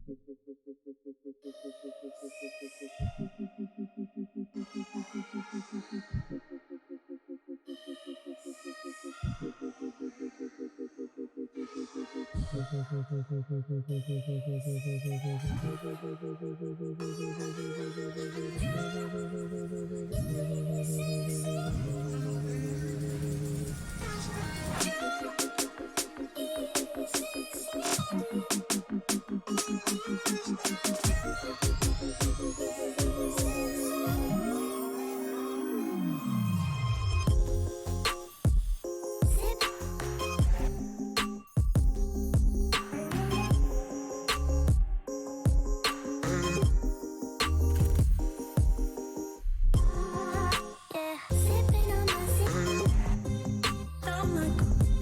Yeah, sipping on my sip. Oh my God.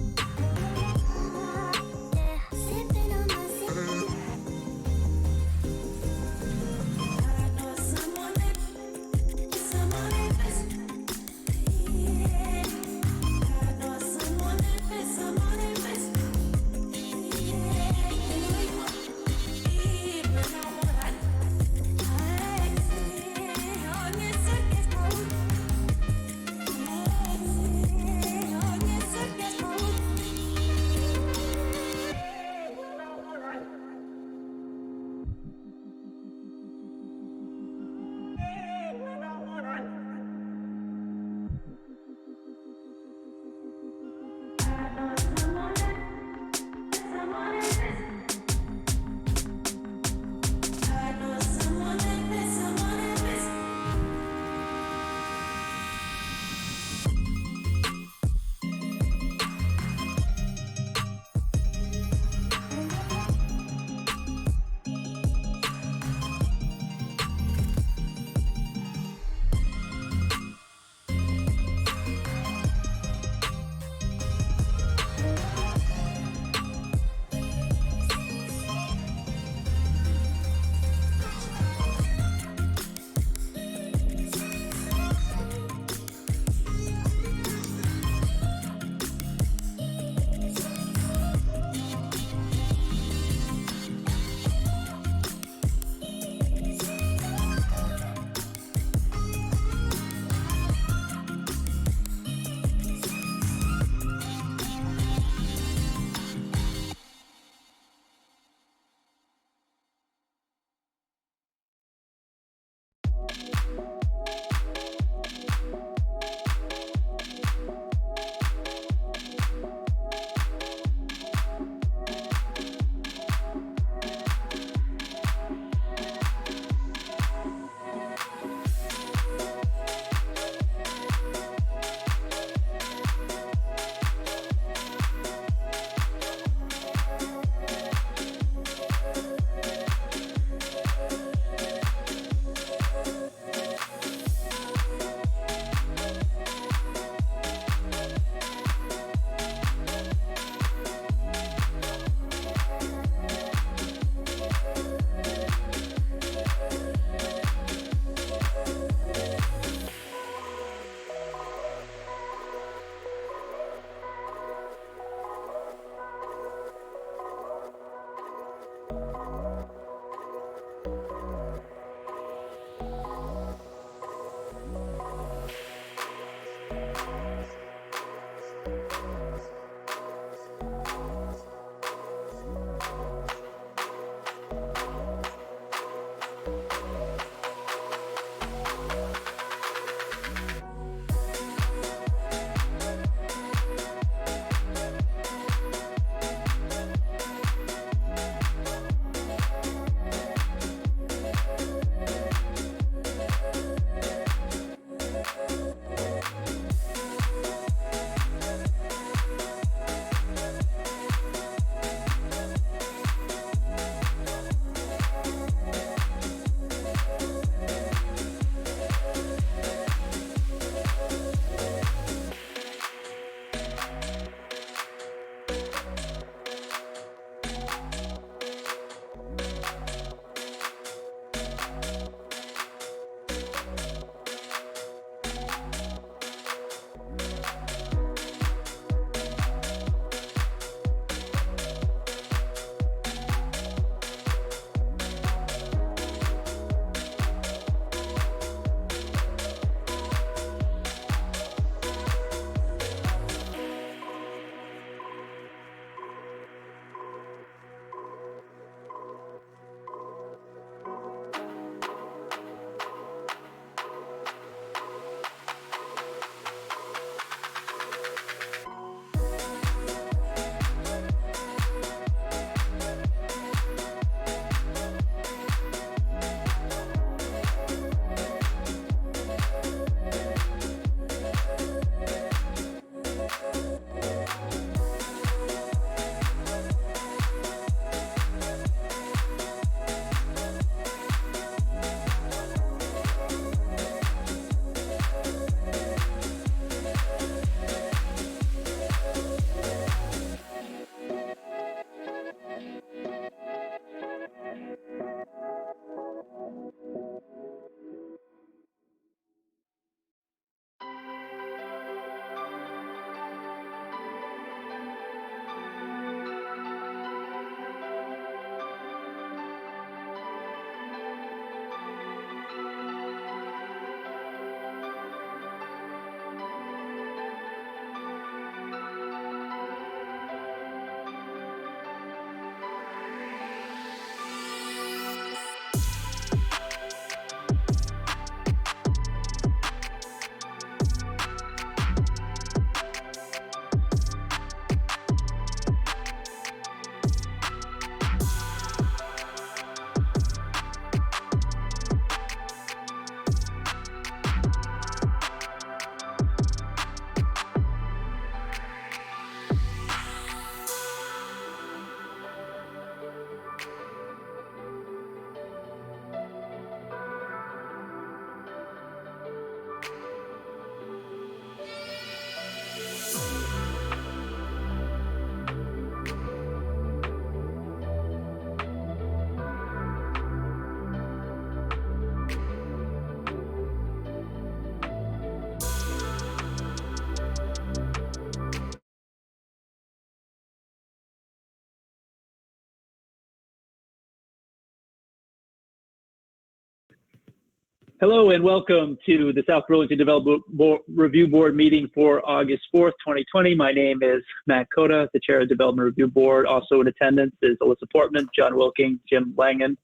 Hello and welcome to the South Burlington Development Review Board meeting for August 4th, 2020. My name is Matt Cota, the Chair of the Development Review Board. Also in attendance is Alyssa Portman, John Wilking, Jim Langen,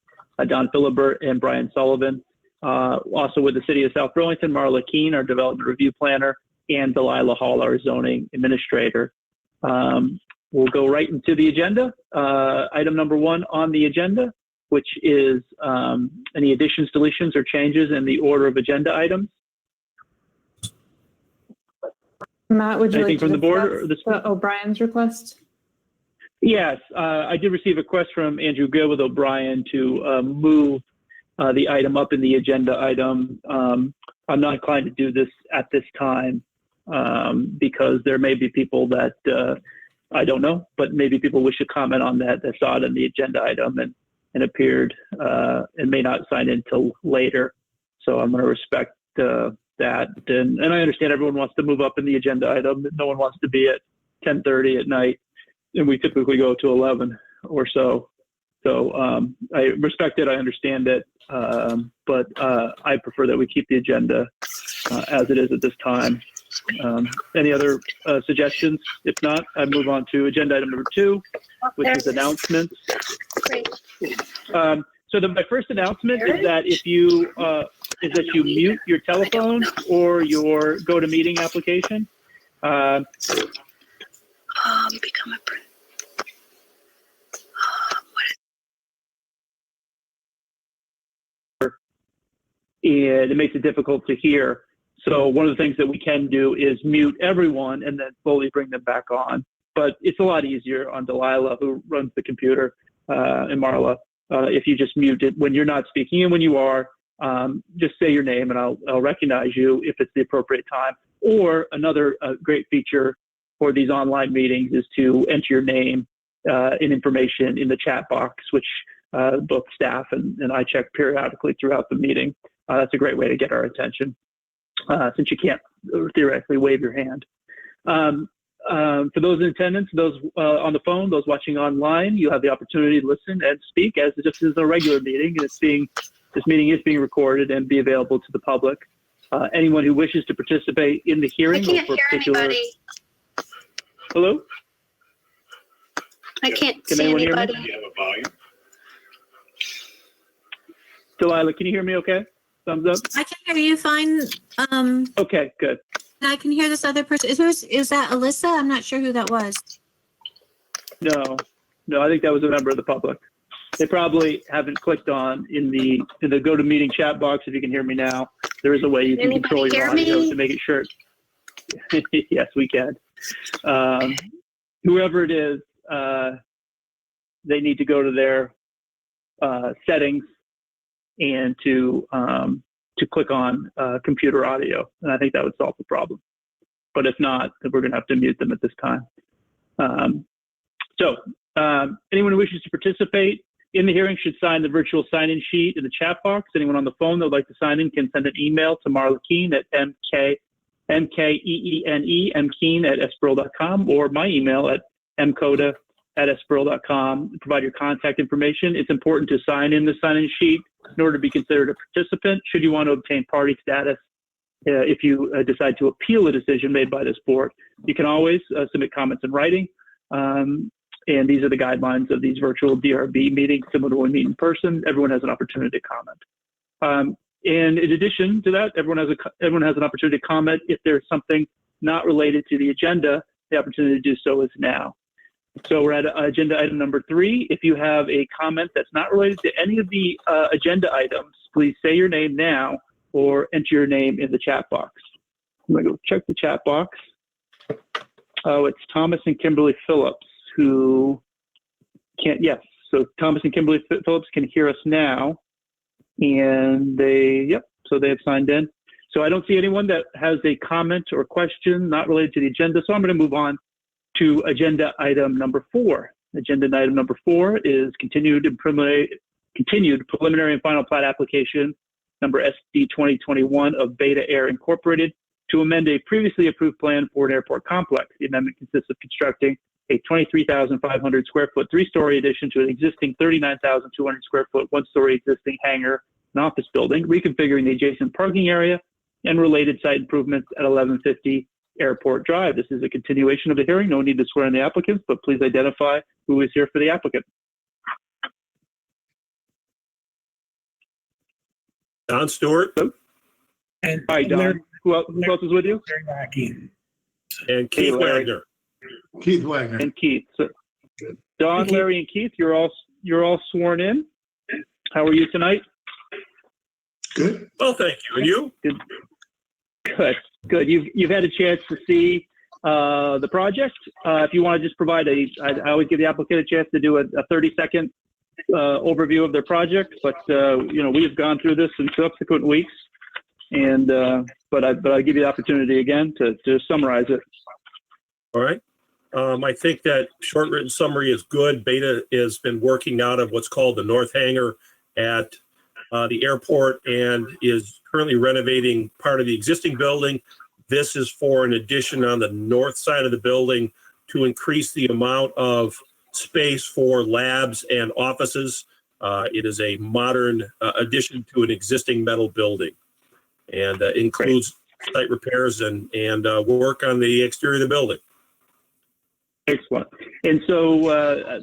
Don Philibert, and Brian Sullivan. Also with the City of South Burlington, Marla Keene, our Development Review Planner, and Delilah Hall, our Zoning Administrator. We'll go right into the agenda. Item number 1 on the agenda, which is any additions, deletions, or changes in the order of agenda items. Matt, would you like to from the board or O'Brien's request? Yes, I did receive a request from Andrew Gill with O'Brien to move the item up in the agenda item. I'm not inclined to do this at this time because there may be people that I don't know, but maybe people wish to comment on that saw it in the agenda item and appeared and may not sign in until later. So I'm going to respect that. And I understand everyone wants to move up in the agenda item. No one wants to be at 10:30 at night, and we typically go to 11 or so. So I respect it. I understand it. But I prefer that we keep the agenda as it is at this time. Any other suggestions? If not, I move on to agenda item number 2, which is announcements. Great. So my first announcement is that if you mute your telephone or your GoToMeeting application. Become a print. And it makes it difficult to hear. So one of the things that we can do is mute everyone and then slowly bring them back on. But it's a lot easier on Delilah, who runs the computer, and Marla, if you just mute it when you're not speaking, and when you are, just say your name and I'll recognize you if it's the appropriate time. Or another great feature for these online meetings is to enter your name and information in the chat box, which both staff and I check periodically throughout the meeting. That's a great way to get our attention, since you can't theoretically wave your hand. For those in attendance, those on the phone, those watching online, you have the opportunity to listen and speak as just as a regular meeting. And this meeting is being recorded and be available to the public. Anyone who wishes to participate in the hearing, I can't hear anybody. Hello? I can't Can see anyone hear me? anybody. Do you have a volume? Delilah, can you hear me okay? Thumbs up? I can hear you fine. Okay, good. I can hear this other person. Is that Alyssa? I'm not sure who that was. No, I think that was a member of the public. They probably haven't clicked on in the GoToMeeting chat box. If you can hear me now, there is a way you can Anybody control your hear audio me? to make it sure. Yes, we can. Whoever it is, they need to go to their settings and to click on computer audio, and I think that would solve the problem. But if not, then we're going to have to mute them at this time. Anyone who wishes to participate in the hearing should sign the virtual sign-in sheet in the chat box. Anyone on the phone that would like to sign in can send an email to Marla Keene at mkeene@sbirl.com, or my email at mcota@sbirl.com. Provide your contact information. It's important to sign in the sign-in sheet in order to be considered a participant. Should you want to obtain party status, if you decide to appeal a decision made by this board, you can always submit comments in writing. And these are the guidelines of these virtual DRB meetings, similar to when we meet in person. Everyone has an opportunity to comment. And in addition to that, everyone has an opportunity to comment. If there's something not related to the agenda, the opportunity to do so is now. So we're at agenda item number 3. If you have a comment that's not related to any of the agenda items, please say your name now or enter your name in the chat box. I'm going to go check the chat box. Oh, it's Thomas and Kimberly Phillips who can't, yes. So Thomas and Kimberly Phillips can hear us now. And so they have signed in. So I don't see anyone that has a comment or question not related to the agenda. So I'm going to move on to agenda item number 4. Agenda item number 4 is continued preliminary and final plat application number SD 2021 of Beta Air Incorporated to amend a previously approved plan for an airport complex. The amendment consists of constructing a 23,500 square foot 3-story addition to an existing 39,200 square foot 1-story existing hangar an office building, reconfiguring the adjacent parking area, and related site improvements at 1150 Airport Drive. This is a continuation of the hearing. No need to swear in the applicants, but please identify who is here for the applicant. Don Stewart And Hi, Don. Who else is with you? Larry Mackey. and Keith Larry. Wagner. Keith Wagner. And Keith. So, Don, Keith. Larry, and Keith, you're all sworn in. How are you tonight? Good. Well, thank you. And you? Good. You've had a chance to see the project. If you want to just provide I always give the applicant a chance to do a 30-second overview of their project, but we've gone through this in subsequent weeks, and but I give you the opportunity again to summarize it. All right. I think that short written summary is good. Beta has been working out of what's called the North Hangar at the airport and is currently renovating part of the existing building. This is for an addition on the north side of the building to increase the amount of space for labs and offices. It is a modern addition to an existing metal building, and includes site repairs and work on the exterior of the building. Excellent. And so I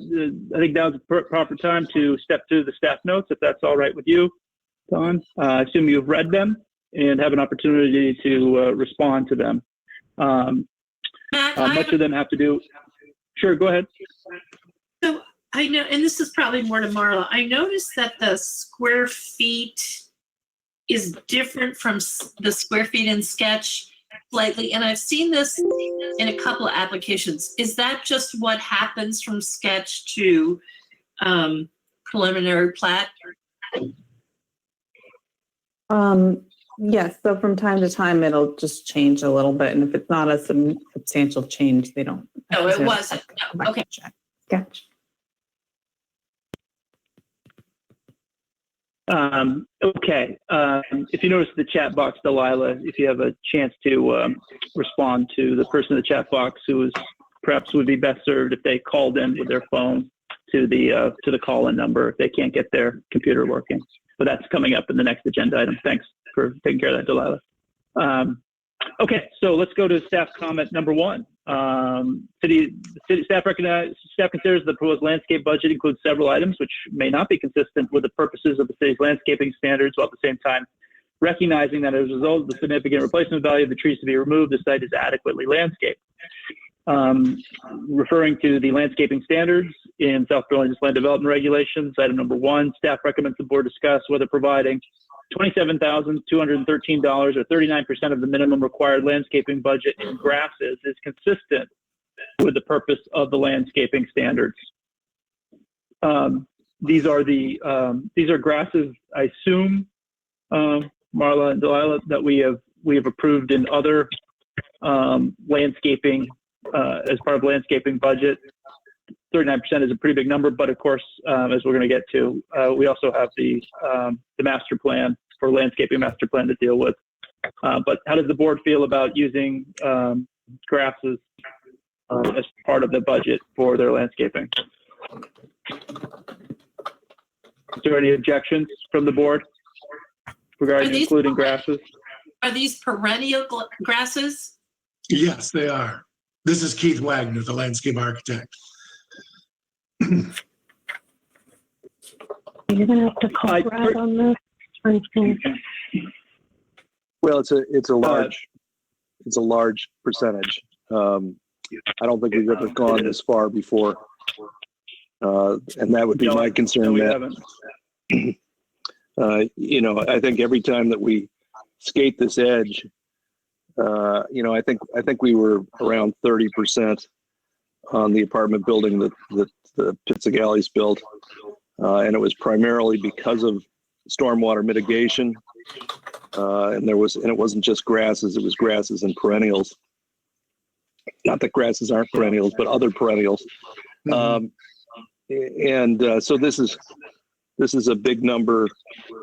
think now's the proper time to step through the staff notes, if that's all right with you, Don. I assume you've read them and have an opportunity to respond to them. Matt, Much of them have to do. Sure, go ahead. so I know, and this is probably more to Marla. I noticed that the square feet is different from the square feet in Sketch slightly, and I've seen this in a couple of applications. Is that just what happens from Sketch to preliminary plat? Yes, so from time to time, it'll just change a little bit, and if it's not a substantial change, they don't. No, it wasn't. Go No, back okay. and check. Sketch. Okay. If you notice the chat box, Delilah, if you have a chance to respond to the person in the chat box who is perhaps would be best served if they called in with their phone to the call-in number if they can't get their computer working. But that's coming up in the next agenda item. Thanks for taking care of that, Delilah. Okay, so let's go to staff comment number one. City staff considers the proposed landscape budget includes several items which may not be consistent with the purposes of the city's landscaping standards, while at the same time recognizing that as a result of the significant replacement value of the trees to be removed, the site is adequately landscaped. Referring to the landscaping standards in South Burlington's land development regulations, item number one, staff recommends the board discuss whether providing $27,213 or 39% of the minimum required landscaping budget in grasses is consistent with the purpose of the landscaping standards. These are grasses, I assume, Marla and Delilah, that we have approved in other landscaping as part of landscaping budget. 39% is a pretty big number, but of course, as we're going to get to, we also have the master plan for landscaping master plan to deal with. But how does the board feel about using grasses as part of the budget for their landscaping? Is there any objections from the board regarding including grasses? Are these perennial grasses? Yes, they are. This is Keith Wagner, the landscape architect. You're gonna have to call Brad on this. Well, it's a large percentage. I don't think we've ever gone this far before, and that would be my concern. I think every time that we skate this edge, I think we were around 30% on the apartment building that the Pizzagalli's built, and it was primarily because of stormwater mitigation, and it wasn't just grasses; it was grasses and perennials. Not that grasses aren't perennials, but other perennials. So this is a big number.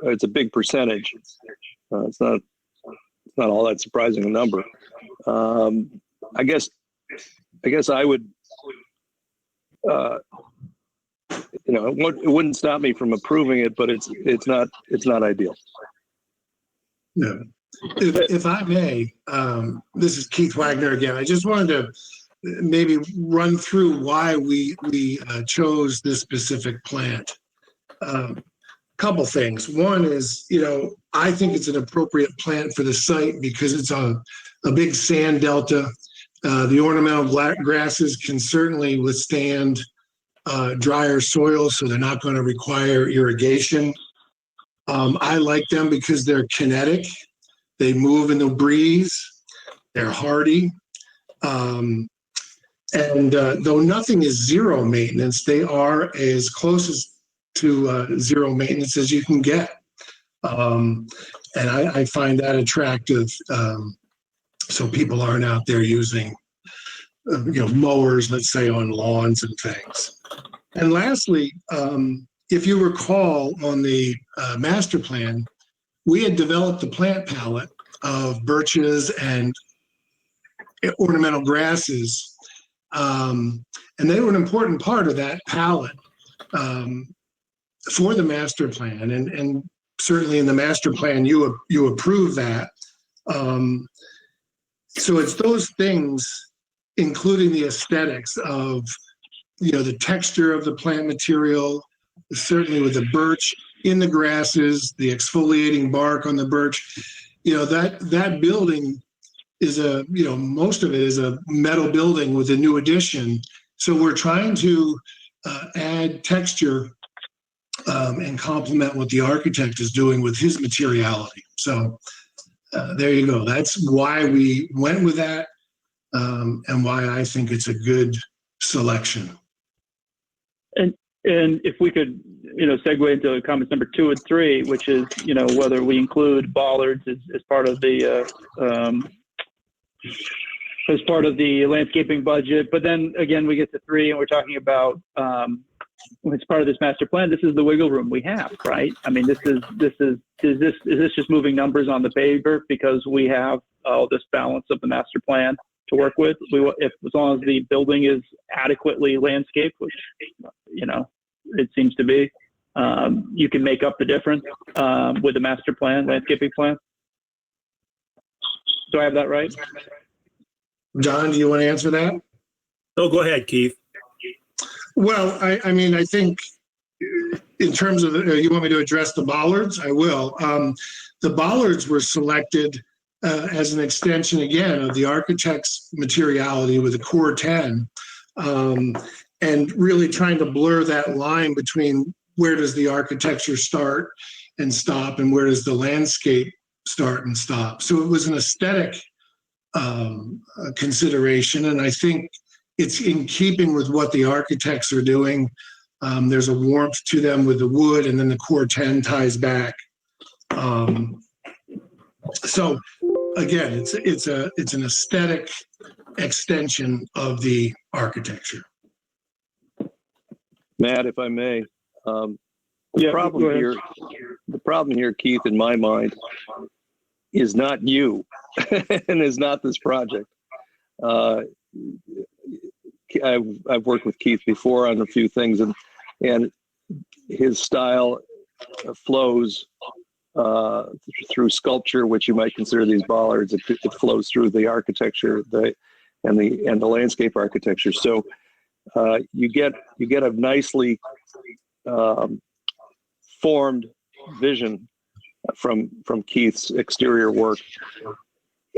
It's a big percentage. It's not all that surprising a number. I guess I would, it wouldn't stop me from approving it, but it's not ideal. Yeah. If I may, this is Keith Wagner again. I just wanted to maybe run through why we chose this specific plant. Couple things. One is, I think it's an appropriate plant for the site because it's a big sand delta. The ornamental grasses can certainly withstand drier soil, so they're not going to require irrigation. I like them because they're kinetic. They move in the breeze. They're hardy. And though nothing is zero maintenance, they are as close to zero maintenance as you can get. And I find that attractive. So people aren't out there using, mowers, let's say, on lawns and things. And lastly, if you recall on the master plan, we had developed a plant palette of birches and ornamental grasses. And they were an important part of that palette for the master plan. And certainly in the master plan, you approve that. So it's those things, including the aesthetics of, the texture of the plant material, certainly with the birch in the grasses, the exfoliating bark on the birch, that building is most of it is a metal building with a new addition. So we're trying to add texture and complement what the architect is doing with his materiality. So there you go. That's why we went with that and why I think it's a good selection. And if we could, segue into comments number 2 and 3, which is, whether we include bollards as part of the landscaping budget. But then again, we get to 3 and we're talking about it's part of this master plan. This is the wiggle room we have, right? I mean, is this just moving numbers on the paper because we have all this balance of the master plan to work with? As long as the building is adequately landscaped, which it seems to be, you can make up the difference with the master plan, landscaping plan. Do I have that right? John, do you want to answer that? No, go ahead, Keith. Well, I think in terms of, you want me to address the bollards? I will. The bollards were selected as an extension, again, of the architect's materiality with the core 10, and really trying to blur that line between where does the architecture start and stop and where does the landscape start and stop. So it was an aesthetic consideration, and I think it's in keeping with what the architects are doing. There's a warmth to them with the wood, and then the core 10 ties back. So again, it's an aesthetic extension of the architecture. Matt, if I may, the problem here, Keith, in my mind, is not you and is not this project. I've worked with Keith before on a few things, and his style flows through sculpture, which you might consider these bollards. It flows through the architecture, and the landscape architecture. So you get a nicely formed vision from Keith's exterior work.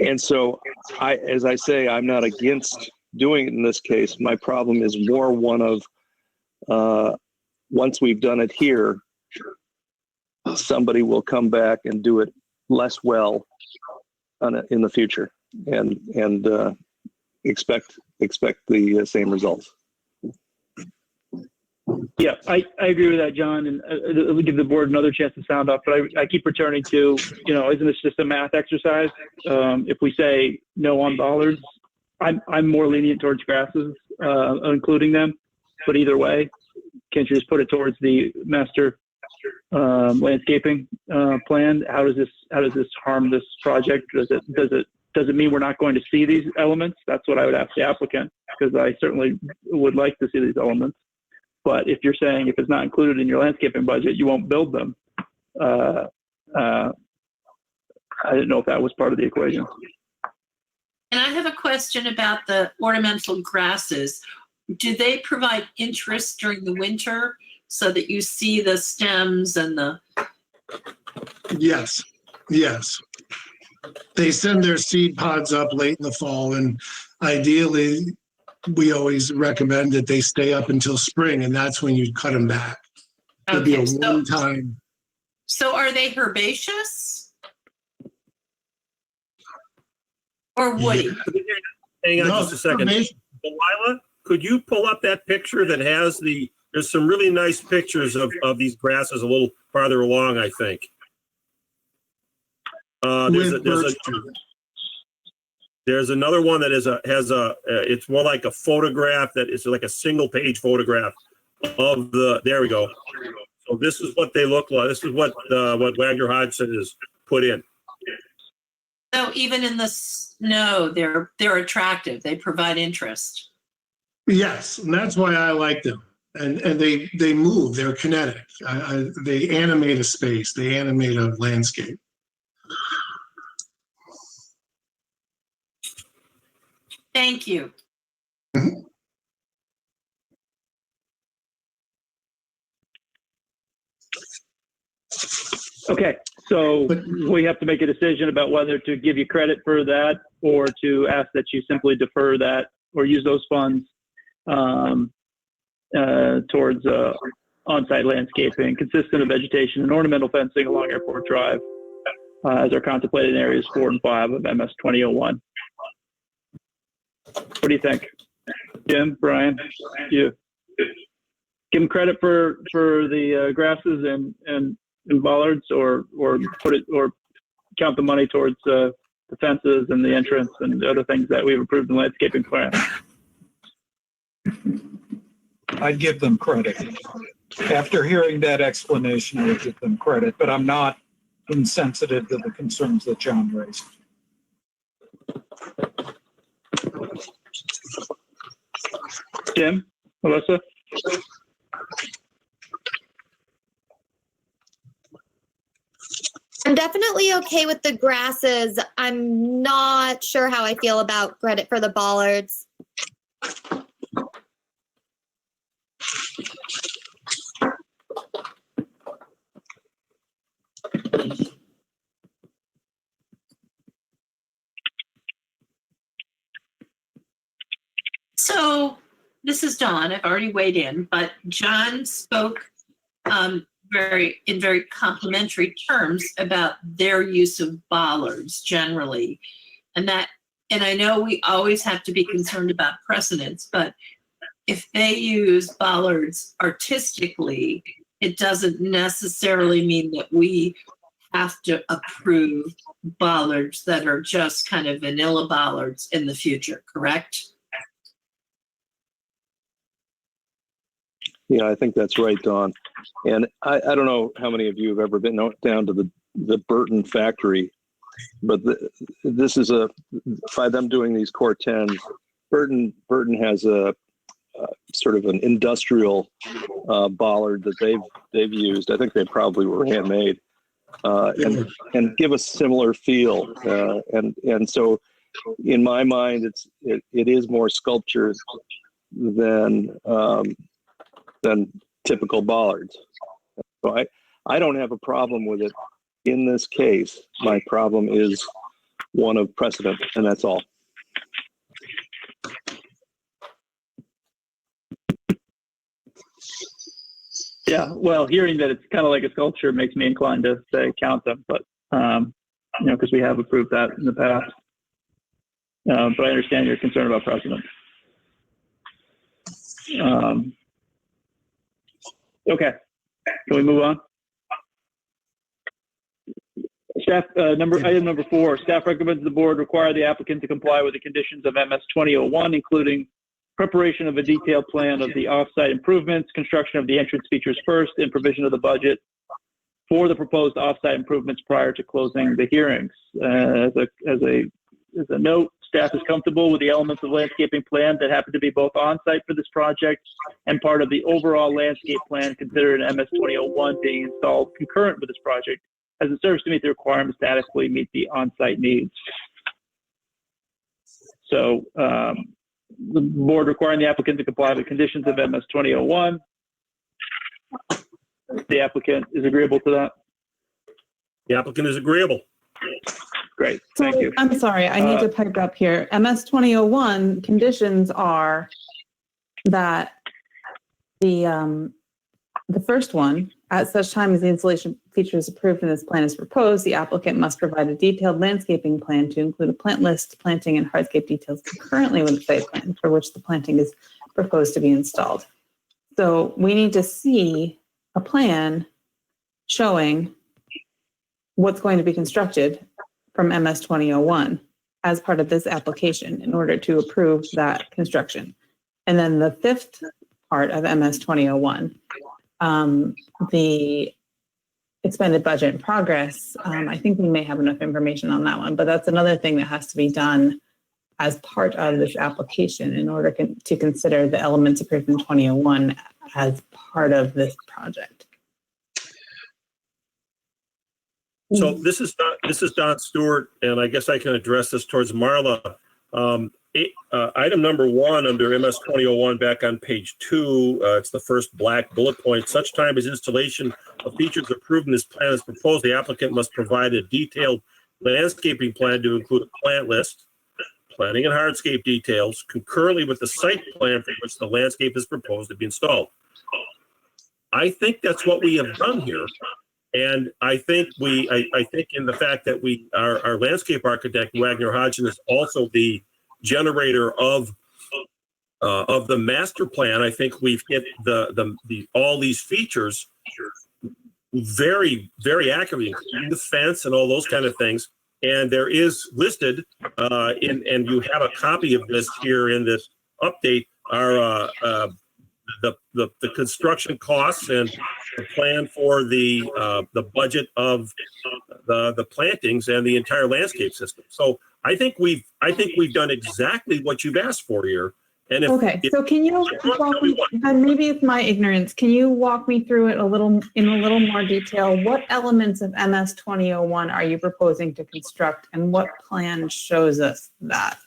And so as I say, I'm not against doing it in this case. My problem is more one of once we've done it here, somebody will come back and do it less well in the future and expect the same results. Yeah, I agree with that, John, and we'll give the board another chance to sound off, but I keep returning to, isn't this just a math exercise? If we say no on bollards, I'm more lenient towards grasses, including them, but either way, can't you just put it towards the master landscaping plan? How does this harm this project? Does it mean we're not going to see these elements? That's what I would ask the applicant, because I certainly would like to see these elements. But if you're saying if it's not included in your landscaping budget, you won't build them. I didn't know if that was part of the equation. And I have a question about the ornamental grasses. Do they provide interest during the winter so that you see the stems and the? Yes, yes. They send their seed pods up late in the fall, and ideally, we always recommend that they stay up until spring, and that's when you cut them back. It'll be a Okay, one time. So are they herbaceous? Or woody? Hang on No, just a second. information. Delilah, could you pull up that picture that has there's some really nice pictures of these grasses a little farther along, I think. There's another one that it's more like a photograph that is like a single page photograph of there we go. So this is what they look like. This is what Wagner Hodgson has put in. So even in the snow, they're attractive. They provide interest. Yes, and that's why I like them. And they move. They're kinetic. They animate a space. They animate a landscape. Thank you. Okay, so we have to make a decision about whether to give you credit for that or to ask that you simply defer that or use those funds towards on-site landscaping consistent of vegetation and ornamental fencing along Airport Drive as are contemplated in areas 4 and 5 of MS 2001. What do you think? Jim, Brian, you give them credit for the grasses and bollards, or count the money towards the fences and the entrance and the other things that we've approved in the landscaping plan? I'd give them credit. After hearing that explanation, I would give them credit, but I'm not insensitive to the concerns that John raised. Jim, Melissa? I'm definitely okay with the grasses. I'm not sure how I feel about credit for the bollards. So this is Dawn. I've already weighed in, but John spoke in very complimentary terms about their use of bollards generally. And I know we always have to be concerned about precedents, but if they use bollards artistically, it doesn't necessarily mean that we have to approve bollards that are just kind of vanilla bollards in the future, correct? Yeah, I think that's right, Dawn. And I don't know how many of you have ever been down to the Burton factory, but this is by them doing these Core 10s, Burton has a sort of an industrial bollard that they've used. I think they probably were handmade and give a similar feel. And so in my mind, it is more sculptured than typical bollards. So I don't have a problem with it in this case. My problem is one of precedent, and that's all. Yeah, well, hearing that it's kind of like a sculpture makes me inclined to say count them, but because we have approved that in the past. But I understand your concern about precedent. Okay, can we move on? Staff, item number 4, staff recommends the board require the applicant to comply with the conditions of MS 2001, including preparation of a detailed plan of the off-site improvements, construction of the entrance features first, and provision of the budget for the proposed off-site improvements prior to closing the hearings. As a note, staff is comfortable with the elements of landscaping plan that happen to be both on-site for this project and part of the overall landscape plan considered in MS 2001 being installed concurrent with this project, as it serves to meet the requirements to adequately meet the on-site needs. So the board requiring the applicant to comply with the conditions of MS 2001. The applicant is agreeable to that? The applicant is agreeable. Great, thank you. I'm sorry, I need to pipe up here. MS 2001 conditions are that the first one, at such time as the installation feature is approved and this plan is proposed, the applicant must provide a detailed landscaping plan to include a plant list, planting, and hardscape details concurrently with the site plan for which the planting is proposed to be installed. So we need to see a plan showing what's going to be constructed from MS 2001 as part of this application in order to approve that construction. And then the fifth part of MS 2001, the expended budget in progress, I think we may have enough information on that one, but that's another thing that has to be done as part of this application in order to consider the elements approved in 2001 as part of this project. So this is Don Stewart, and I guess I can address this towards Marla. Item number 1 under MS 2001 back on page 2, it's the first black bullet point. Such time as installation of features approved in this plan is proposed, the applicant must provide a detailed landscaping plan to include a plant list, planting and hardscape details, concurrently with the site plan for which the landscape is proposed to be installed. I think that's what we have done here. And I think I think in the fact that our landscape architect, Wagner Hodgson, is also the generator of the master plan. I think we've hit the all these features very, very accurately, including the fence and all those kind of things. And there is listed and you have a copy of this here in this update, our the construction costs and the plan for the budget of the plantings and the entire landscape system. So I think we've done exactly what you've asked for here. And so can you walk me, maybe it's my ignorance, can you walk me through it in a little more detail? What elements of MS 2001 are you proposing to construct, and what plan shows us that?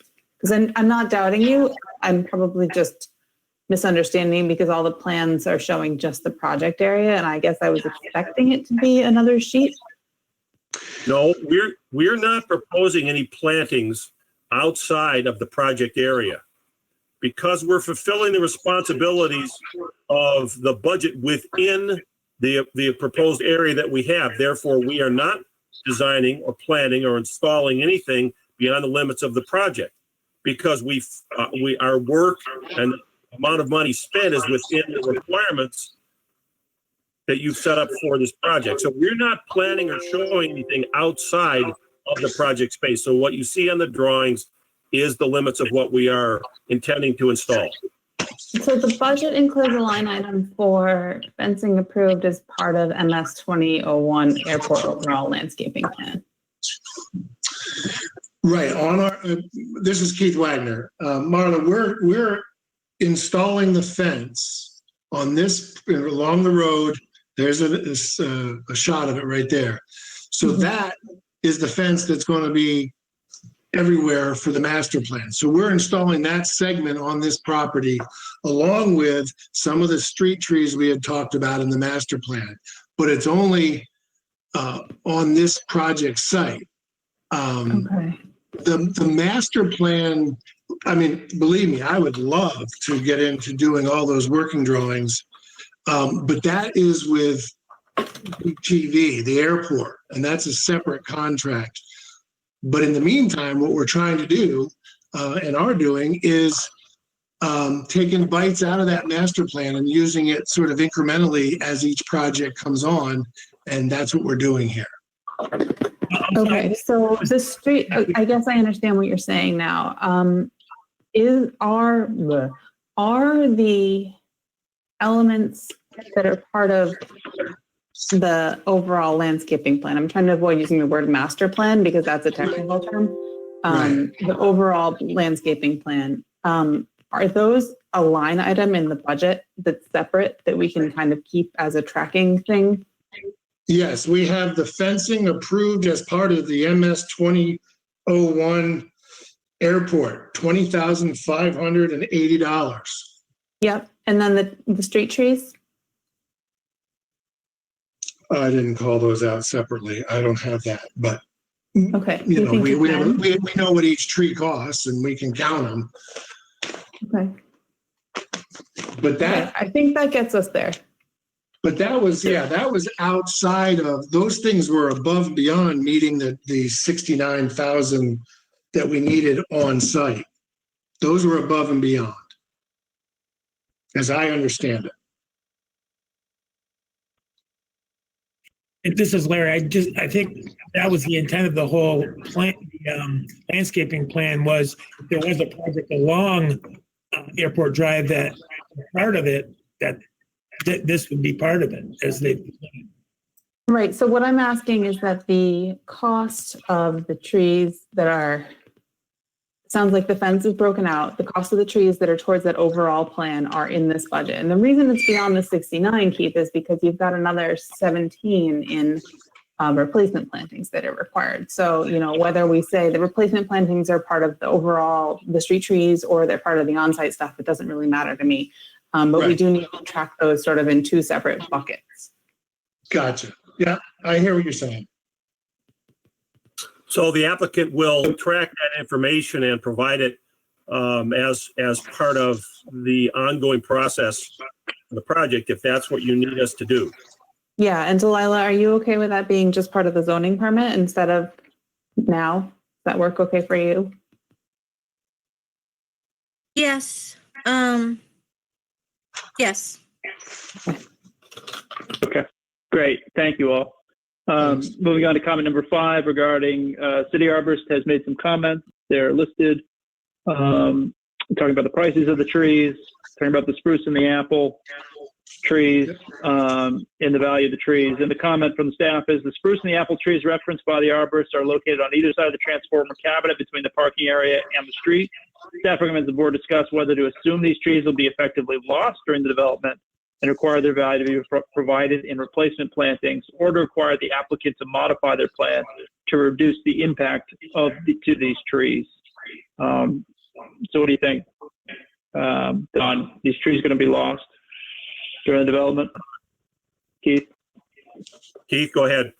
Because I'm not doubting you. I'm probably just misunderstanding because all the plans are showing just the project area, and I guess I was expecting it to be another sheet. No, we're not proposing any plantings outside of the project area because we're fulfilling the responsibilities of the budget within the proposed area that we have. Therefore, we are not designing or planning or installing anything beyond the limits of the project because our work and amount of money spent is within the requirements that you've set up for this project. So we're not planning or showing anything outside of the project space. So what you see on the drawings is the limits of what we are intending to install. So the budget includes a line item for fencing approved as part of MS 2001 airport overall landscaping plan. Right. On our, this is Keith Wagner. Marla, we're installing the fence on this along the road. There's a shot of it right there. So that is the fence that's going to be everywhere for the master plan. So we're installing that segment on this property along with some of the street trees we had talked about in the master plan, but it's only on this project site. Okay. The master plan, I mean, believe me, I would love to get into doing all those working drawings, but that is with TV, the airport, and that's a separate contract. But in the meantime, what we're trying to do and are doing is taking bites out of that master plan and using it sort of incrementally as each project comes on, and that's what we're doing here. Okay, so the street, I guess I understand what you're saying now. Are the elements that are part of the overall landscaping plan, I'm trying to avoid using the word master plan because that's a technical term. the overall landscaping plan. Are those a line item in the budget that's separate that we can kind of keep as a tracking thing? Yes, we have the fencing approved as part of the MS 2001 airport, $20,580. Yep. And then the street trees? I didn't call those out separately. I don't have that, but Okay. you know, think we you can? know what each tree costs and we can count them. Okay. But that, Okay, I think that gets us there. but that was, that was outside of, those things were above and beyond meeting the 69,000 that we needed on site. Those were above and beyond, as I understand it. This is Larry. I think that was the intent of the whole plan. The landscaping plan was if there was a project along Airport Drive that part of it, that this would be part of it as they. Right. So what I'm asking is that the cost of the trees that are, sounds like the fence is broken out. The cost of the trees that are towards that overall plan are in this budget. And the reason it's beyond the 69, Keith, is because you've got another 17 in replacement plantings that are required. So, you know, whether we say the replacement plantings are part of the overall, the street trees, or they're part of the on-site stuff, it doesn't really matter to me. But we do need to track those sort of in two separate buckets. Gotcha. Yeah, I hear what you're saying. So the applicant will track that information and provide it as part of the ongoing process of the project, if that's what you need us to do. Yeah, and Delilah, are you okay with that being just part of the zoning permit instead of now? Does that work okay for you? Yes. Yes. Okay, great. Thank you all. Moving on to comment number 5 regarding city arborist has made some comments. They're listed. Talking about the prices of the trees, talking about the spruce and the apple trees, and the value of the trees. And the comment from the staff is the spruce and the apple trees referenced by the arborist are located on either side of the transformer cabinet between the parking area and the street. Staff recommends the board discuss whether to assume these trees will be effectively lost during the development and require their value to be provided in replacement plantings, or to require the applicant to modify their plan to reduce the impact to these trees. So what do you think, Don? These trees going to be lost during the development? Keith? Keith, go ahead.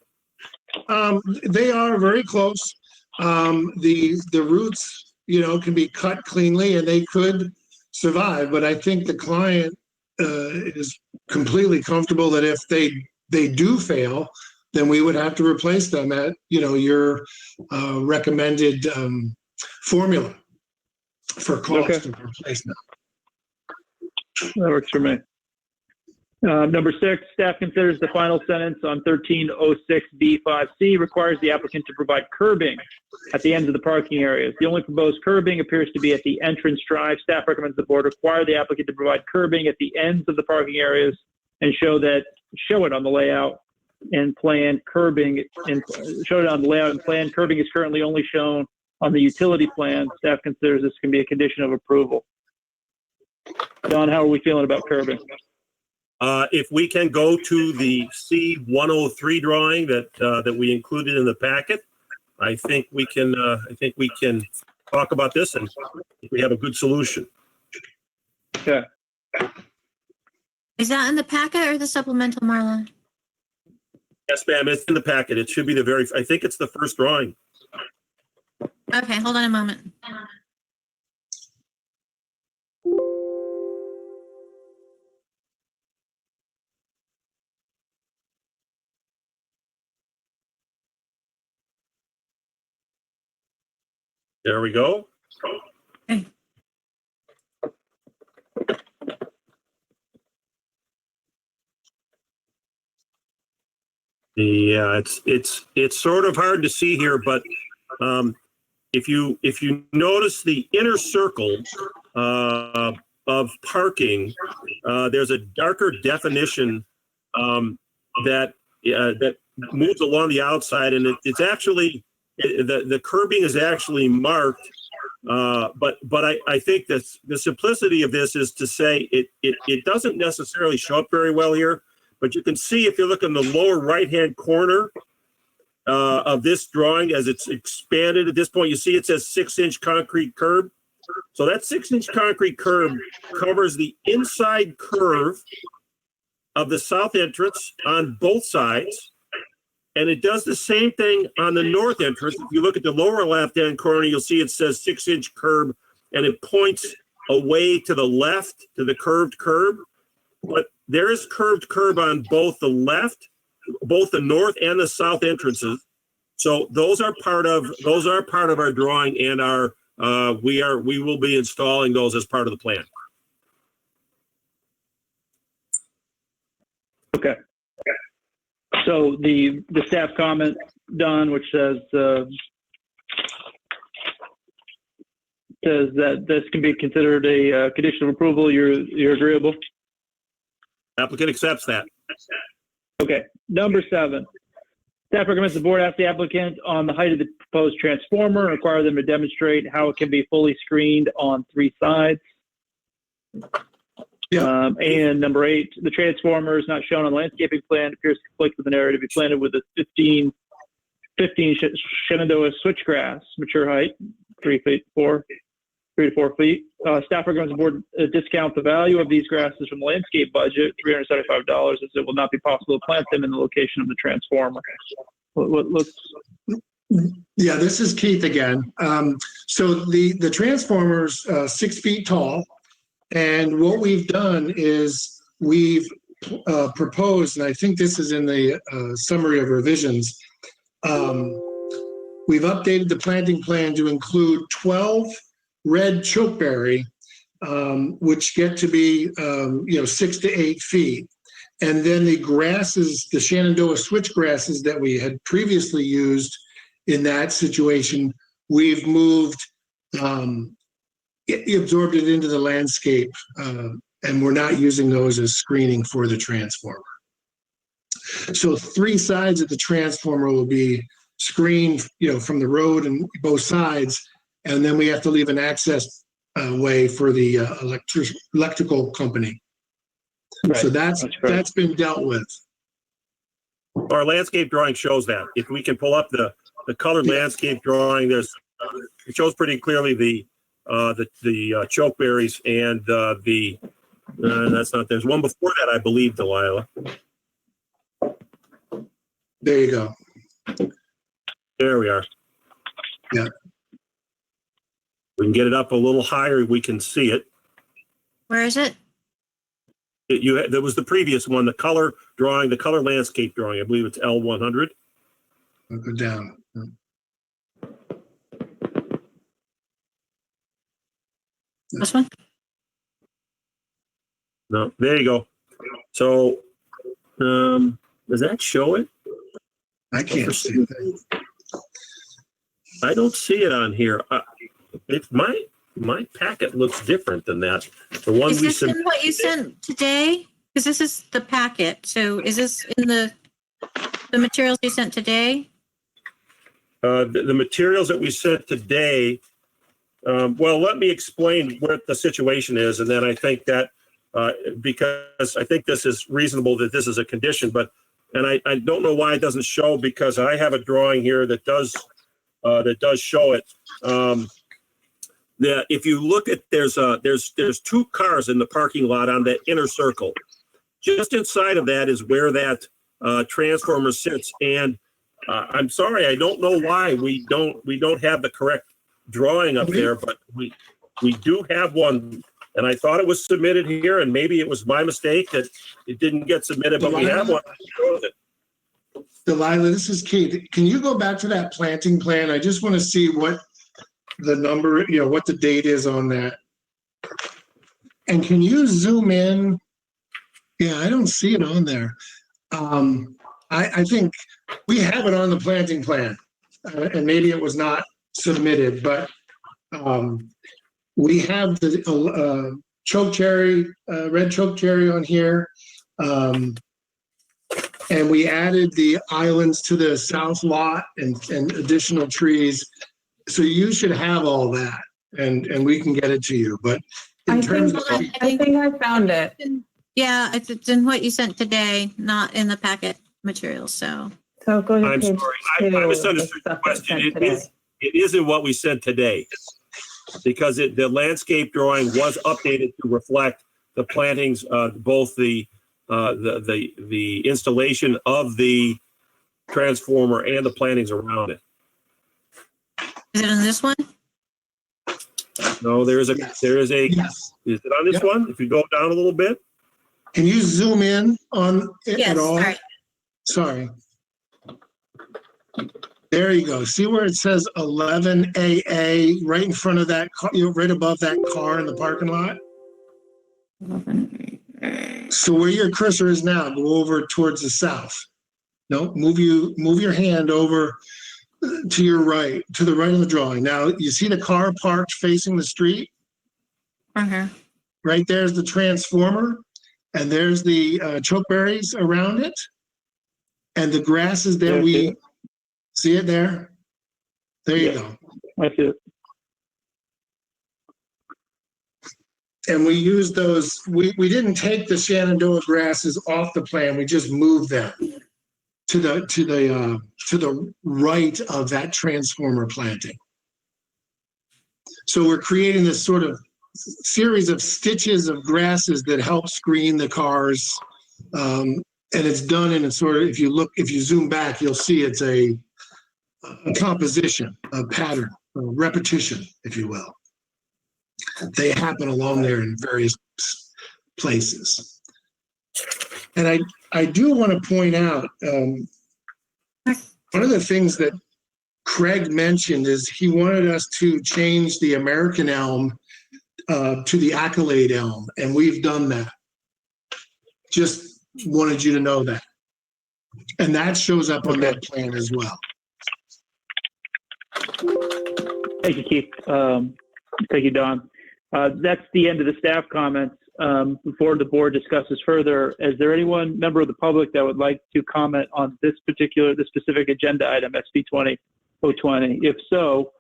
They are very close. The roots, you know, can be cut cleanly and they could survive, but I think the client is completely comfortable that if they do fail, then we would have to replace them at, you know, your recommended formula for cost of replacement. That works for me. Number 6, staff considers the final sentence on 1306B5C requires the applicant to provide curbing at the ends of the parking areas. The only proposed curbing appears to be at the entrance drive. Staff recommends the board require the applicant to provide curbing at the ends of the parking areas and show it on the layout and plan. Curbing and show it on the layout and plan. Curbing is currently only shown on the utility plan. Staff considers this can be a condition of approval. Don, how are we feeling about curbing? If we can go to the C103 drawing that we included in the packet, I think we can talk about this and we have a good solution. Okay. Is that in the packet or the supplemental, Marla? Yes, ma'am. It's in the packet. It should be I think it's the first drawing. Okay, hold on a moment. There we go. Okay. Yeah, it's sort of hard to see here, but if you notice the inner circle of parking, there's a darker definition that moves along the outside, and it's actually the curbing is actually marked. But I think that the simplicity of this is to say it doesn't necessarily show up very well here, but you can see if you look in the lower right-hand corner of this drawing as it's expanded at this point, you see it says 6-inch concrete curb. So that 6-inch concrete curb covers the inside curve of the south entrance on both sides. And it does the same thing on the north entrance. If you look at the lower left-hand corner, you'll see it says 6-inch curb, and it points away to the left to the curved curb. But there is curved curb on both the left, both the north and the south entrances. So those are part of our drawing, and we will be installing those as part of the plan. Okay. So the staff comment done, which says that this can be considered a condition of approval. You're agreeable? Applicant accepts that. Okay. Number 7. Staff recommends the board ask the applicant on the height of the proposed transformer and require them to demonstrate how it can be fully screened on 3 sides. Yeah. And number 8, the transformer is not shown on the landscaping plan. It appears to conflict with an area to be planted with a 15 Shenandoah switchgrass, mature height, 3 to 4 feet. Staff recommends the board discount the value of these grasses from the landscape budget, $375, as it will not be possible to plant them in the location of the transformer. Yeah, this is Keith again. So the transformer's 6 feet tall. And what we've done is we've proposed, and I think this is in the summary of revisions, we've updated the planting plan to include 12 red chokeberry, which get to be 6 to 8 feet. And then the grasses, the Shenandoah switch grasses that we had previously used in that situation, we've moved, absorbed it into the landscape, and we're not using those as screening for the transformer. So 3 sides of the transformer will be screened, from the road and both sides, and then we have to leave an access way for the electrical company. Right. So that's been dealt with. Our landscape drawing shows that. If we can pull up the colored landscape drawing, it shows pretty clearly the chokeberries and that's not, there's one before that, I believe, Delilah. There you go. There we are. Yeah. We can get it up a little higher, we can see it. Where is it? There was the previous one, the color drawing, the color landscape drawing. I believe it's L100. I'll go down. This one? No, there you go. So, does that show it? I can't see it. I don't see it on here. My packet looks different than that. The one Is we this in what you sent today? Because this is the packet. So is this in the materials you sent today? The materials that we sent today. Well, let me explain what the situation is, and then I think that because I think this is reasonable that this is a condition, and I don't know why it doesn't show, because I have a drawing here that does show it. That if you look at there's 2 cars in the parking lot on that inner circle. Just inside of that is where that transformer sits, and I'm sorry, I don't know why we don't have the correct drawing up there, but we do have one, and I thought it was submitted here, and maybe it was my mistake that it didn't get submitted, but we have one that shows it. Delilah, this is Keith. Can you go back to that planting plan? I just want to see what the number, what the date is on that. And can you zoom in? Yeah, I don't see it on there. I think we have it on the planting plan, and maybe it was not submitted, but we have the choke cherry, red choke cherry on here. And we added the islands to the south lot and additional trees. So you should have all that and we can get it to you. But in terms of, I think I found it. Yeah, it's in what you sent today, not in the packet materials, so. So go to I'm page sorry, two. I of misunderstood the the stuff that question. sent today. It isn't what we said today. Because the landscape drawing was updated to reflect the plantings, both the installation of the transformer and the plantings around it. Is it in this one? No, there is a, Yes. is it on this Yep. one? If you go down a little bit? can you zoom in on it Yes, at all? sorry. Sorry. There you go. See where it says 11AA right in front of that car, right above that car in the parking lot? So where your cursor is now, go over towards the south. No, move your hand over to your right, to the right of the drawing. Now, you see the car parked facing the street? Okay. Right there's the transformer, and there's the chokeberries around it. And the grass is there. Yeah, We see it there? There you Yeah. go. I see it. And we used those, we didn't take the Shenandoah grasses off the plan, we just moved them to the right of that transformer planting. So we're creating this sort of series of stitches of grasses that help screen the cars. And it's done in a sort of, if you zoom back, you'll see it's a composition, a pattern, a repetition, if you will. They happen along there in various places. And I do want to point out, one of the things that Craig mentioned is he wanted us to change the American elm to the Accolade elm, and we've done that. Just wanted you to know that. And that shows up on that plan as well. Thank you, Keith. Thank you, Don. That's the end of the staff comments. Before the board discusses further, is there anyone, member of the public, that would like to comment on this specific agenda item, SB 20-020? If so,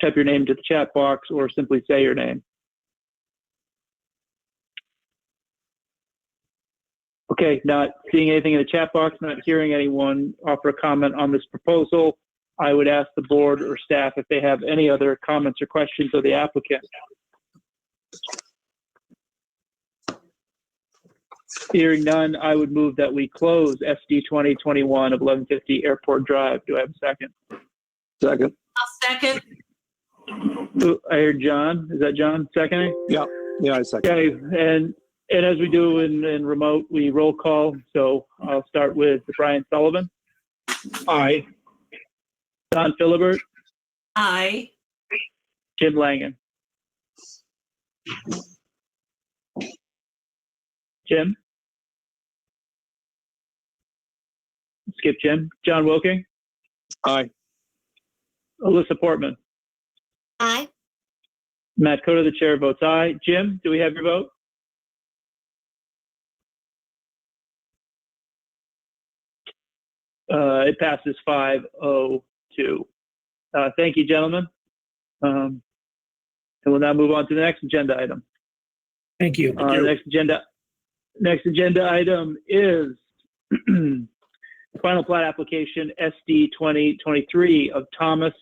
type your name into the chat box or simply say your name. Okay, not seeing anything in the chat box, not hearing anyone offer a comment on this proposal, I would ask the board or staff if they have any other comments or questions of the applicant. Hearing none, I would move that we close SD 2021 of 1150 Airport Drive. Do I have a second? Second. I'll second. Ooh, I heard John. Is that John seconding? Yeah, I second. Okay, and as we do in remote, we roll call. So I'll start with Brian Sullivan. Aye. Don Philibert. Aye. Jim Langen. Jim? Skip Jim. John Wilking. Aye. Alyssa Portman. Aye. Matt Cota, the chair, votes aye. Jim, do we have your vote? It passes 5-0-2. Thank you, gentlemen. And we'll now move on to the next agenda item. Thank you. Next agenda item is final plat application SD 2023 of Thomas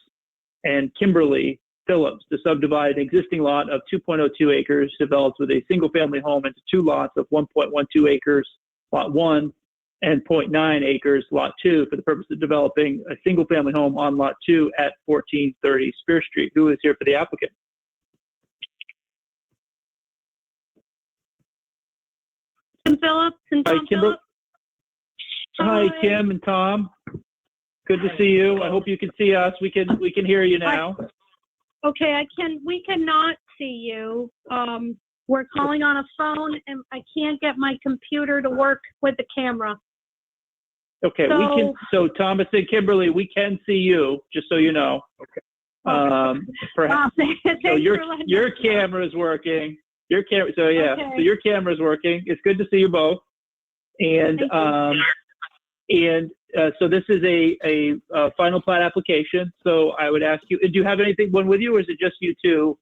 and Kimberly Phillips to subdivide an existing lot of 2.02 acres developed with a single family home into two lots of 1.12 acres, lot 1, and 0.9 acres, lot 2, for the purpose of developing a single family home on lot 2 at 1430 Spear Street. Who is here for the applicant? Kim Phillips and Hi, Tom Kimber- Phillips. Hi, Kim and Tom. Good to see you. I hope you can see us. We can hear you now. Okay, we cannot see you. We're calling on a phone and I can't get my computer to work with the camera. Okay, so Thomas and Kimberly, we can see you, just so you know. Perhaps, so your camera is working. So your camera is working. It's good to see you both. And And so this is a final plat application. So I would ask you, do you have one with you, or is it just you two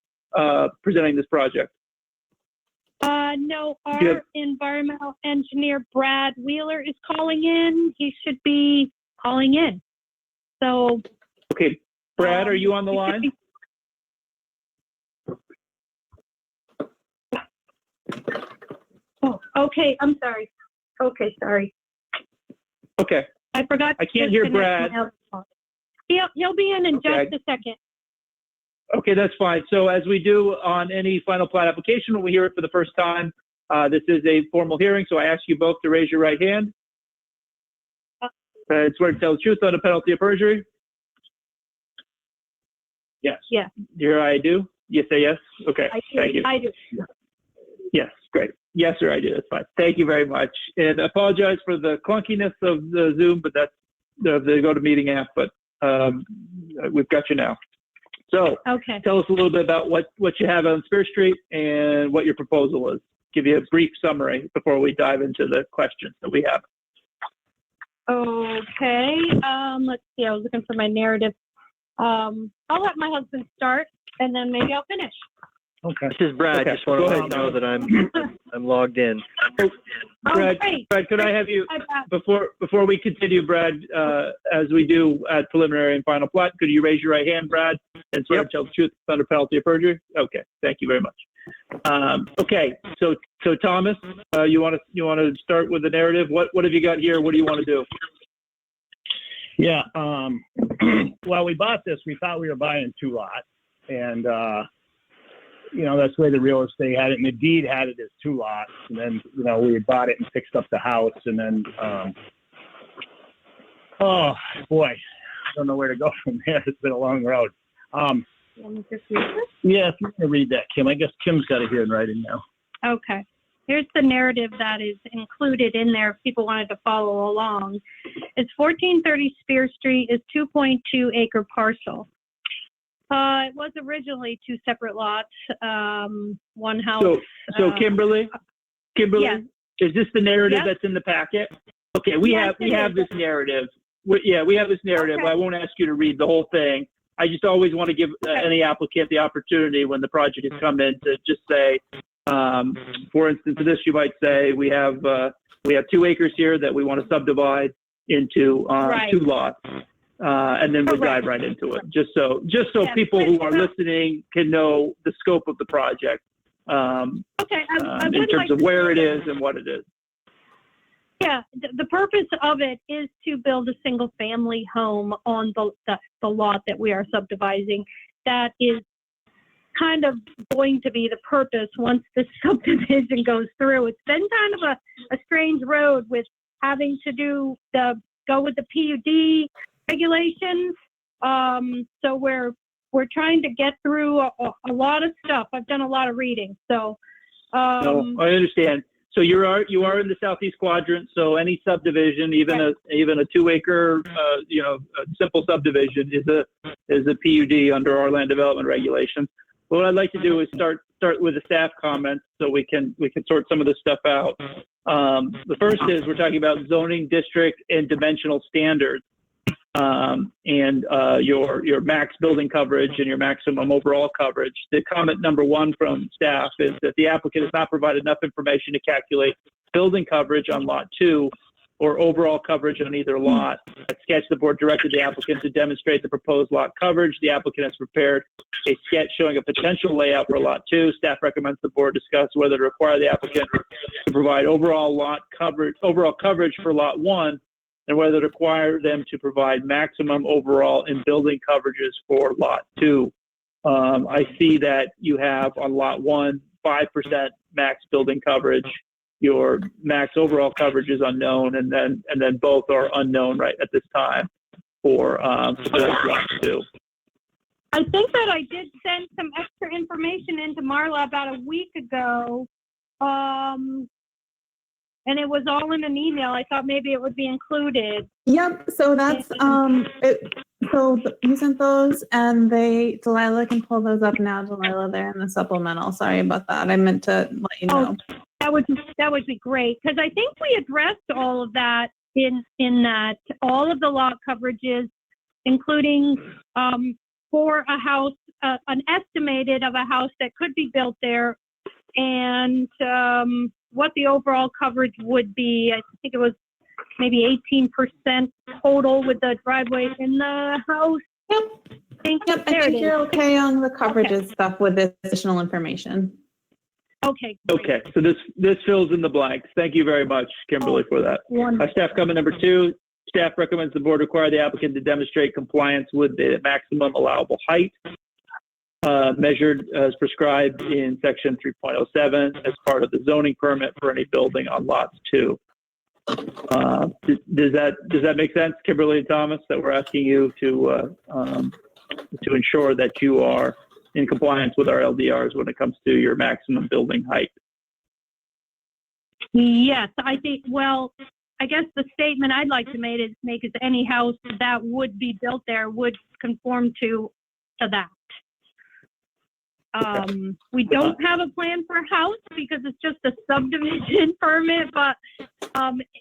presenting this project? No, our environmental engineer, Brad Wheeler, is calling in. He should be calling in. So. Okay, Brad, are you on the line? Oh, okay. I'm sorry. Okay, sorry. Okay. I forgot. I can't hear Brad. He'll be in Okay. just a second. Okay, that's fine. So as we do on any final plat application, when we hear it for the first time, this is a formal hearing. So I ask you both to raise your right hand. Swear to tell the truth under penalty of perjury. Yes. Yes. Here I do. You say yes? Okay. I do. Thank you. I do. Yes, great. Yes, sir, I do. That's fine. Thank you very much. And I apologize for the clunkiness of the Zoom, but that's the GoToMeeting app, but we've got you now. So Okay. tell us a little bit about what you have on Spear Street and what your proposal is. Give you a brief summary before we dive into the questions that we have. Okay. Let's see. I was looking for my narrative. I'll let my husband start, and then maybe I'll finish. Okay. This is Brad. Okay. Just want Go to ahead, let you know that I'm logged in. Brad, Great. Brad, could I have you, before we continue, Brad, as we do at preliminary and final plat, could you raise your right hand, Brad, and swear to tell the truth under penalty of perjury? Okay, thank you very much. Okay, so Thomas, you want to start with the narrative? What have you got here? What do you want to do? Yeah. Well, we bought this. We thought we were buying 2 lots, and that's the way the real estate had it, and the deed had it as 2 lots. And then we had bought it and fixed up the house, and then oh boy, I don't know where to go from there. It's been a long road. Let me just read this. Yeah, if you can read that, Kim. I guess Kim's got it here in writing now. Okay. Here's the narrative that is included in there if people wanted to follow along. It's 1430 Spear Street is 2.2 acre parcel. It was originally 2 separate lots, one house. So Kimberly, yes. is this the narrative Yes. that's in the packet? Okay, we have this narrative. We have this narrative. Okay. I won't ask you to read the whole thing. I just always want to give any applicant the opportunity when the project has come in to just say, for instance, in this you might say we have 2 acres here that we want to subdivide into 2 lots. And then we'll dive right into it, just so people who are listening can know the scope of the project, Okay. I in would terms like of to where it say is and what it is. Yeah, the purpose of it is to build a single family home on the lot that we are subdividing. That is kind of going to be the purpose once this subdivision goes through. It's been kind of a strange road with having to go with the PUD regulations. So we're trying to get through a lot of stuff. I've done a lot of reading, so. No, I understand. So you are in the southeast quadrant. So any subdivision, even a 2 acre, simple subdivision is a PUD under our land development regulations. What I'd like to do is start with the staff comments so we can sort some of this stuff out. The first is we're talking about zoning district and dimensional standards, and your max building coverage and your maximum overall coverage. The comment number 1 from staff is that the applicant has not provided enough information to calculate building coverage on lot 2 or overall coverage on either lot. At sketch, the board directed the applicant to demonstrate the proposed lot coverage. The applicant has prepared a sketch showing a potential layout for lot 2. Staff recommends the board discuss whether to require the applicant to provide overall coverage for lot 1, and whether to require them to provide maximum overall and building coverages for lot 2. I see that you have on lot 1, 5% max building coverage. Your max overall coverage is unknown, and then both are unknown right at this time for lot 2. I think that I did send some extra information into Marla about a week ago. And it was all in an email. I thought maybe it would be included. Yep. So that's so you sent those, and Delilah can pull those up now. Delilah, they're in the supplemental. Sorry about that. I meant to let you know. That would be great, because I think we addressed all of that in that all of the lot coverages, including for a house, an estimated of a house that could be built there, and what the overall coverage would be. I think it was maybe 18% total with the driveway in the house. Yep. There I think it you're is. okay on the coverages stuff with this additional information. Okay. Great. Okay, so this fills in the blanks. Thank you very much, Kimberly, for that. Wonderful. Staff comment number 2, staff recommends the board require the applicant to demonstrate compliance with the maximum allowable height measured as prescribed in section 3.07 as part of the zoning permit for any building on lots 2. Does that make sense, Kimberly and Thomas, that we're asking you to ensure that you are in compliance with our LDRs when it comes to your maximum building height? Yes, I think, well, I guess the statement I'd like to make is any house that would be built there would conform to that. We don't have a plan for a house because it's just a subdivision permit, but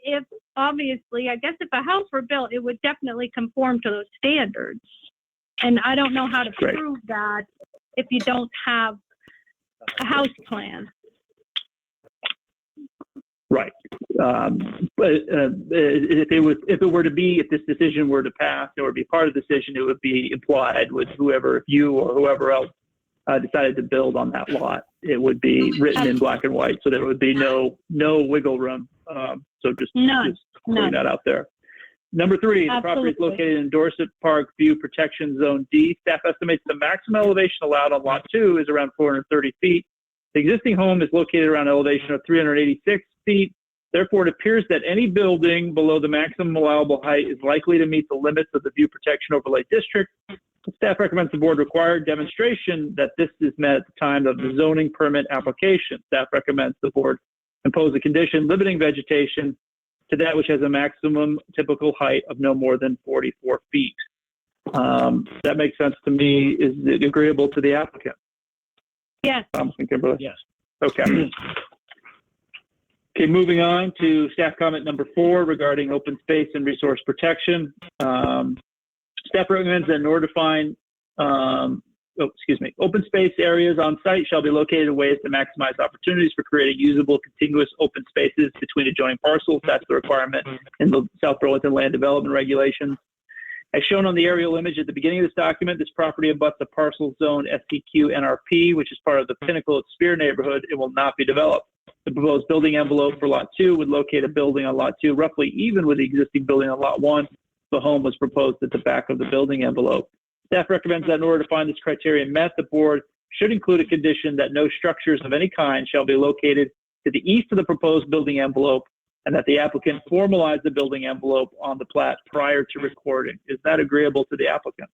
if obviously, I guess if a house were built, it would definitely conform to those standards. And I don't know how to prove that if you don't have a house plan. Right. But if this decision were to pass or be part of the decision, it would be implied with whoever, you or whoever else decided to build on that lot. It would be written in black and white, so there would be no wiggle room. So just putting that out there. Number 3, the property is located in Dorset Park View Protection Zone D. Staff estimates the maximum elevation allowed on lot 2 is around 430 feet. The existing home is located around an elevation of 386 feet. Therefore, it appears that any building below the maximum allowable height is likely to meet the limits of the View Protection Overlay District. Staff recommends the board require demonstration that this is met at the time of the zoning permit application. Staff recommends the board impose a condition limiting vegetation to that which has a maximum typical height of no more than 44 feet. That makes sense to me. Is it agreeable to the applicant? Yes. Thomas and Kimberly? Yes. Okay. Okay, moving on to staff comment number 4 regarding open space and resource protection. Staff recommends that in order to find, open space areas on site shall be located in ways to maximize opportunities for creating usable, contiguous open spaces between adjoining parcels. That's the requirement in the South Burlington Land Development Regulations. As shown on the aerial image at the beginning of this document, this property abuts a parcel zone SPQ NRP, which is part of the Pinnacle at Spear neighborhood. It will not be developed. The proposed building envelope for Lot 2 would locate a building on Lot 2 roughly even with the existing building on Lot 1. The home was proposed at the back of the building envelope. Staff recommends that in order to find this criterion met, the board should include a condition that no structures of any kind shall be located to the east of the proposed building envelope, and that the applicant formalize the building envelope on the plat prior to recording. Is that agreeable to the applicant?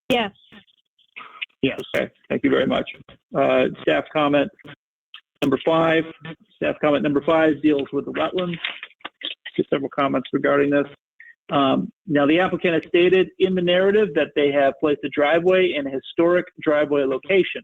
Yes. Yes. Okay, thank you very much. Staff comment number 5. Staff comment number 5 deals with the wetlands. Just several comments regarding this. Now, the applicant has stated in the narrative that they have placed a driveway in a historic driveway location.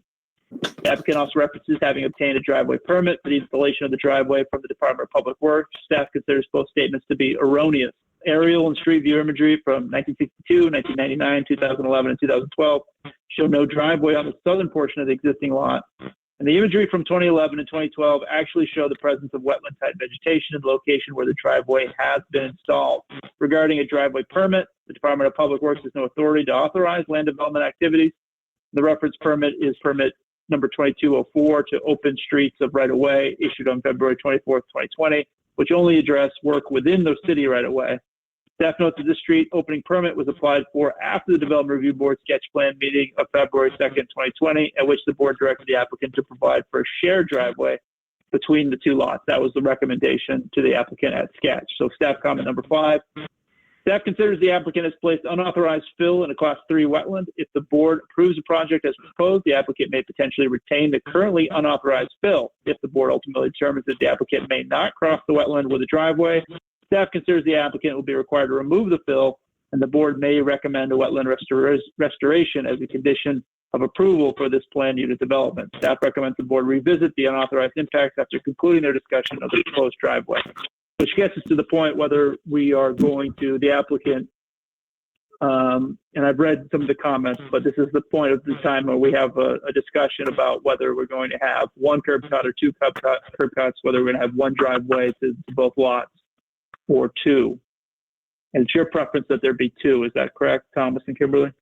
The applicant also references having obtained a driveway permit for the installation of the driveway from the Department of Public Works. Staff considers both statements to be erroneous. Aerial and street view imagery from 1962, 1999, 2011, and 2012 show no driveway on the southern portion of the existing lot. And the imagery from 2011 and 2012 actually show the presence of wetland-type vegetation in the location where the driveway has been installed. Regarding a driveway permit, the Department of Public Works has no authority to authorize land development activities. The reference permit is permit number 2204 to open streets of right-of-way issued on February 24th, 2020, which only address work within the city right-of-way. Staff notes that this street opening permit was applied for after the Development Review Board sketch plan meeting of February 2nd, 2020, at which the board directed the applicant to provide for a shared driveway between the two lots. That was the recommendation to the applicant at sketch. So staff comment number 5. Staff considers the applicant has placed unauthorized fill in a Class 3 wetland. If the board approves the project as proposed, the applicant may potentially retain the currently unauthorized fill. If the board ultimately determines that the applicant may not cross the wetland with a driveway, staff considers the applicant will be required to remove the fill, and the board may recommend a wetland restoration as a condition of approval for this planned unit development. Staff recommends the board revisit the unauthorized impacts after concluding their discussion of the proposed driveway. which gets us to the point whether we are going to, the applicant, and I've read some of the comments, but this is the point of the time where we have a discussion about whether we're going to have one curb cut or two curb cuts, whether we're going to have one driveway to both lots or two. And it's your preference that there be two. Is that correct, Thomas and Kimberly?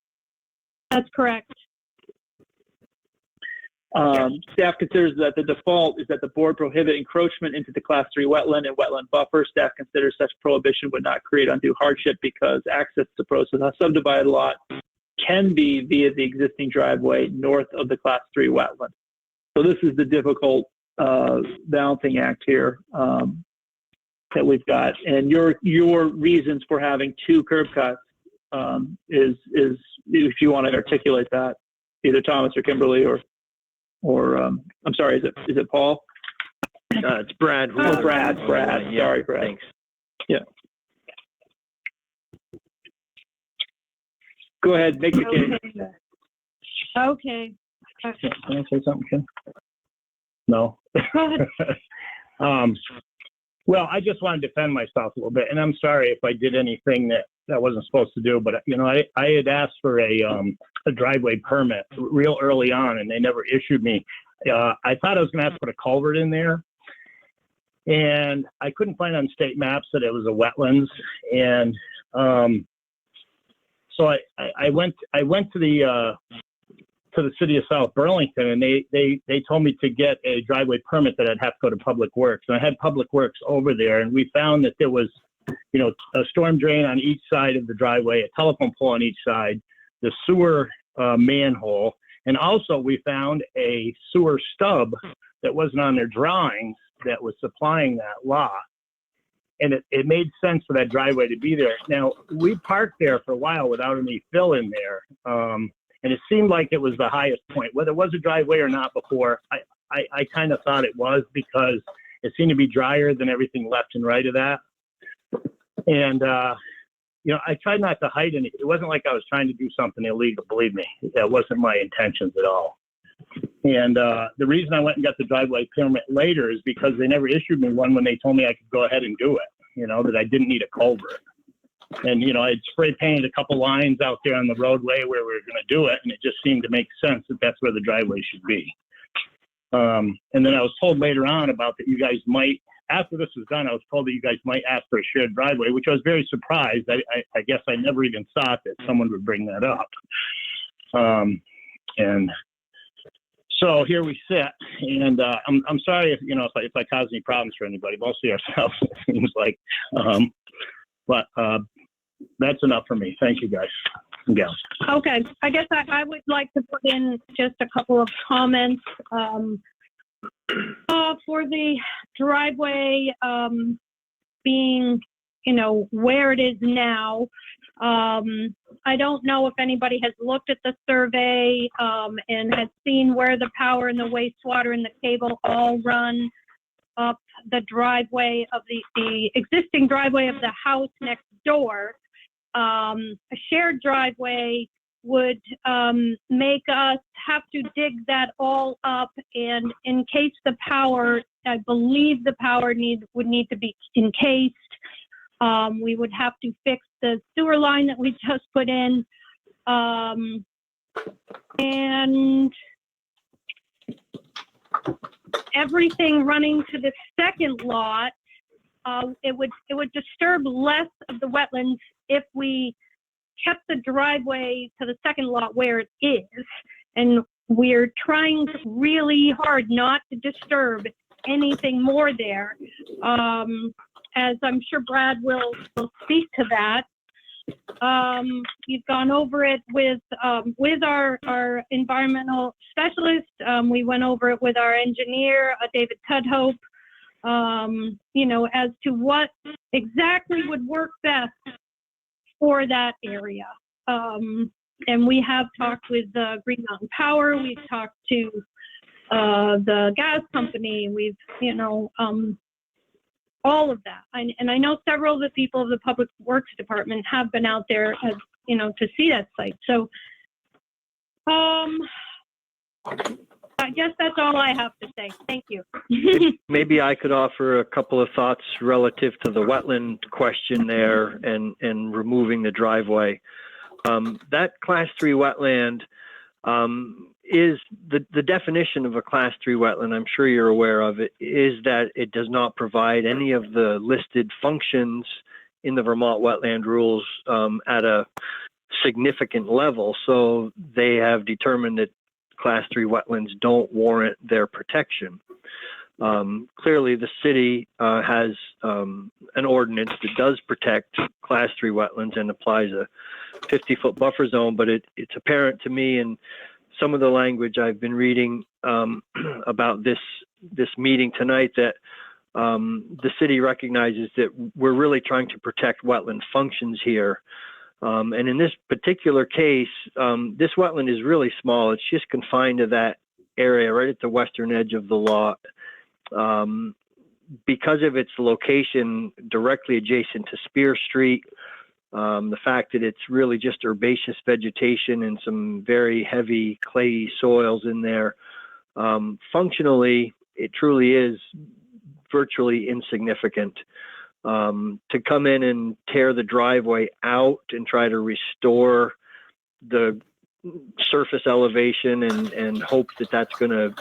That's correct. Staff considers that the default is that the board prohibit encroachment into the Class 3 wetland and wetland buffer. Staff considers such prohibition would not create undue hardship because access to a subdivided lot can be via the existing driveway north of the Class 3 wetland. So this is the difficult balancing act here that we've got. And your reasons for having two curb cuts is if you want to articulate that, either Thomas or Kimberly or I'm sorry, is it Paul? It's Brad. Oh, Brad. Yeah, Sorry, Brad. Thanks. Yeah. Go ahead, make your case. Okay. Can I say something, Kim? No. Go ahead. Well, I just want to defend myself a little bit, and I'm sorry if I did anything that I wasn't supposed to do, but I had asked for a driveway permit real early on, and they never issued me. I thought I was going to have to put a culvert in there, and I couldn't find on state maps that it was a wetlands, and so I went to the city of South Burlington, and they told me to get a driveway permit that I'd have to go to Public Works, and I had Public Works over there, and we found that there was a storm drain on each side of the driveway, a telephone pole on each side, the sewer manhole, and also we found a sewer stub that wasn't on their drawings that was supplying that lot. And it made sense for that driveway to be there. Now, we parked there for a while without any fill in there, and it seemed like it was the highest point. Whether it was a driveway or not before, I kind of thought it was because it seemed to be drier than everything left and right of that. And, I tried not to hide anything. It wasn't like I was trying to do something illegal, believe me. That wasn't my intentions at all. And the reason I went and got the driveway permit later is because they never issued me one when they told me I could go ahead and do it, that I didn't need a culvert. And, I'd spray painted a couple lines out there on the roadway where we were going to do it, and it just seemed to make sense that that's where the driveway should be. And then I was told later on about that you guys might, after this was done, I was told that you guys might ask for a shared driveway, which I was very surprised. I guess I never even thought that someone would bring that up. And so here we sit, and I'm sorry if I cause any problems for anybody, mostly ourselves, it seems like. But that's enough for me. Thank you, guys and gals. Okay, I guess I would like to put in just a couple of comments for the driveway being, where it is now. I don't know if anybody has looked at the survey and has seen where the power and the wastewater and the cable all run up the driveway of the existing driveway of the house next door. A shared driveway would make us have to dig that all up, and in case the power, I believe the power would need to be encased. We would have to fix the sewer line that we just put in, and everything running to the second lot. It would disturb less of the wetlands if we kept the driveway to the second lot where it is, and we're trying really hard not to disturb anything more there. As I'm sure Brad will speak to that. We've gone over it with our environmental specialist. We went over it with our engineer, David Tudhope, as to what exactly would work best for that area. And we have talked with Green Mountain Power. We've talked to the gas company. We've, all of that. And I know several of the people of the Public Works Department have been out there, to see that site. So I I guess that's all I have to say. Thank you. Maybe I could offer a couple of thoughts relative to the wetland question there and removing the driveway. That class 3 wetland is the definition of a class 3 wetland. I'm sure you're aware of it, is that it does not provide any of the listed functions in the Vermont wetland rules at a significant level. So they have determined that class 3 wetlands don't warrant their protection. Clearly the city has an ordinance that does protect class 3 wetlands and applies a 50-foot buffer zone, but it's apparent to me in some of the language I've been reading about this meeting tonight that the city recognizes that we're really trying to protect wetland functions here. And in this particular case, this wetland is really small. It's just confined to that area right at the western edge of the lot. Because of its location directly adjacent to Spear Street, the fact that it's really just herbaceous vegetation and some very heavy clayey soils in there, functionally, it truly is virtually insignificant. To come in and tear the driveway out and try to restore the surface elevation and hope that that's going to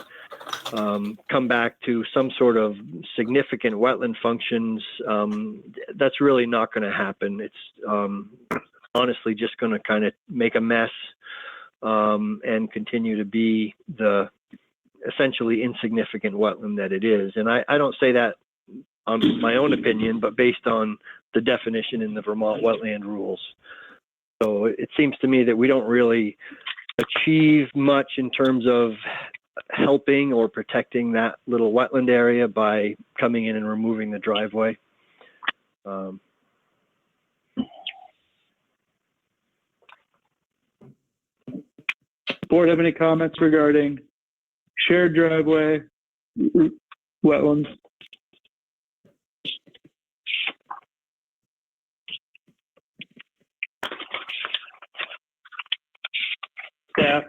come back to some sort of significant wetland functions, that's really not going to happen. It's honestly just going to kind of make a mess and continue to be the essentially insignificant wetland that it is. And I don't say that on my own opinion, but based on the definition in the Vermont wetland rules. So it seems to me that we don't really achieve much in terms of helping or protecting that little wetland area by coming in and removing the driveway. Board have any comments regarding shared driveway, wetlands? Staff?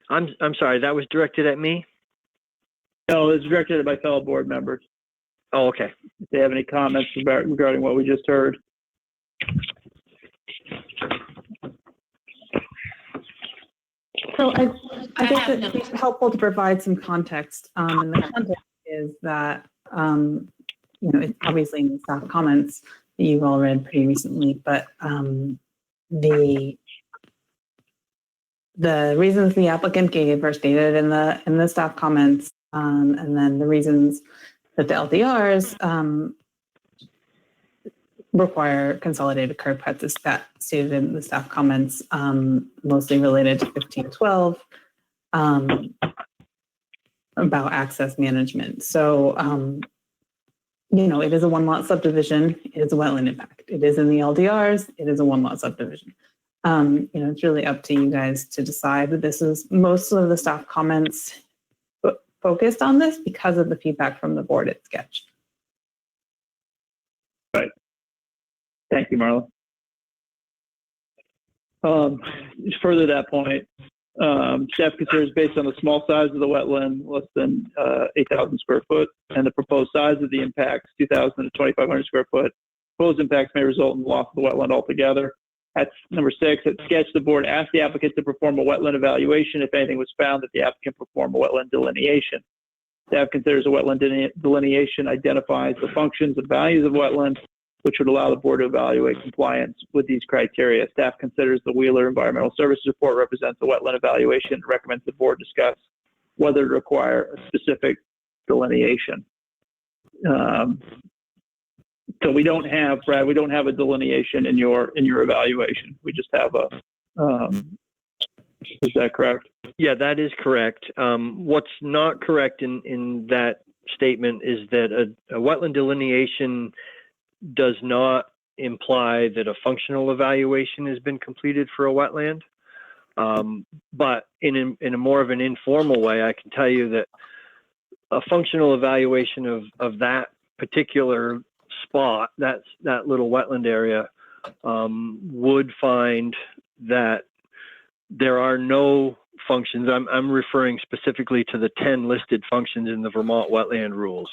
I'm sorry, that was directed at me? No, it's directed at my fellow board members. Oh, okay. If they have any comments regarding what we just heard. So I think that it's helpful to provide some context. And the context is that, it's obviously in the staff comments that you've all read pretty recently, but the reasons the applicant gave are stated in the staff comments, and then the reasons that the LDRs require consolidated curb cuts is that stated in the staff comments, mostly related to 1512 about access management. So, it is a one lot subdivision. It is a wetland impact. It is in the LDRs. It is a one lot subdivision. It's really up to you guys to decide. This is most of the staff comments focused on this because of the feedback from the board at Sketch. Right. Thank you, Marla. Further to that point, staff considers based on the small size of the wetland, less than 8,000 square foot, and the proposed size of the impacts, 2,000 to 2,500 square foot, proposed impacts may result in the loss of the wetland altogether. That's number 6. At Sketch, the board asked the applicant to perform a wetland evaluation if anything was found, that the applicant perform a wetland delineation. Staff considers a wetland delineation identifies the functions and values of wetlands, which would allow the board to evaluate compliance with these criteria. Staff considers the Wheeler Environmental Services Report represents a wetland evaluation and recommends the board discuss whether to require a specific delineation. So we don't have, Brad, we don't have a delineation in your evaluation. We just have a, is that correct? Yeah, that is correct. What's not correct in that statement is that a wetland delineation does not imply that a functional evaluation has been completed for a wetland. But in a more of an informal way, I can tell you that a functional evaluation of that particular spot, that little wetland area, would find that there are no functions. I'm referring specifically to the 10 listed functions in the Vermont wetland rules.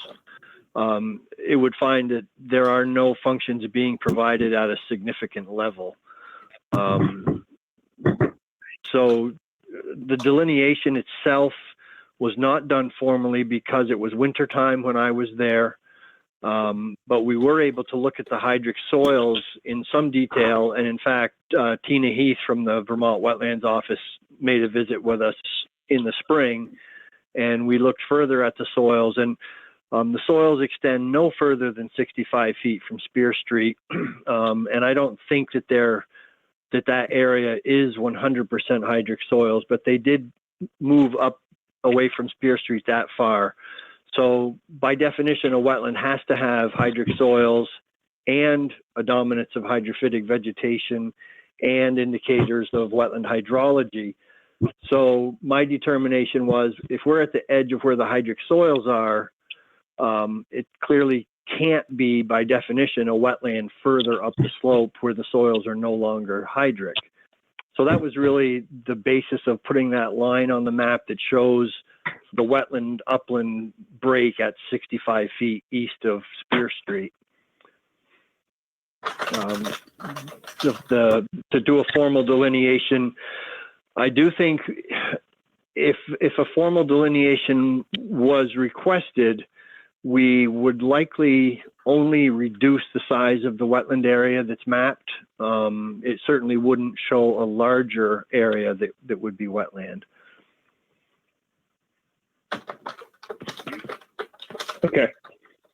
It would find that there are no functions being provided at a significant level. So the delineation itself was not done formally because it was wintertime when I was there. But we were able to look at the hydric soils in some detail. And in fact, Tina Heath from the Vermont Wetlands Office made a visit with us in the spring, and we looked further at the soils. And the soils extend no further than 65 feet from Spear Street. And I don't think that that area is 100% hydric soils, but they did move up away from Spear Street that far. So by definition, a wetland has to have hydric soils and a dominance of hydrophytic vegetation and indicators of wetland hydrology. So my determination was, if we're at the edge of where the hydric soils are, it clearly can't be, by definition, a wetland further up the slope where the soils are no longer hydric. So that was really the basis of putting that line on the map that shows the wetland upland break at 65 feet east of Spear Street. To do a formal delineation, I do think if a formal delineation was requested, we would likely only reduce the size of the wetland area that's mapped. It certainly wouldn't show a larger area that would be wetland. Okay.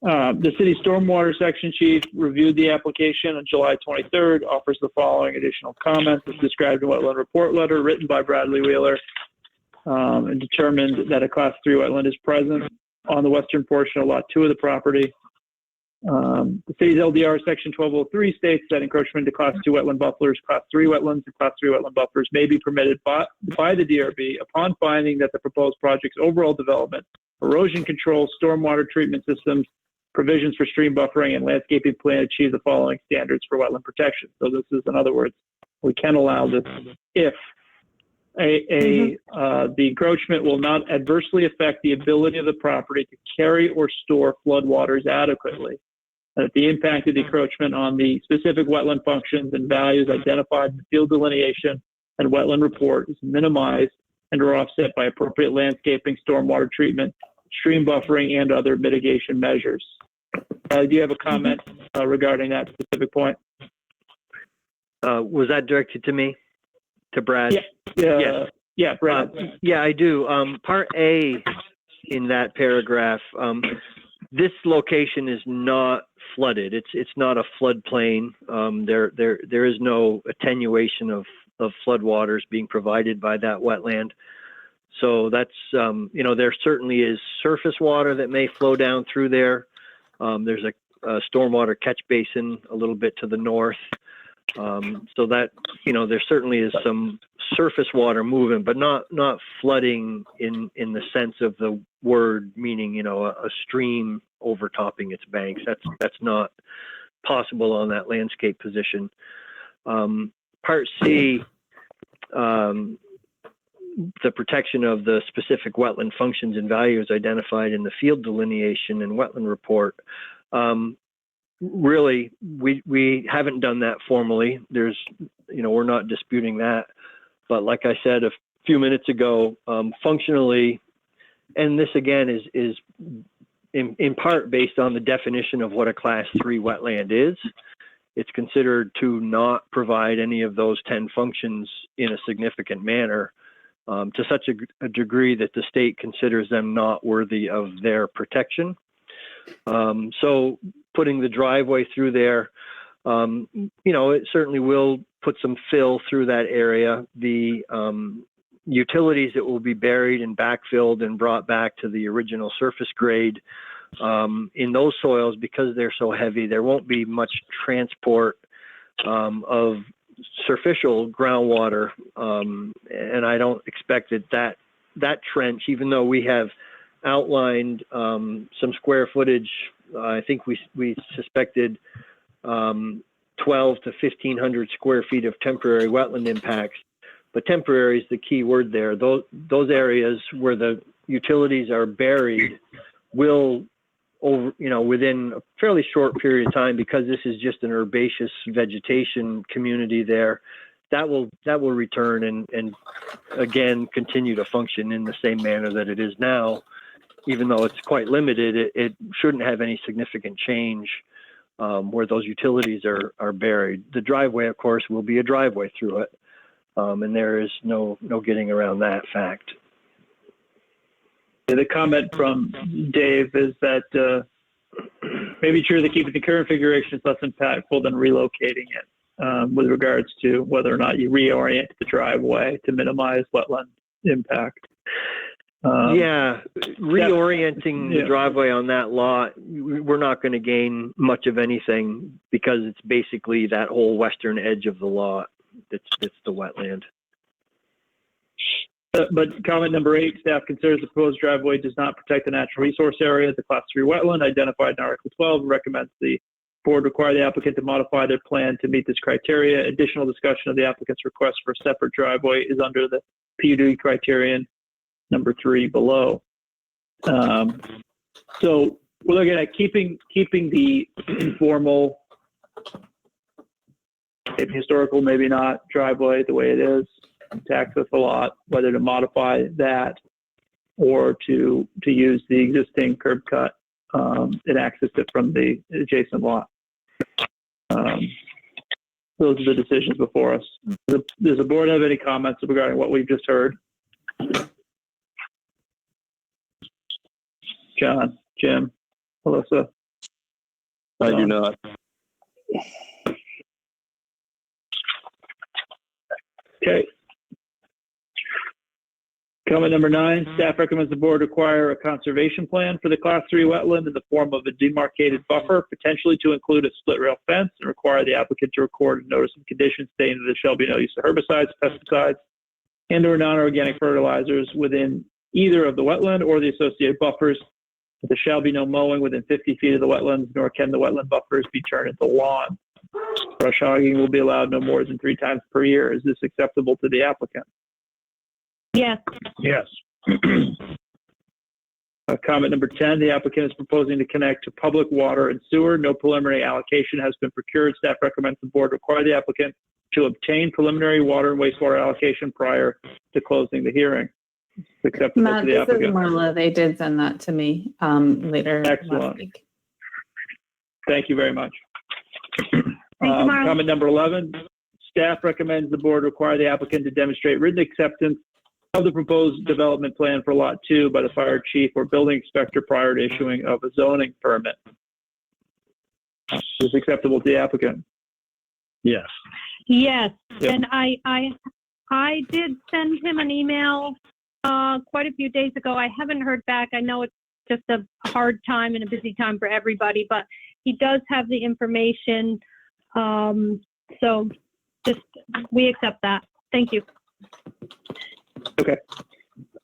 The city stormwater section chief reviewed the application on July 23rd, offers the following additional comments as described in wetland report letter written by Bradley Wheeler, and determined that a class 3 wetland is present on the western portion of lot 2 of the property. The city's LDR section 1203 states that encroachment into class 2 wetland buffers, class 3 wetlands, and class 3 wetland buffers may be permitted by the DRB upon finding that the proposed project's overall development, erosion control, stormwater treatment systems, provisions for stream buffering, and landscaping plan achieve the following standards for wetland protection. So this is, in other words, we can allow this if the encroachment will not adversely affect the ability of the property to carry or store floodwaters adequately. And if the impact of the encroachment on the specific wetland functions and values identified in the field delineation and wetland report is minimized and are offset by appropriate landscaping, stormwater treatment, stream buffering, and other mitigation measures. Do you have a comment regarding that specific point? Was that directed to me? To Brad? Yeah. Yeah, Brad. Yeah, I do. Part A in that paragraph, this location is not flooded. It's not a floodplain. There is no attenuation of floodwaters being provided by that wetland. So that's, there certainly is surface water that may flow down through there. There's a stormwater catch basin a little bit to the north. So that, there certainly is some surface water moving, but not flooding in the sense of the word, meaning, a stream overtopping its banks. That's not possible on that landscape position. Part C, the protection of the specific wetland functions and values identified in the field delineation and wetland report. Really, we haven't done that formally. There's, we're not disputing that. But like I said a few minutes ago, functionally, and this again is in part based on the definition of what a class 3 wetland is. It's considered to not provide any of those 10 functions in a significant manner, to such a degree that the state considers them not worthy of their protection. So putting the driveway through there, it certainly will put some fill through that area. The utilities that will be buried and backfilled and brought back to the original surface grade in those soils, because they're so heavy, there won't be much transport of superficial groundwater, and I don't expect that trench, even though we have outlined some square footage, I think we suspected 12 to 1,500 square feet of temporary wetland impacts. But temporary is the key word there. Those areas where the utilities are buried will, within a fairly short period of time, because this is just an herbaceous vegetation community there, that will return and again continue to function in the same manner that it is now. Even though it's quite limited, it shouldn't have any significant change where those utilities are buried. The driveway, of course, will be a driveway through it, and there is no getting around that fact. The comment from Dave is that maybe true that keeping the current configuration is less impactful than relocating it with regards to whether or not you reorient the driveway to minimize wetland impact. Reorienting the driveway on that lot, we're not going to gain much of anything because it's basically that whole western edge of the lot that's the wetland. But comment number 8, staff considers the proposed driveway does not protect the natural resource area, the Class 3 wetland identified in Article 12, recommends the board require the applicant to modify their plan to meet this criteria. Additional discussion of the applicant's request for a separate driveway is under the PUD criterion number 3 below. So we're looking at keeping the informal, maybe historical, maybe not, driveway the way it is to access the lot, whether to modify that or to use the existing curb cut and access it from the adjacent lot. Those are the decisions before us. Does the board have any comments regarding what we've just heard? John, Jim, Melissa? I do not. Okay. Comment number 9, staff recommends the board require a conservation plan for the Class 3 wetland in the form of a demarcated buffer, potentially to include a split rail fence, and require the applicant to record a notice of conditions stating that there shall be no use of herbicides, pesticides, and or non-organic fertilizers within either of the wetland or the associated buffers. There shall be no mowing within 50 feet of the wetlands, nor can the wetland buffers be turned into lawn. Brush hogging will be allowed no more than 3 times per year. Is this acceptable to the applicant? Yes. Yes. Comment number 10, the applicant is proposing to connect to public water and sewer. No preliminary allocation has been procured. Staff recommends the board require the applicant to obtain preliminary water and wastewater allocation prior to closing the hearing. It's acceptable Matt, to the this applicant. is Marla. They did send that to me later Excellent. last week. Thank you very much. Thank you, Marla. Comment number 11, staff recommends the board require the applicant to demonstrate written acceptance of the proposed development plan for Lot 2 by the fire chief or building inspector prior to issuing of a zoning permit. Is this acceptable to the applicant? Yes. Yes, Yep. and I did send him an email quite a few days ago. I haven't heard back. I know it's just a hard time and a busy time for everybody, but he does have the information. So just, we accept that. Thank you. Okay.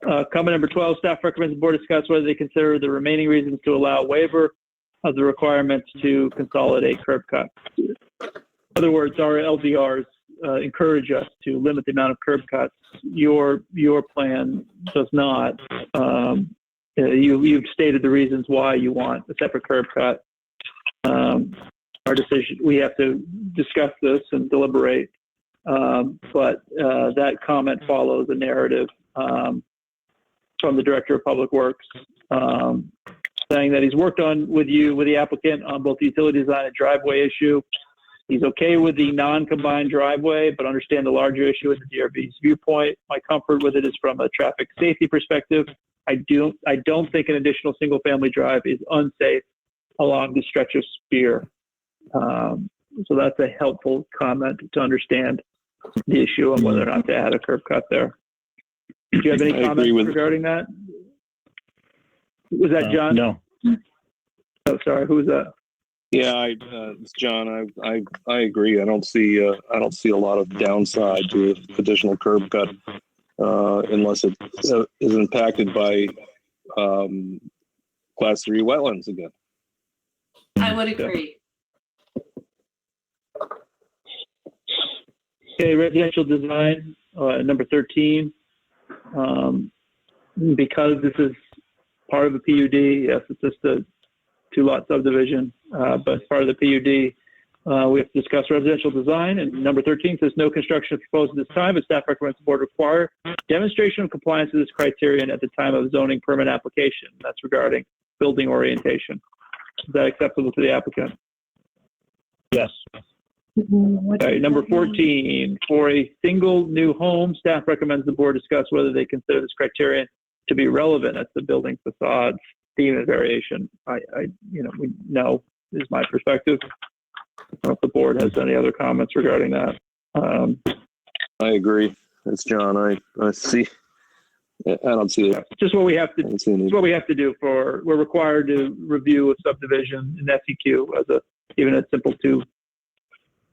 Comment number 12, staff recommends the board discuss whether they consider the remaining reasons to allow waiver of the requirements to consolidate curb cuts. In other words, our LDRs encourage us to limit the amount of curb cuts. Your plan does not. You've stated the reasons why you want a separate curb cut. Our decision, we have to discuss this and deliberate. But that comment follows a narrative from the Director of Public Works saying that he's worked with the applicant on both the utility design and driveway issue. He's okay with the non-combined driveway, but understand the larger issue in the DRB's viewpoint. My comfort with it is from a traffic safety perspective. I don't think an additional single-family drive is unsafe along the stretch of Spear. So that's a helpful comment to understand the issue of whether or not to add a curb cut there. Do you have any comments regarding that? Was that John? No. Oh, sorry. Who was that? Yeah, it's John. I agree. I don't see a lot of downside to additional curb cut unless it is impacted by Class 3 wetlands again. I would agree. Okay, residential design. Number 13, because this is part of a PUD, yes, it's just a 2-lot subdivision, but as part of the PUD, we have to discuss residential design. And number 13 says no construction is proposed at this time, but staff recommends the board require demonstration of compliance with this criterion at the time of zoning permit application. That's regarding building orientation. Is that acceptable to the applicant? Yes. All right, number 14, for a single new home, staff recommends the board discuss whether they consider this criterion to be relevant. That's the building facades, theme and variation. We know is my perspective. I don't know if the board has any other comments regarding that. I agree. It's John. I see. I don't see it. Just what we have to. It's what we have to do for. We're required to review a subdivision in SEQ as even a simple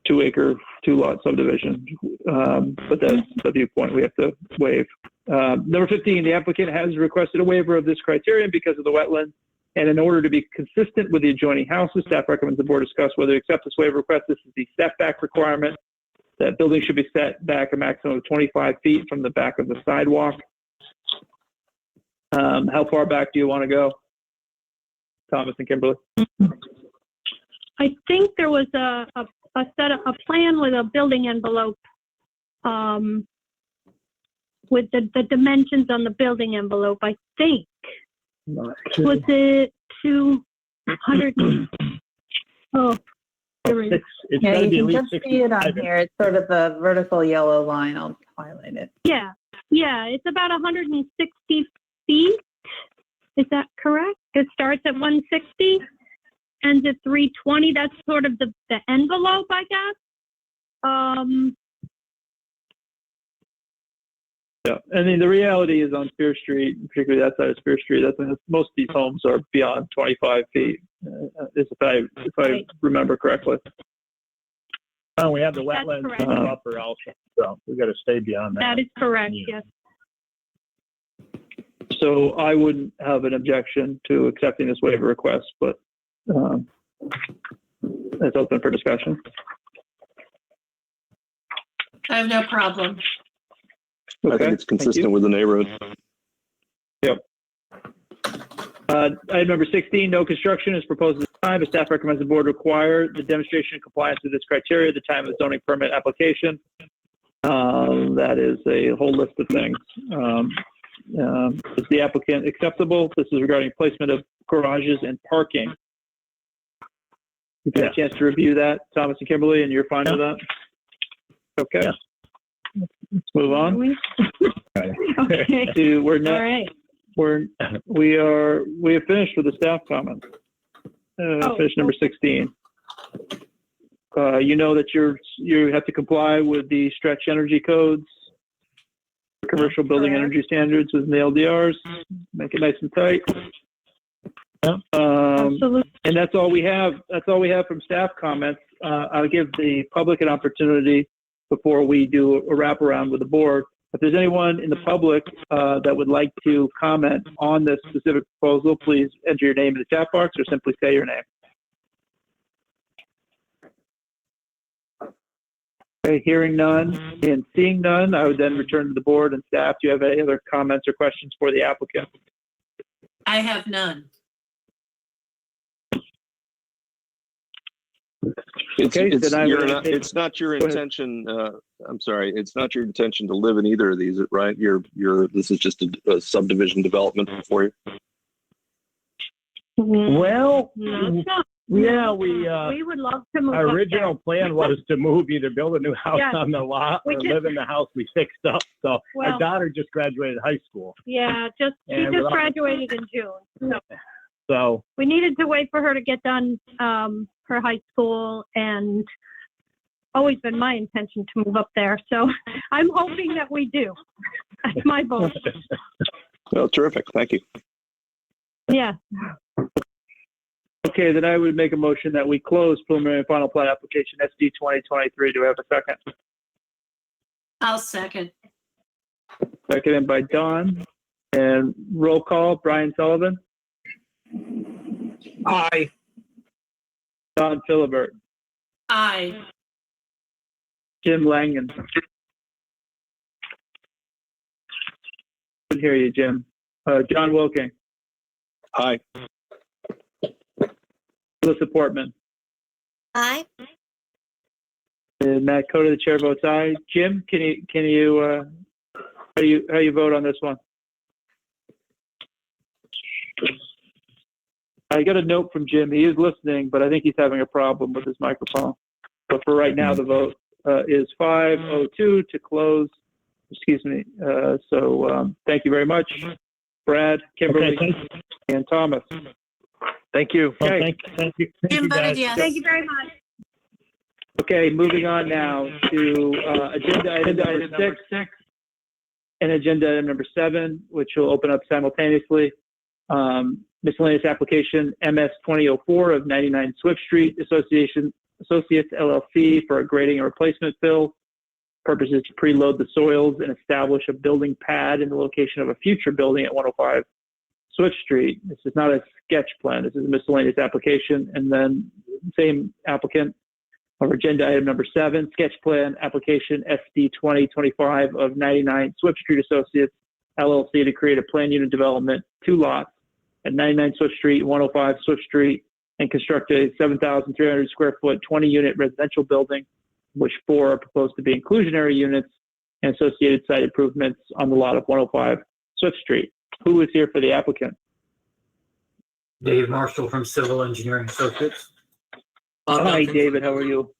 2-acre, 2-lot subdivision. But that's the viewpoint we have to waive. Number 15, the applicant has requested a waiver of this criterion because of the wetland. And in order to be consistent with the adjoining houses, staff recommends the board discuss whether to accept this waiver request. This is the setback requirement. That building should be set back a maximum of 25 feet from the back of the sidewalk. How far back do you want to go, Thomas and Kimberly? I think there was a plan with a building envelope with the dimensions on the building envelope. I think. Was it 200? Oh, there it is. It's Yeah, gotta be you at can least just see it on 65. here. It's sort of the vertical yellow line. I'll highlight it. Yeah, it's about 160 feet. Is that correct? It starts at 160, ends at 320. That's sort of the envelope, I guess. Yeah, I mean, the reality is on Spear Street, particularly that side of Spear Street, most of these homes are beyond 25 feet, if I remember correctly. Oh, we have the wetlands and the buffer also, so we got to stay beyond that. That is correct, yes. So I wouldn't have an objection to accepting this waiver request, but it's open for discussion. I have no problem. Okay, I think it's consistent with the neighborhood. Yep. Item number 16, no construction is proposed at this time, but staff recommends the board require the demonstration of compliance with this criteria at the time of the zoning permit application. That is a whole list of things. Is the applicant acceptable? This is regarding placement of garages and parking. You've had a chance to review that, Thomas and Kimberly, and you're fine with that? Okay. Yeah. Let's move on. Okay. We're not. All right. We have finished with the staff comments. Finished number 16. You know that you have to comply with the stretch energy codes, commercial building energy standards with the LDRs. Make it nice and tight. Absolutely. And that's all we have. That's all we have from staff comments. I'll give the public an opportunity before we do a wraparound with the board. If there's anyone in the public that would like to comment on this specific proposal, please enter your name in the chat box or simply say your name. Okay, hearing none and seeing none, I would then return to the board and staff. Do you have any other comments or questions for the applicant? I have none. It's not your intention. I'm sorry. It's not your intention to live in either of these, right? This is just a subdivision development for you. Well, No, it's not. yeah, We would love to move our up original plan was to move, either build a new house Yeah. on the lot We or just- live in the house we fixed up. So Well- our daughter just graduated high school. there. Yeah, she And just without- graduated in June. So So we needed to wait for her to get done her high school, and always been my intention to move up there. So I'm hoping that we do. That's my vote. Well, terrific. Thank you. Yeah. Okay, then I would make a motion that we close preliminary and final plat application SD 2023. Do we have a second? I'll second. Seconded by Don. And roll call, Brian Sullivan, Aye. Don Philibert, Aye. Jim Langen, Couldn't hear you, Jim. John Wilking, Aye. Melissa Portman, Aye. and Matt Coda, the chair votes aye. Jim, can you how you vote on this one? I got a note from Jim. He is listening, but I think he's having a problem with his microphone. But for right now, the vote is 502 to close. Excuse me. So thank you very much, Brad, Kimberly, Okay, and Thomas. Thank you. well, Okay. thank you, Jim voted guys. yes. Thank you very much. Okay, moving on now to agenda item number 6 and agenda item number 7, which will open up simultaneously. Miscellaneous application MS 2004 of 99 Swift Street, Associates LLC for a grading and replacement fill. Purpose is to preload the soils and establish a building pad in the location of a future building at 105 Swift Street. This is not a sketch plan. This is a miscellaneous application. And then same applicant for agenda item number 7, sketch plan application SD 2025 of 99 Swift Street Associates LLC to create a plan unit development, 2 lots at 99 Swift Street, 105 Swift Street, and construct a 7,300 square foot, 20 unit residential building, which 4 are proposed to be inclusionary units and associated site improvements on the lot of 105 Swift Street. Who is here for the applicant? Dave Marshall from Civil Engineering Associates. Hi, David. How are you?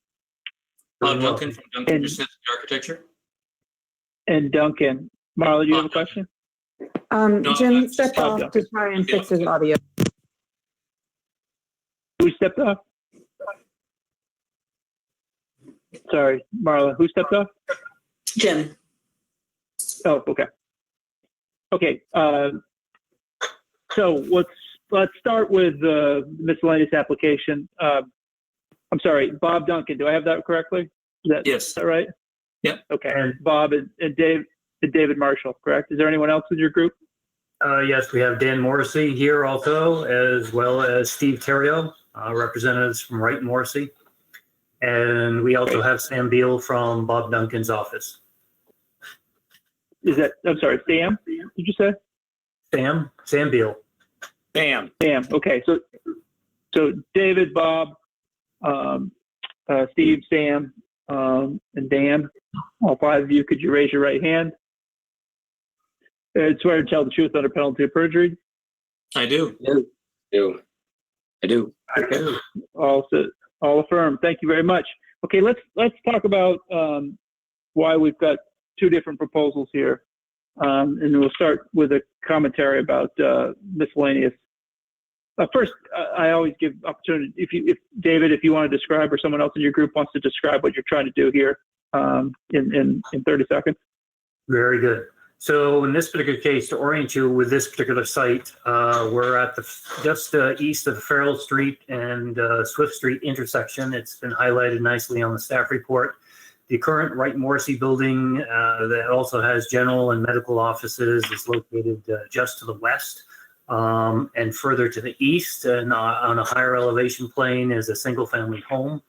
Bob Duncan from Duncan Precision Architecture. And Duncan. Marla, do you have a question? Jim stepped off to try and fix his audio. Who stepped off? Sorry, Marla. Who stepped off? Jim. Oh, okay. Okay. So let's start with the miscellaneous application. I'm sorry, Bob Duncan. Do I have that correctly? Yes. Is that right? Yep. Okay. And Bob and David Marshall, correct? Is there anyone else with your group? Yes, we have Dan Morrissey here also, as well as Steve Terrio, representatives from Wright Morrissey. And we also have Sam Beal from Bob Duncan's office. I'm sorry, Sam? Did you say? Sam Beal. Sam. Okay. So David, Bob, Steve, Sam, and Dan, all 5 of you, could you raise your right hand? Swear to tell the truth under penalty of perjury. I do. I do. All affirm. Thank you very much. Okay, let's talk about why we've got 2 different proposals here, and we'll start with a commentary about miscellaneous. First, I always give opportunity if David, if you want to describe, or someone else in your group wants to describe what you're trying to do here in 30 seconds. Very good. So in this particular case, to orient you with this particular site, we're at just east of the Farrell Street and Swift Street intersection. It's been highlighted nicely on the staff report. The current Wright Morrissey building that also has general and medical offices is located just to the west. And further to the east and on a higher elevation plane is a single family home.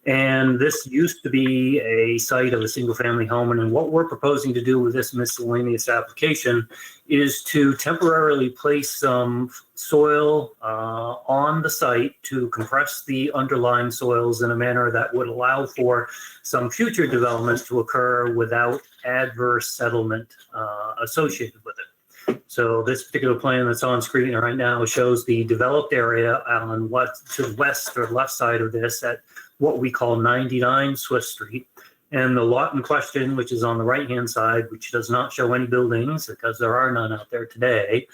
And this used to be a site of a single family home. And what we're proposing to do with this miscellaneous application is to temporarily place some soil on the site to compress the underlying soils in a manner that would allow for some future development to occur without adverse settlement associated with it. So this particular plan that's on screen right now shows the developed area on to the west or left side of this at what we call 99 Swift Street. And the lot in question, which is on the right-hand side, which does not show any buildings because there are none out there today,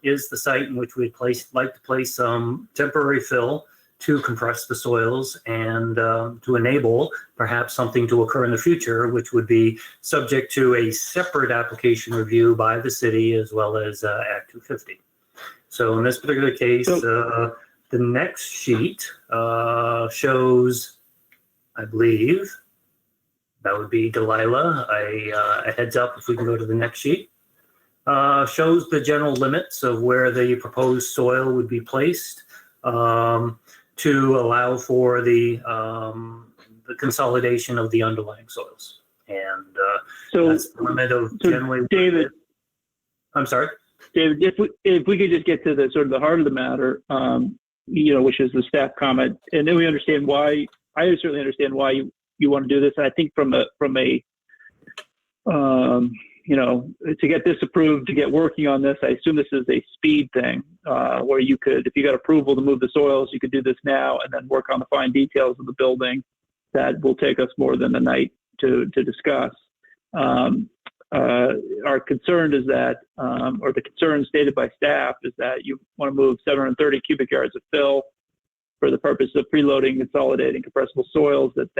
is the site in which we'd like to place some temporary fill to compress the soils and to enable perhaps something to occur in the future, which would be subject to a separate application review by the city as well as Act 250. So in this particular case, the next sheet shows, I believe, that would be Delilah, a heads up if we can go to the next sheet, shows the general limits of where the proposed soil would be placed to allow for the consolidation of the underlying soils. And so that's the limit of generally. David, I'm sorry. David, if we could just get to the sort of the heart of the matter, which is the staff comment, and then we understand why. I certainly understand why you want to do this. I think from a to get this approved, to get working on this, I assume this is a speed thing where you could, if you got approval to move the soils, you could do this now and then work on the fine details of the building. That will take us more than a night to discuss. Our concern is that, or the concern stated by staff is that you want to move 730 cubic yards of fill for the purpose of preloading, consolidating compressible soils, the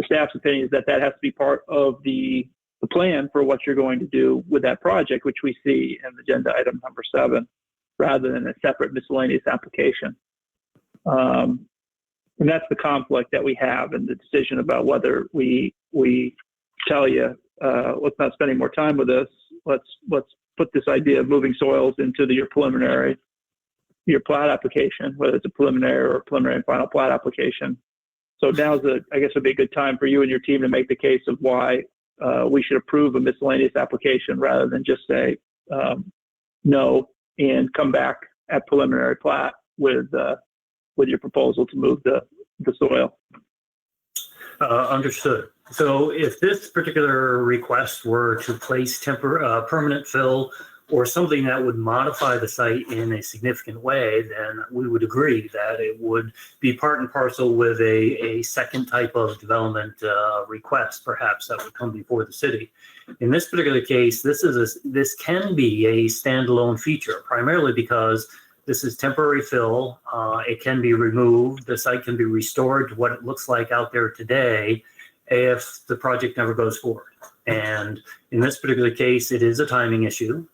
staff's opinion is that has to be part of the plan for what you're going to do with that project, which we see in agenda item number 7, rather than a separate miscellaneous application. And that's the conflict that we have in the decision about whether we tell you, let's not spending more time with this. Let's put this idea of moving soils into your plat application, whether it's a preliminary or preliminary and final plat application. So now's I guess would be a good time for you and your team to make the case of why we should approve a miscellaneous application rather than just say no and come back at preliminary plat with your proposal to move the soil. Understood. So if this particular request were to place permanent fill or something that would modify the site in a significant way, then we would agree that it would be part and parcel with a second type of development request, perhaps, that would come before the city. In this particular case, this can be a standalone feature, primarily because this is temporary fill. It can be removed. The site can be restored to what it looks like out there today if the project never goes forward. And in this particular case, it is a timing issue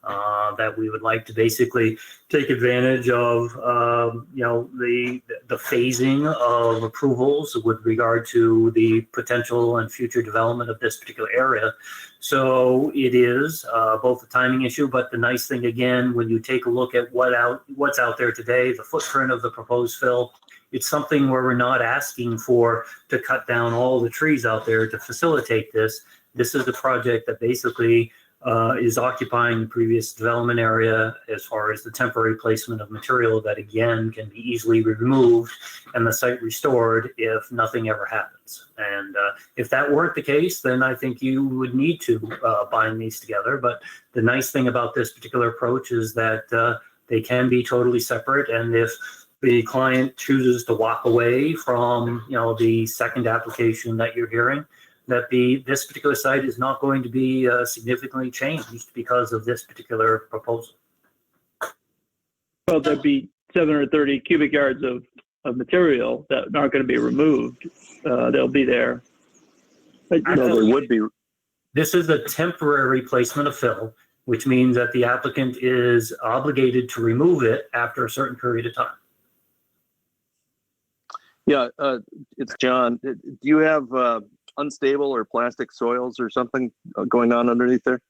that we would like to basically take advantage of, the phasing of approvals with regard to the potential and future development of this particular area. So it is both a timing issue, but the nice thing, again, when you take a look at what's out there today, the footprint of the proposed fill, it's something where we're not asking to cut down all the trees out there to facilitate this. This is a project that basically is occupying the previous development area as far as the temporary placement of material that, again, can be easily removed and the site restored if nothing ever happens. And if that weren't the case, then I think you would need to bind these together. But the nice thing about this particular approach is that they can be totally separate. And if the client chooses to walk away from, the second application that you're hearing, that this particular site is not going to be significantly changed because of this particular proposal. Well, there'd be 730 cubic yards of material that aren't going to be removed. They'll be there. But, no, there would be. This is a temporary placement of fill, which means that the applicant is obligated to remove it after a certain period of time. Yeah, it's John. Do you have unstable or plastic soils or something going on underneath there?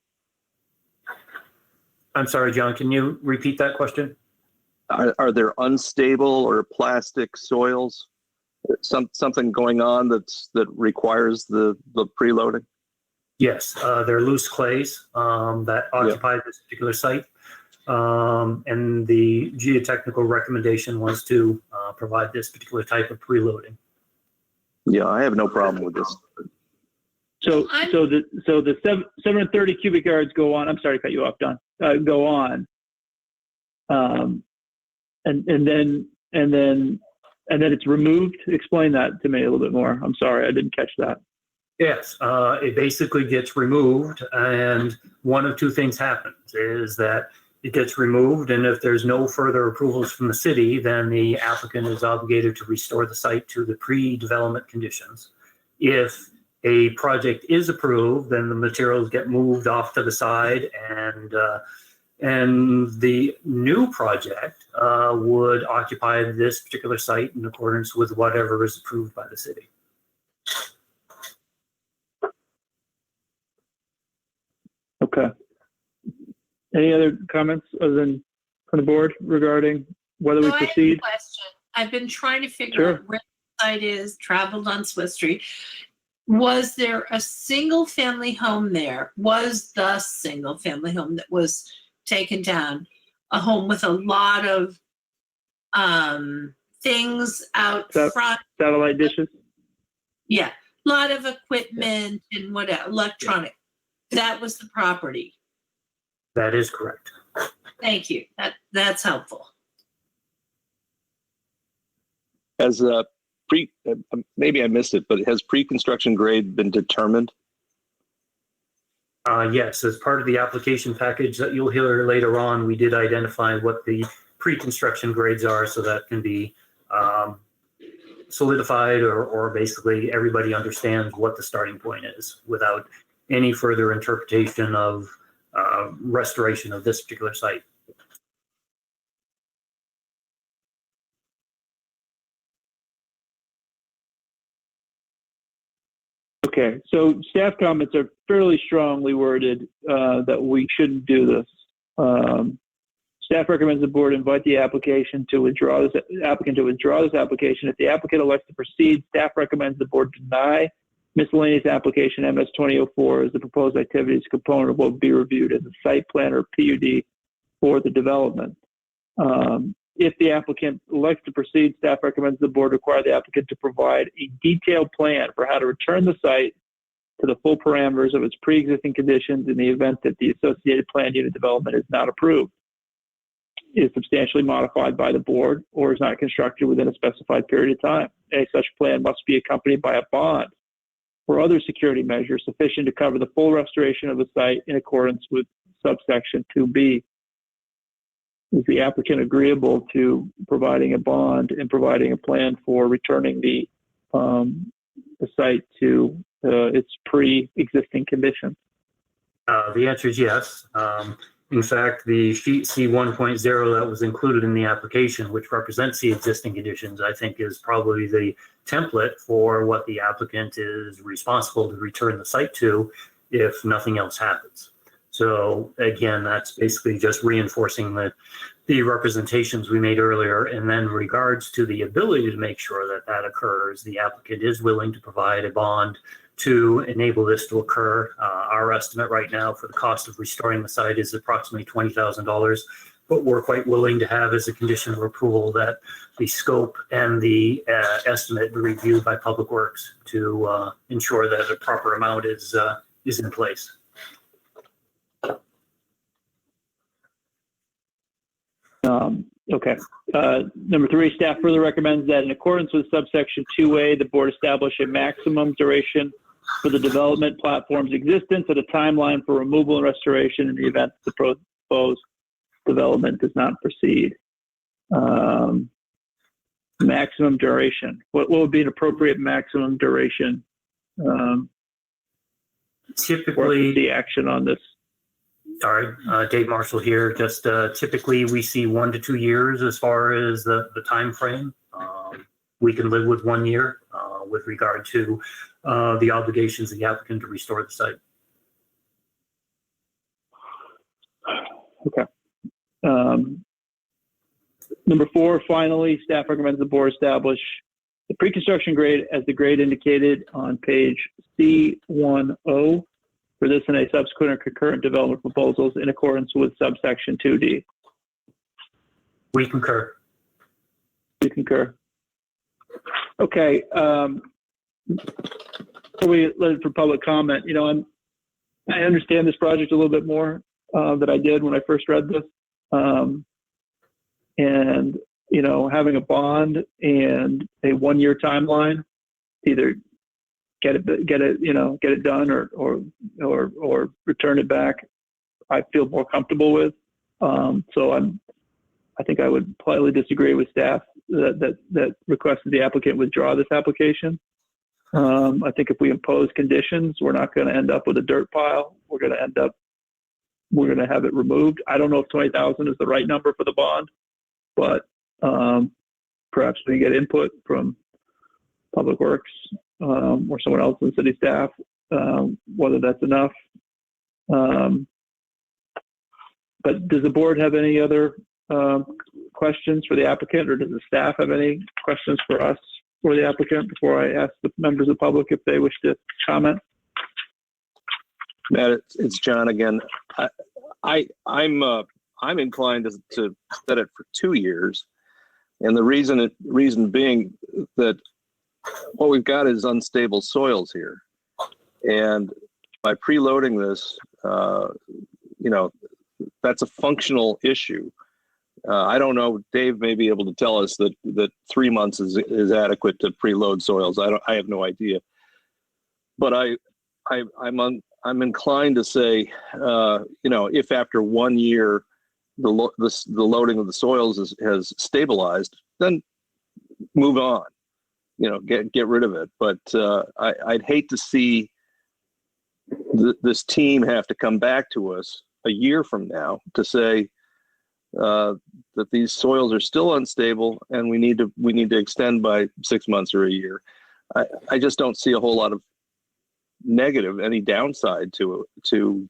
I'm sorry, John, can you repeat that question? Are there unstable or plastic soils? Something going on that requires the preloading? Yes, they're loose clays that occupy this particular site. And the geotechnical recommendation was to provide this particular type of preloading. Yeah, I have no problem with this. So the 730 cubic yards go on. I'm sorry to cut you off, Don. Go on, and then it's removed. Explain that to me a little bit more. I'm sorry, I didn't catch that. Yes, it basically gets removed, and one of two things happens: is that it gets removed, and if there's no further approvals from the city, then the applicant is obligated to restore the site to the pre-development conditions. If a project is approved, then the materials get moved off to the side, and the new project would occupy this particular site in accordance with whatever is approved by the city. Okay. Any other comments other than from the board regarding whether we I have a proceed? question. I've been trying to figure out where the site is, traveled on Swift Street. Was there a single family home there? Was the single family home that was taken down a home with a lot of things out front? Satellite dishes? Yeah, a lot of equipment and whatever, electronic. That was the property. That is correct. Thank you. That's helpful. As maybe I missed it, but has pre-construction grade been determined? Yes, as part of the application package that you'll hear later on, we did identify what the pre-construction grades are, so that can be solidified, or basically everybody understands what the starting point is without any further interpretation of restoration of this particular site. Okay, so staff comments are fairly strongly worded that we shouldn't do this. Staff recommends the board invite the applicant to withdraw this application. If the applicant elects to proceed, staff recommends the board deny miscellaneous application MS 2004 as the proposed activities component will be reviewed as a site plan or PUD for the development. If the applicant elects to proceed, staff recommends the board require the applicant to provide a detailed plan for how to return the site to the full parameters of its pre-existing conditions in the event that the associated planned unit development is not approved, is substantially modified by the board, or is not constructed within a specified period of time. A such plan must be accompanied by a bond or other security measures sufficient to cover the full restoration of the site in accordance with subsection 2B. Is the applicant agreeable to providing a bond and providing a plan for returning the site to its pre-existing conditions? The answer is yes. In fact, the sheet C 1.0 that was included in the application, which represents the existing conditions, I think is probably the template for what the applicant is responsible to return the site to if nothing else happens. So again, that's basically just reinforcing the representations we made earlier. And then in regards to the ability to make sure that that occurs, the applicant is willing to provide a bond to enable this to occur. Our estimate right now for the cost of restoring the site is approximately $20,000, but we're quite willing to have as a condition of approval that the scope and the estimate be reviewed by Public Works to ensure that a proper amount is in place. Okay. Number 3, staff further recommends that in accordance with subsection 2A, the board establish a maximum duration for the development platform's existence and a timeline for removal and restoration in the event the proposed development does not proceed. Maximum duration. What would be an appropriate maximum duration? Typically, the action on this. Sorry, Dave Marshall here. Just typically we see 1 to 2 years as far as the time frame. We can live with 1 year with regard to the obligations of the applicant to restore the site. Okay. Number 4, finally, staff recommends the board establish the pre-construction grade as the grade indicated on page C10 for this and a subsequent or concurrent development proposals in accordance with subsection 2D. We concur. We concur. Okay. Before we let it for public comment, I understand this project a little bit more than I did when I first read this. And, having a bond and a 1-year timeline, either get it done or return it back, I feel more comfortable with. So I think I would politely disagree with staff that requested the applicant withdraw this application. I think if we impose conditions, we're not going to end up with a dirt pile. We're going to have it removed. I don't know if 20,000 is the right number for the bond, but perhaps we can get input from Public Works or someone else in city staff, whether that's enough. But does the board have any other questions for the applicant, or does the staff have any questions for us or the applicant before I ask the members of the public if they wish to comment? Matt, it's John again. I'm inclined to set it for 2 years, and the reason being that what we've got is unstable soils here, and by preloading this, that's a functional issue. I don't know. Dave may be able to tell us that 3 months is adequate to preload soils. I have no idea, but I'm inclined to say, if after 1 year the loading of the soils has stabilized, then move on. Get rid of it. But I'd hate to see this team have to come back to us a year from now to say that these soils are still unstable and we need to extend by 6 months or a year. I just don't see a whole lot of any downside to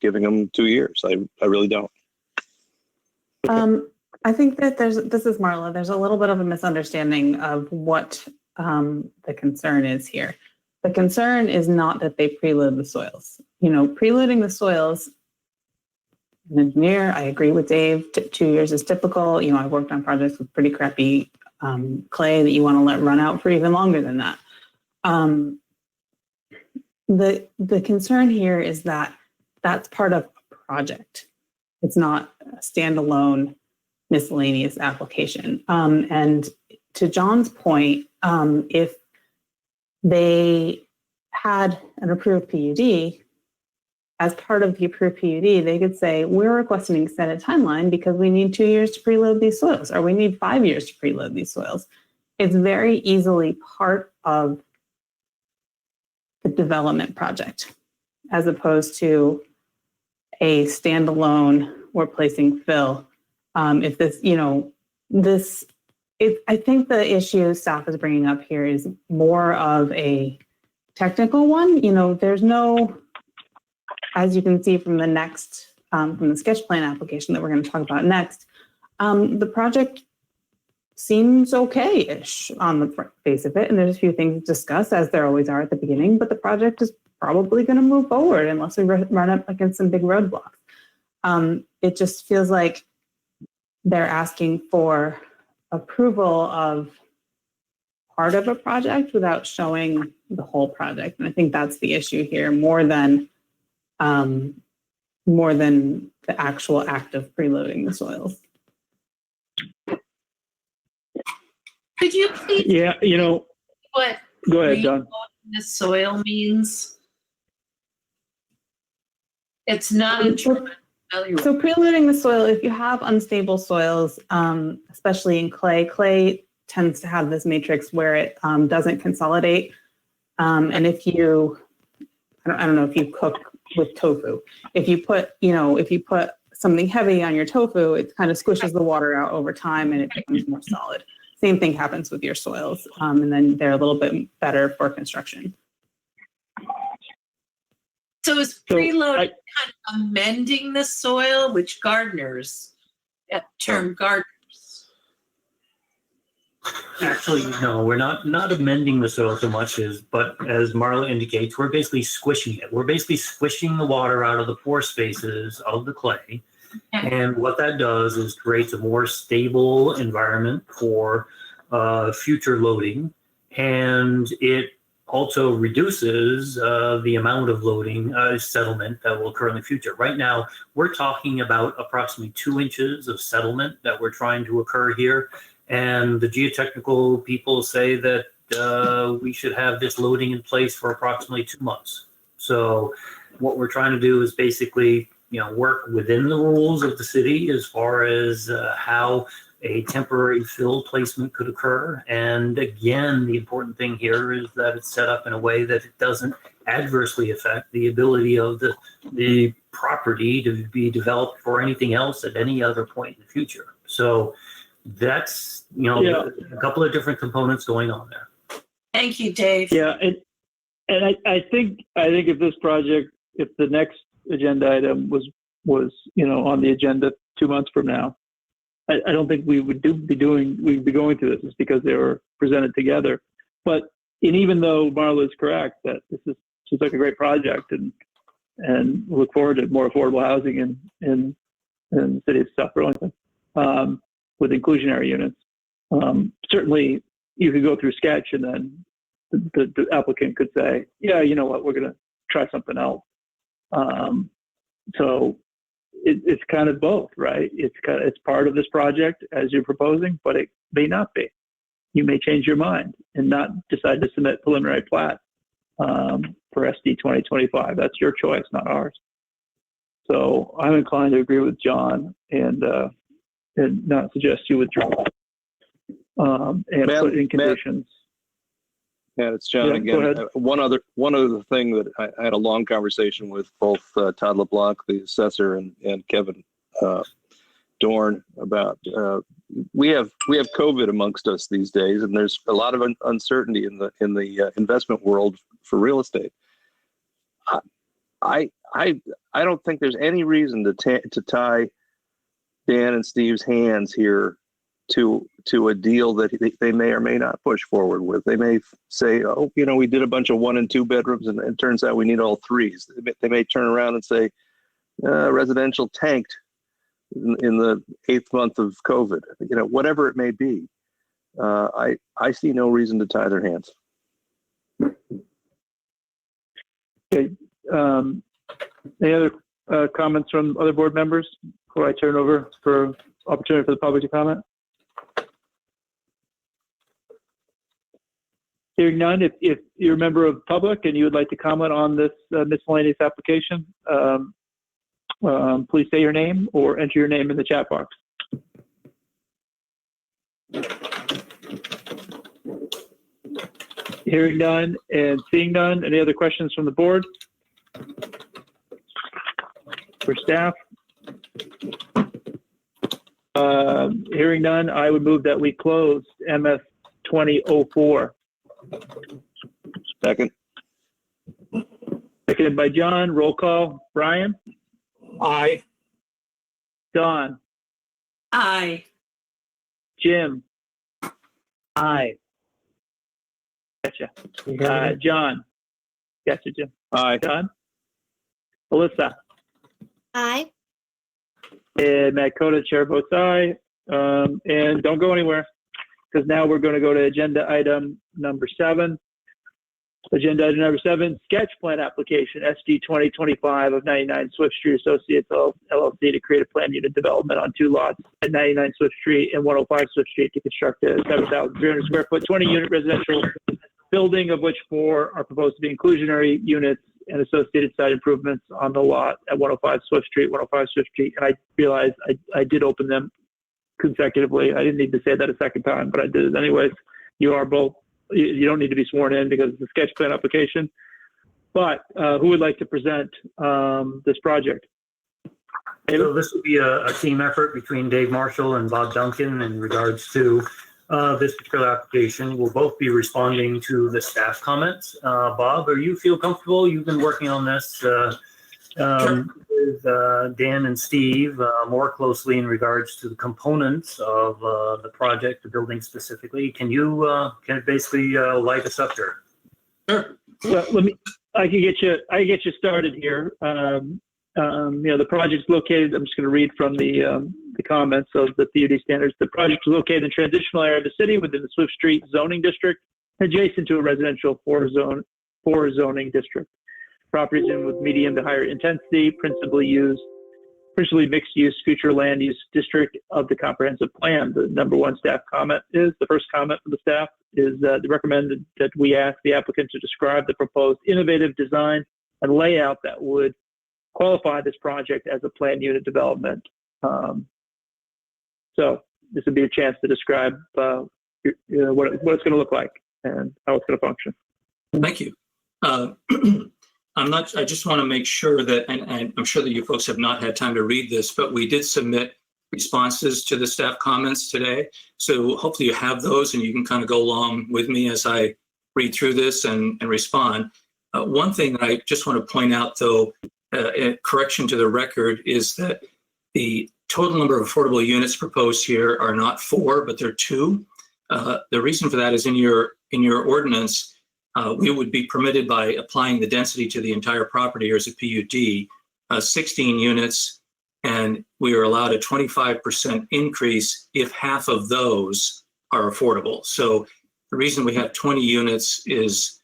giving them 2 years. I really don't. I think that this is Marla. There's a little bit of a misunderstanding of what the concern is here. The concern is not that they preload the soils. Preloading the soils, an engineer, I agree with Dave, 2 years is typical. I've worked on projects with pretty crappy clay that you want to let run out for even longer than that. The concern here is that that's part of a project. It's not a standalone miscellaneous application. And to John's point, if they had an approved PUD, as part of the approved PUD, they could say, we're requesting an extended timeline because we need 2 years to preload these soils, or we need 5 years to preload these soils. It's very easily part of the development project, as opposed to a standalone, we're placing fill. I think the issue staff is bringing up here is more of a technical one. There's no, as you can see from the next, from the sketch plan application that we're going to talk about next, the project seems okay-ish on the face of it. And there's a few things to discuss, as there always are at the beginning, but the project is probably going to move forward unless we run up against some big roadblocks. It just feels like they're asking for approval of part of a project without showing the whole project. And I think that's the issue here, more than the actual act of preloading the soils. Could you please? Yeah, What? Go ahead, John. The soil means? It's not a term I'm familiar with. So preloading the soil, if you have unstable soils, especially in clay tends to have this matrix where it doesn't consolidate. And if you, I don't know if you cook with tofu, if you put something heavy on your tofu, it kind of squishes the water out over time and it becomes more solid. Same thing happens with your soils, and then they're a little bit better for construction. So is preloading kind of amending the soil, which gardeners term gardeners? Actually, no, we're not amending the soil so much but as Marla indicates, we're basically squishing it. We're basically squishing the water out of the pore spaces of the clay. And what that does is creates a more stable environment for future loading. And it also reduces the amount of loading settlement that will occur in the future. Right now, we're talking about approximately 2 inches of settlement that we're trying to occur here. And the geotechnical people say that we should have this loading in place for approximately 2 months. So what we're trying to do is basically, work within the rules of the city as far as how a temporary fill placement could occur. And again, the important thing here is that it's set up in a way that it doesn't adversely affect the ability of the property to be developed for anything else at any other point in the future. So that's, a couple of different components going on there. Thank you, Dave. Yeah, and I think if this project, if the next agenda item was on the agenda 2 months from now, I don't think we would be going through this. It's because they were presented together. and even though Marla is correct that this seems like a great project, and look forward to more affordable housing in the city of South Burlington with inclusionary units. Certainly, you could go through sketch, and then the applicant could say, "Yeah, you know what, we're going to try something else." So it's kind of both, right? It's part of this project as you're proposing, but it may not be. You may change your mind and not decide to submit preliminary plat for SD 2025. That's your choice, not ours. So I'm inclined to agree with John and not suggest you withdraw and put in conditions. Yeah, it's John Yeah, go again. ahead. One other thing that I had a long conversation with both Todd LeBlanc, the assessor, and Kevin Dorn about. We have COVID amongst us these days, and there's a lot of uncertainty in the investment world for real estate. I don't think there's any reason to tie Dan and Steve's hands here to a deal that they may or may not push forward with. They may say, "Oh, we did a bunch of 1 and 2 bedrooms, and it turns out we need all 3s." They may turn around and say, "Residential tanked in the 8th month of COVID." Whatever it may be. I see no reason to tie their hands. Okay. Any other comments from other board members before I turn over for opportunity for the public to comment? Hearing none, if you're a member of public and you would like to comment on this miscellaneous application, please say your name or enter your name in the chat box. Hearing none and seeing none, any other questions from the board? For staff? Hearing none, I would move that we close MS 2004. Second. Seconded by John. Roll call. Brian? Aye. Don? Aye. Jim? Aye. Gotcha. John? Gotcha, Jim. Aye. Don? Alyssa? Aye. And Matt Cota, chair votes aye. And don't go anywhere, because now we're going to go to agenda item number 7. Agenda item number 7, sketch plan application, SG 2025 of 99 Swift Street Associates LLC to create a planned unit development on 2 lots at 99 Swift Street and 105 Swift Street to construct a 7,300 square foot, 20-unit residential building, of which 4 are proposed to be inclusionary units and associated site improvements on the lot at 105 Swift Street, 105 Swift Street. And I realized I did open them consecutively. I didn't need to say that a second time, but I did it anyways. You are both. You don't need to be sworn in because it's a sketch plan application. But who would like to present this project? So this will be a team effort between Dave Marshall and Bob Duncan in regards to this particular application. We'll both be responding to the staff comments. Bob, are you feel comfortable? You've been working on this with Dan and Steve more closely in regards to the components of the project, the building specifically. Can you basically light us up here? Sure. Well, I can get you started here. The project's located. I'm just going to read from the comments of the PUD standards. The project is located in the transitional area of the city within the Swift Street zoning district, adjacent to a residential 4 zoning district. Properties in with medium to higher intensity, principally mixed use future land use district of the comprehensive plan. The number 1 staff comment is, the first comment from the staff is they recommended that we ask the applicant to describe the proposed innovative design and layout that would qualify this project as a planned unit development. So this would be a chance to describe what it's going to look like and how it's going to function. Thank you. I just want to make sure that, and I'm sure that you folks have not had time to read this, but we did submit responses to the staff comments today. So hopefully you have those and you can kind of go along with me as I read through this and respond. One thing that I just want to point out, though, a correction to the record, is that the total number of affordable units proposed here are not 4, but they're 2. The reason for that is in your ordinance, we would be permitted by applying the density to the entire property or as a PUD, 16 units, and we are allowed a 25% increase if half of those are affordable. So the reason we have 20 units is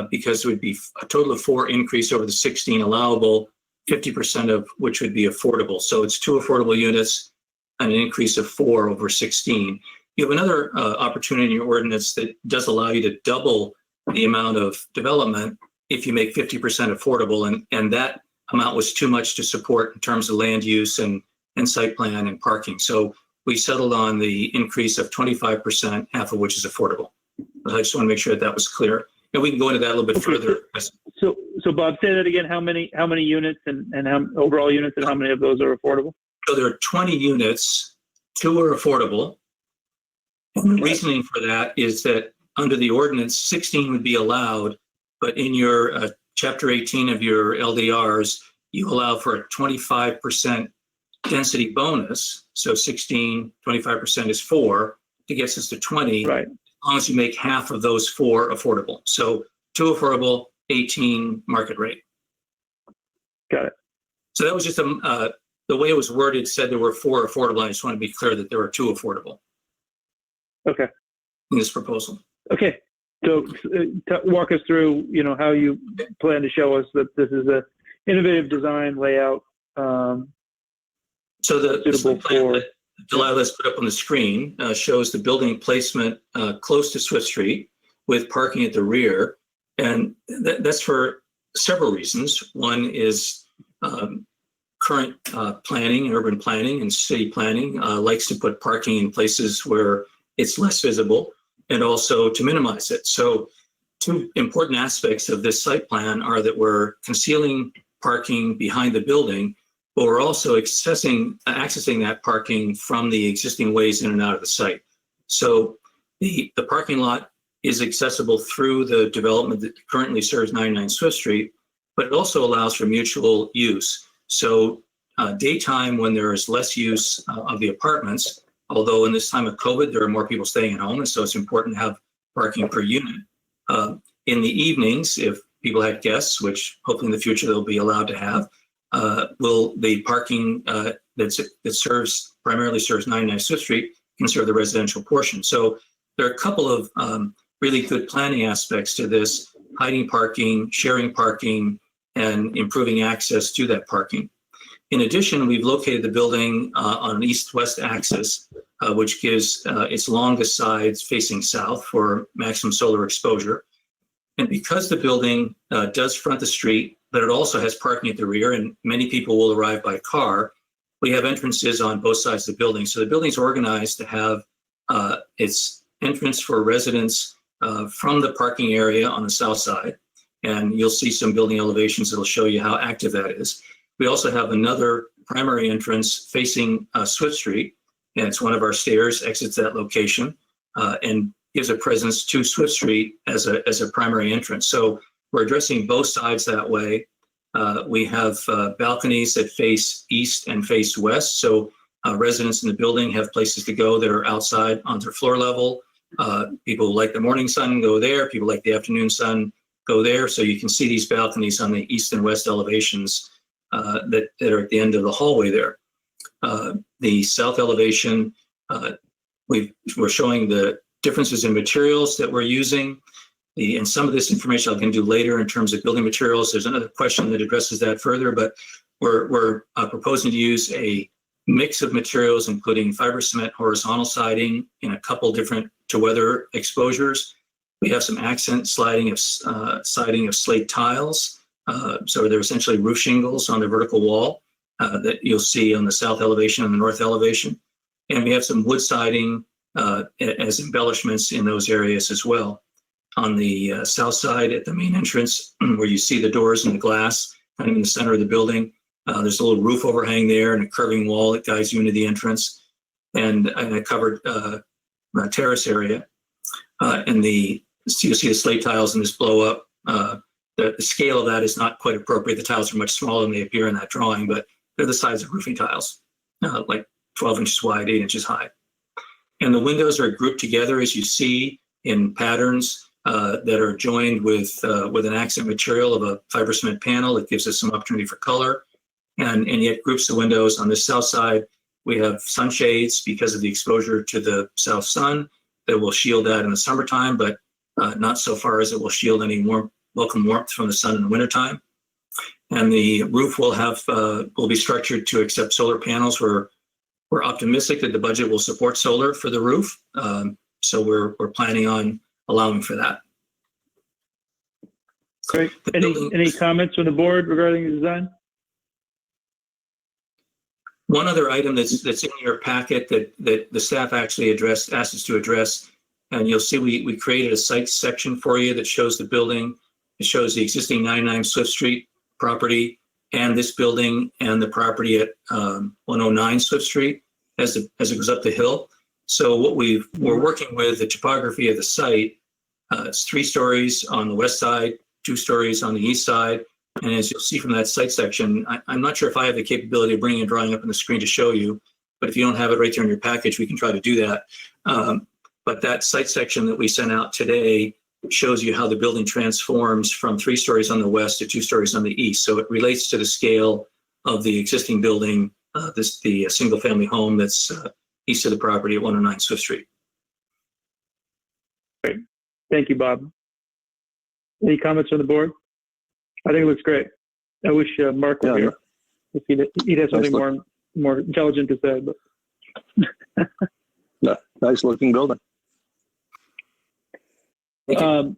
because it would be a total of 4 increase over the 16 allowable, 50% of which would be affordable. So it's 2 affordable units and an increase of 4 over 16. You have another opportunity in your ordinance that does allow you to double the amount of development if you make 50% affordable, and that amount was too much to support in terms of land use and site plan and parking. So we settled on the increase of 25%, half of which is affordable. I just want to make sure that was clear. And we can go into that a little bit further. So Bob, say that again. How many units and how overall units, and how many of those are affordable? So there are 20 units, 2 are affordable. And the reasoning for that is that under the ordinance, 16 would be allowed, but in your chapter 18 of your LDRs, you allow for a 25% density bonus. So 16, 25% is 4. It gets us to 20. Right. As long as you make half of those 4 affordable. So 2 affordable, 18 market rate. Got it. So that was just the way it was worded said there were 4 affordable. I just want to be clear that there were 2 affordable. Okay. In this proposal. Okay. So walk us through, how you plan to show us that this is a innovative design layout. So the suitable for. Delilah's put up on the screen shows the building placement close to Swift Street with parking at the rear. And that's for several reasons. One is current planning, urban planning and city planning likes to put parking in places where it's less visible and also to minimize it. So 2 important aspects of this site plan are that we're concealing parking behind the building, but we're also accessing that parking from the existing ways in and out of the site. So the parking lot is accessible through the development that currently serves 99 Swift Street, but it also allows for mutual use. So daytime when there is less use of the apartments, although in this time of COVID, there are more people staying at home, and so it's important to have parking per unit. In the evenings, if people have guests, which hopefully in the future they'll be allowed to have, will the parking that primarily serves 99 Swift Street can serve the residential portion. So there are a couple of really good planning aspects to this: hiding parking, sharing parking, and improving access to that parking. In addition, we've located the building on an east-west axis, which gives its longest sides facing south for maximum solar exposure. And because the building does front the street, but it also has parking at the rear, and many people will arrive by car, we have entrances on both sides of the building. So the building's organized to have its entrance for residents from the parking area on the south side. And you'll see some building elevations that'll show you how active that is. We also have another primary entrance facing Swift Street, and it's one of our stairs exits that location and gives a presence to Swift Street as a primary entrance. So we're addressing both sides that way. We have balconies that face east and face west, so residents in the building have places to go that are outside on their floor level. People who like the morning sun go there. People like the afternoon sun go there. So you can see these balconies on the east and west elevations that are at the end of the hallway there. The south elevation, we're showing the differences in materials that we're using. And some of this information I can do later in terms of building materials. There's another question that addresses that further, but we're proposing to use a mix of materials, including fiber cement horizontal siding in a couple different to weather exposures. We have some accent siding of slate tiles. So they're essentially roof shingles on the vertical wall that you'll see on the south elevation and the north elevation. And we have some wood siding as embellishments in those areas as well. On the south side at the main entrance, where you see the doors and the glass kind of in the center of the building, there's a little roof overhang there and a curving wall that guides you into the entrance, and a covered terrace area. And you'll see the slate tiles in this blow up. The scale of that is not quite appropriate. The tiles are much smaller than they appear in that drawing, but they're the size of roofing tiles, like 12 inches wide, 8 inches high. And the windows are grouped together, as you see, in patterns that are joined with an accent material of a fiber cement panel that gives us some opportunity for color, and yet groups the windows. On the south side, we have sunshades because of the exposure to the south sun that will shield that in the summertime, but not so far as it will shield any welcome warmth from the sun in the wintertime. And the roof will be structured to accept solar panels. We're optimistic that the budget will support solar for the roof, so we're planning on allowing for that. Great. Any comments from the board regarding the design? One other item that's in your packet that the staff actually asked us to address, and you'll see we created a site section for you that shows the building. It shows the existing 99 Swift Street property and this building and the property at 109 Swift Street as it goes up the hill. So what we're working with, the topography of the site, it's 3 stories on the west side, 2 stories on the east side. And as you'll see from that site section, I'm not sure if I have the capability of bringing a drawing up on the screen to show you, but if you don't have it right there in your package, we can try to do that. But that site section that we sent out today shows you how the building transforms from 3 stories on the west to 2 stories on the east. So it relates to the scale of the existing building, the single family home that's east of the property at 109 Swift Street. Great. Thank you, Bob. Any comments from the board? I think it looks great. I wish Mark were here. If he'd have something more intelligent to say. But nice looking building. So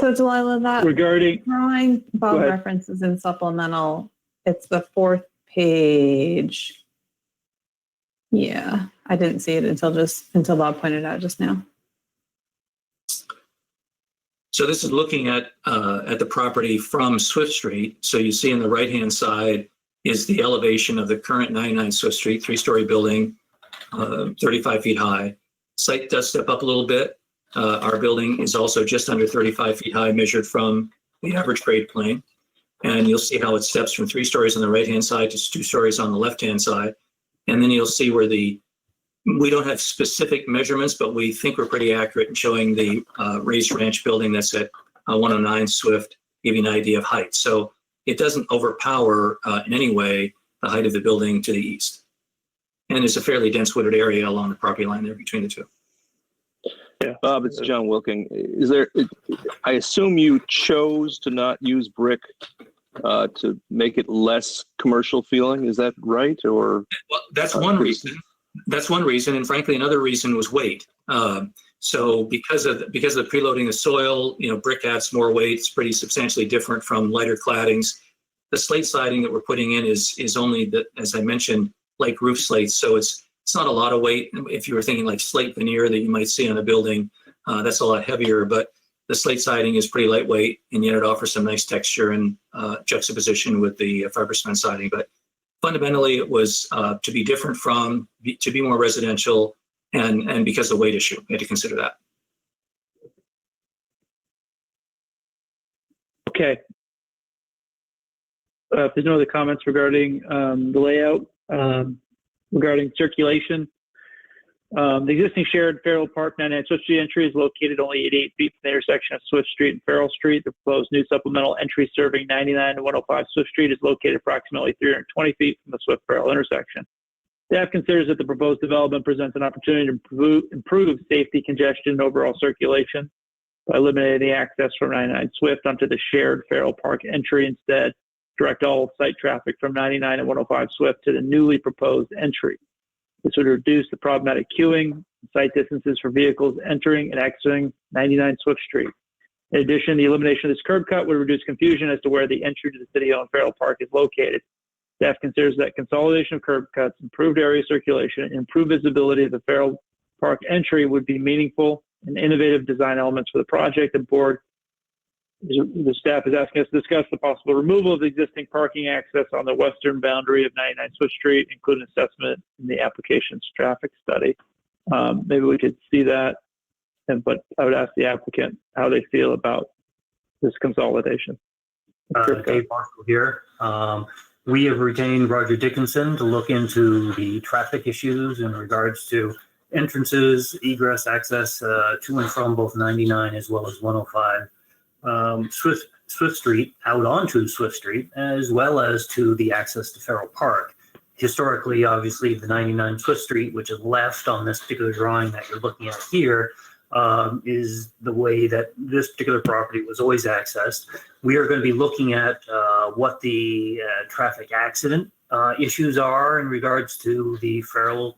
Delilah, that regarding drawing Bob references in supplemental, it's the 4th page. Yeah, I didn't see it until Bob pointed out just now. So this is looking at the property from Swift Street. So you see on the right-hand side is the elevation of the current 99 Swift Street 3-story building, 35 feet high. Site does step up a little bit. Our building is also just under 35 feet high, measured from the average grade plane. And you'll see how it steps from 3 stories on the right-hand side to 2 stories on the left-hand side. And then you'll see where we don't have specific measurements, but we think we're pretty accurate in showing the raised ranch building that's at 109 Swift, give you an idea of height. So it doesn't overpower in any way the height of the building to the east. And it's a fairly dense wooded area along the property line there between the two. Yeah. Bob, it's John Wilking. I assume you chose to not use brick to make it less commercial feeling. Is that right? Or well, that's one reason. That's one reason, and frankly, another reason was weight. So because of the preloading of soil, brick adds more weight. It's pretty substantially different from lighter claddings. The slate siding that we're putting in is only, as I mentioned, like roof slates. So it's not a lot of weight. If you were thinking like slate veneer that you might see on a building, that's a lot heavier. But the slate siding is pretty lightweight, and yet it offers some nice texture and juxtaposition with the fiber cement siding. But fundamentally, it was to be different to be more residential, and because of the weight issue, we had to consider that. Okay. If there's no other comments regarding the layout, regarding circulation, the existing shared Farrell Park 99 Swift Street entry is located only 88 feet from the intersection of Swift Street and Farrell Street. The proposed new supplemental entry serving 99 to 105 Swift Street is located approximately 320 feet from the Swift Farrell intersection. Staff considers that the proposed development presents an opportunity to improve safety, congestion, and overall circulation by eliminating access from 99 Swift onto the shared Farrell Park entry. Instead, direct all site traffic from 99 and 105 Swift to the newly proposed entry. This would reduce the problematic queuing, site distances for vehicles entering and exiting 99 Swift Street. In addition, the elimination of this curb cut would reduce confusion as to where the entry to the city-owned Farrell Park is located. Staff considers that consolidation of curb cuts, improved area circulation, and improved visibility of the Farrell Park entry would be meaningful and innovative design elements for the project. The staff is asking us to discuss the possible removal of the existing parking access on the western boundary of 99 Swift Street, including assessment in the application's traffic study. Maybe we could see that, but I would ask the applicant how they feel about this consolidation. Dave Marshall here. We have retained Roger Dickinson to look into the traffic issues in regards to entrances, egress, access to and from both 99 as well as 105 Swift Street, out onto Swift Street, as well as to the access to Farrell Park. Historically, obviously, the 99 Swift Street, which is left on this particular drawing that you're looking at here, is the way that this particular property was always accessed. We are going to be looking at what the traffic accident issues are in regards to the Farrell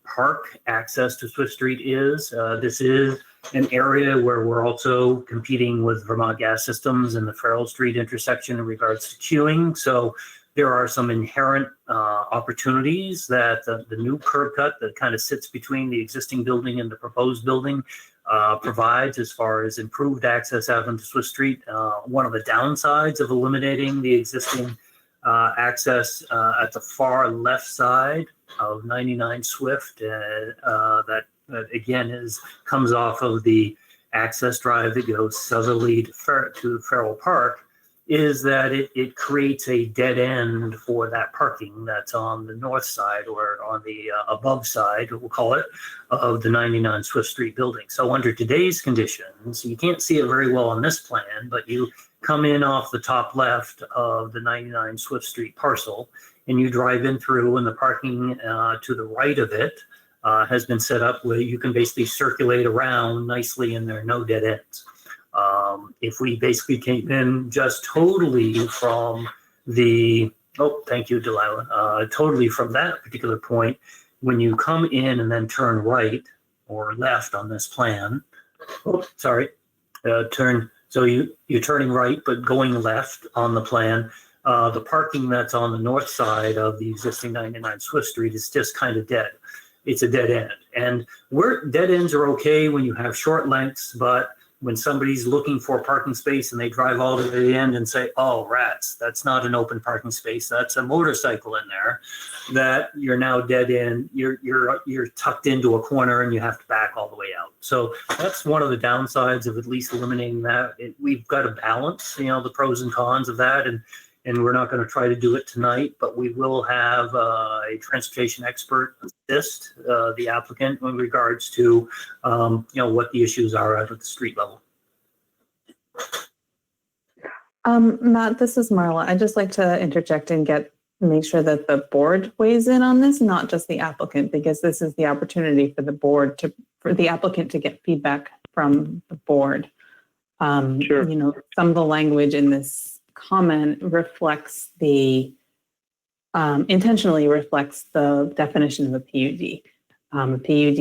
Park access to Swift Street is. This is an area where we're also competing with Vermont Gas Systems and the Farrell Street intersection in regards to queuing. So there are some inherent opportunities that the new curb cut that kind of sits between the existing building and the proposed building provides as far as improved access out into Swift Street. One of the downsides of eliminating the existing access at the far left side of 99 Swift that again comes off of the access drive that goes southerly to Farrell Park, is that it creates a dead end for that parking that's on the north side or on the above side, we'll call it, of the 99 Swift Street building. So under today's conditions, you can't see it very well on this plan, but you come in off the top left of the 99 Swift Street parcel and you drive in through, and the parking to the right of it has been set up where you can basically circulate around nicely and there are no dead ends. If we basically came in just totally from the, oh, thank you, Delilah, totally from that particular point, when you come in and then turn right or left on this plan, oh, sorry, so you're turning right, but going left on the plan, the parking that's on the north side of the existing 99 Swift Street is just kind of dead. It's a dead end. And dead ends are okay when you have short lengths, but when somebody's looking for a parking space and they drive all to the end and say, oh, rats, that's not an open parking space, that's a motorcycle in there, that you're now dead end, you're tucked into a corner and you have to back all the way out. So that's one of the downsides of at least eliminating that. We've got to balance, the pros and cons of that. And we're not going to try to do it tonight, but we will have a transportation expert assist the applicant in regards to, what the issues are out at the street level. Matt, this is Marla. I'd just like to interject and make sure that the board weighs in on this, not just the applicant, because this is the opportunity for the applicant to get feedback from the board. Sure. Some of the language in this comment intentionally reflects the definition of a PUD. A PUD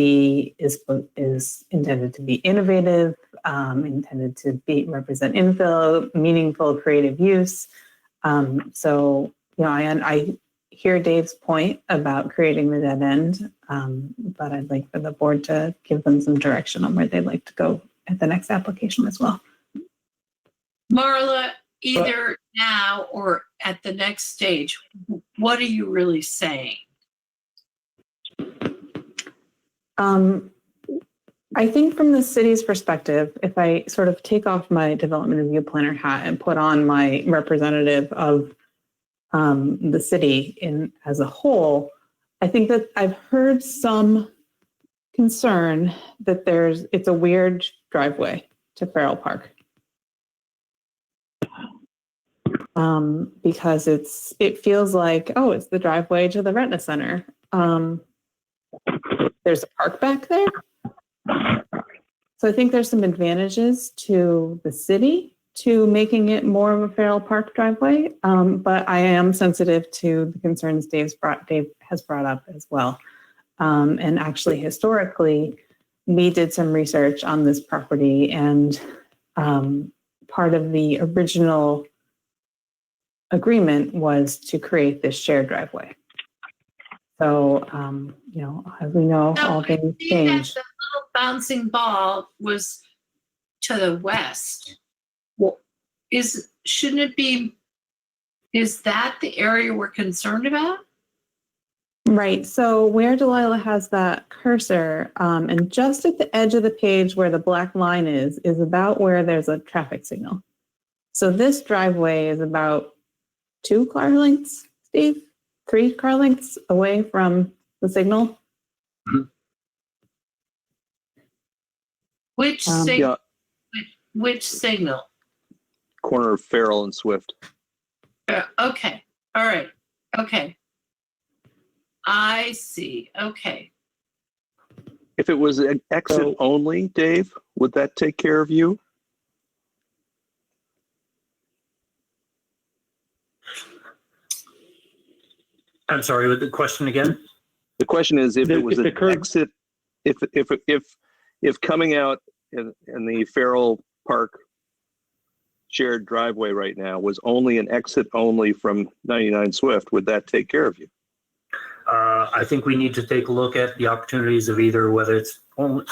is intended to be innovative, intended to represent infill, meaningful, creative use. So, I hear Dave's point about creating the dead end, but I'd like for the board to give them some direction on where they'd like to go at the next application as well. Marla, either now or at the next stage, what are you really saying? I think from the city's perspective, if I sort of take off my development review planner hat and put on my representative of the city as a whole, I think that I've heard some concern that it's a weird driveway to Farrell Park. Because it feels like, oh, it's the driveway to the Retina Center. There's a park back there. So I think there's some advantages to the city to making it more of a Farrell Park driveway. But I am sensitive to the concerns Dave has brought up as well. And actually, historically, we did some research on this property, and part of the original agreement was to create this shared driveway. So, as we know, all things change. The little bouncing ball was to the west. Well, shouldn't it be? Is that the area we're concerned about? Right. So where Delilah has that cursor, and just at the edge of the page where the black line is about where there's a traffic signal. So this driveway is about 2 car lengths, Steve? 3 car lengths away from the signal. Which signal? Yeah, Which signal? corner of Farrell and Swift. Okay. All right. Okay. I see. Okay. If it was an exit only, Dave, would that take care of you? I'm sorry, with the question again? The question is, if it was if the an curb- exit, if coming out in the Farrell Park shared driveway right now was only an exit only from 99 Swift, would that take care of you? I think we need to take a look at the opportunities of either whether it's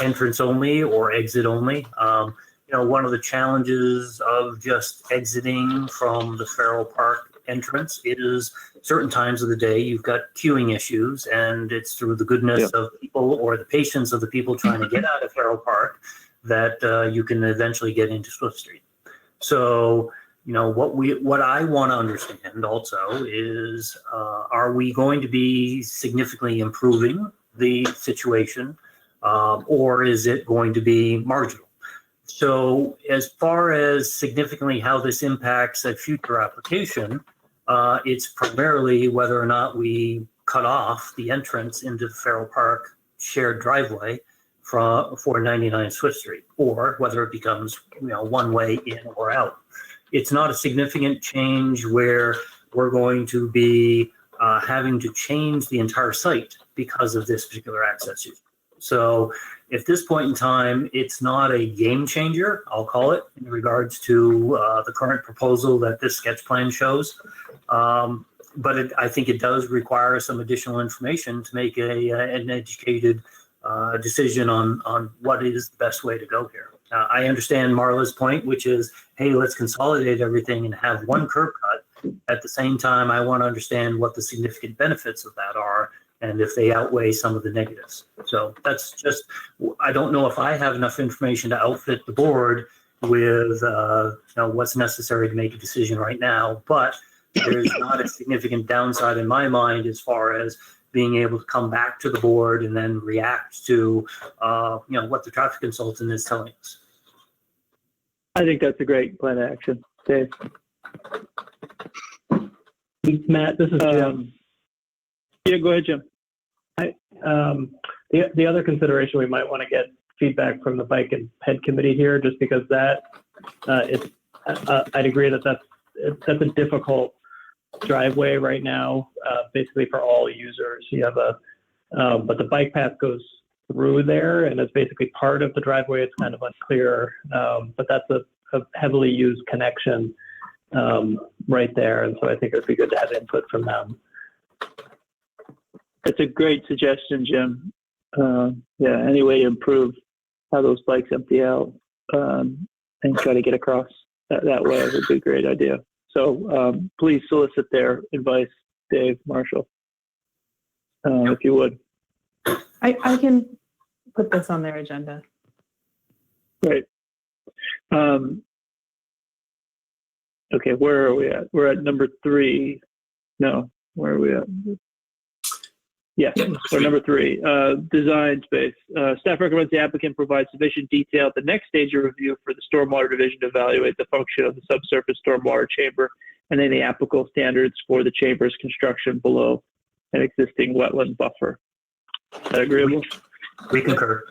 entrance only or exit only. One of the challenges of just exiting from the Farrell Park entrance is certain times of the day you've got queuing issues, and it's through the goodness of people or the patience of the people trying to get out of Farrell Park that you can eventually get into Swift Street. So, what I want to understand also is, are we going to be significantly improving the situation, or is it going to be marginal? So as far as significantly how this impacts a future application, it's primarily whether or not we cut off the entrance into the Farrell Park shared driveway for 99 Swift Street, or whether it becomes one way in or out. It's not a significant change where we're going to be having to change the entire site because of this particular access issue. So at this point in time, it's not a game changer, I'll call it, in regards to the current proposal that this sketch plan shows. But I think it does require some additional information to make an educated decision on what is the best way to go here. I understand Marla's point, which is, hey, let's consolidate everything and have one curb cut. At the same time, I want to understand what the significant benefits of that are and if they outweigh some of the negatives. So that's just, I don't know if I have enough information to outfit the board with what's necessary to make a decision right now, but there's not a significant downside in my mind as far as being able to come back to the board and then react to what the traffic consultant is telling us. I think that's a great plan of action, Dave. Matt, this is Jim. Yeah, go ahead, Jim. The other consideration, we might want to get feedback from the Bike and Ped Committee here, just because that I'd agree that's a difficult driveway right now, basically for all users. You have but the bike path goes through there, and it's basically part of the driveway. It's kind of unclear, but that's a heavily used connection right there, and so I think it would be good to have input from them. That's a great suggestion, Jim. Any way to improve how those bikes empty out and try to get across that way would be a great idea. So please solicit their advice, Dave, Marshall, if you would. I can put this on their agenda. Great. Okay, where are we at? We're at number 3. No, where are we at? Yeah, so number 3, design space. Staff recommends the applicant provide sufficient detail at the next stage of review for the stormwater division to evaluate the function of the subsurface stormwater chamber and any applicable standards for the chamber's construction below an existing wetland buffer. Is that agreeable? We concur.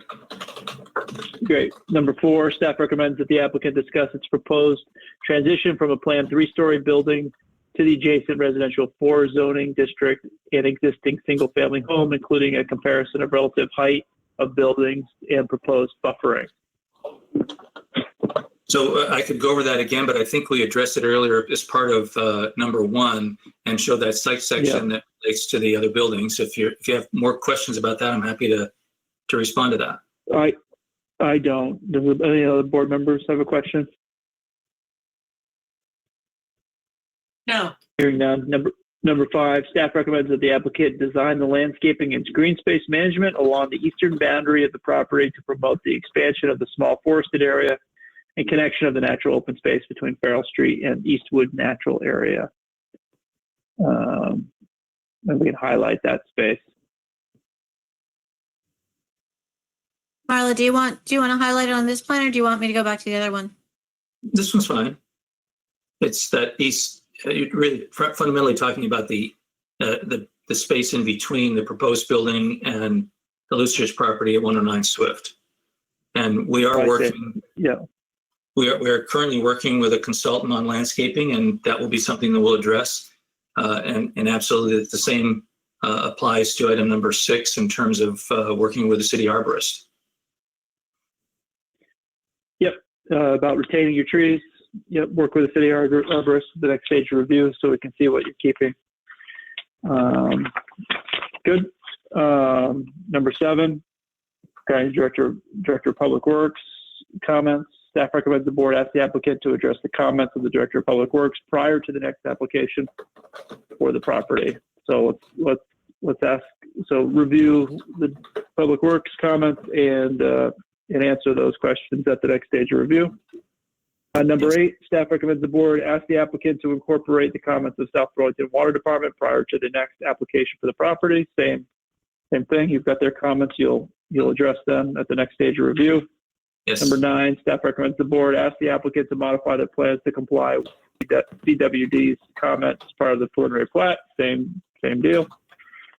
Great. Number 4, staff recommends that the applicant discuss its proposed transition from a planned 3-story building to the adjacent residential 4 zoning district and existing single-family home, including a comparison of relative height of buildings and proposed buffering. So I could go over that again, but I think we addressed it earlier as part of number 1 and showed that site section that relates to the other buildings. If you have more questions about that, I'm happy to respond to that. I don't. Does any other board members have a question? No. Hearing none. Number 5, staff recommends that the applicant design the landscaping and green space management along the eastern boundary of the property to promote the expansion of the small forested area and connection of the natural open space between Farrell Street and Eastwood Natural Area. And we can highlight that space. Marla, do you want to highlight it on this plan, or do you want me to go back to the other one? This one's fine. It's that east, you're really fundamentally talking about the space in between the proposed building and the Lucer's property at 109 Swift. And we are working. Yeah. We are currently working with a consultant on landscaping, and that will be something that we'll address. And absolutely the same applies to item number 6 in terms of working with the city arborist. Yep. About retaining your trees. Yep. Work with the city arborist, the next stage of review, so we can see what you're keeping. Good. Number 7. Okay. Director of Public Works comments. Staff recommends the board ask the applicant to address the comments of the Director of Public Works prior to the next application for the property. So let's ask. So review the Public Works comments and answer those questions at the next stage of review. Number 8, staff recommends the board ask the applicant to incorporate the comments of South Burlington Water Department prior to the next application for the property. Same thing. You've got their comments. You'll address them at the next stage of review. Yes. Number 9, staff recommends the board ask the applicant to modify their plans to comply with CWD's comments as part of the preliminary plat. Same deal.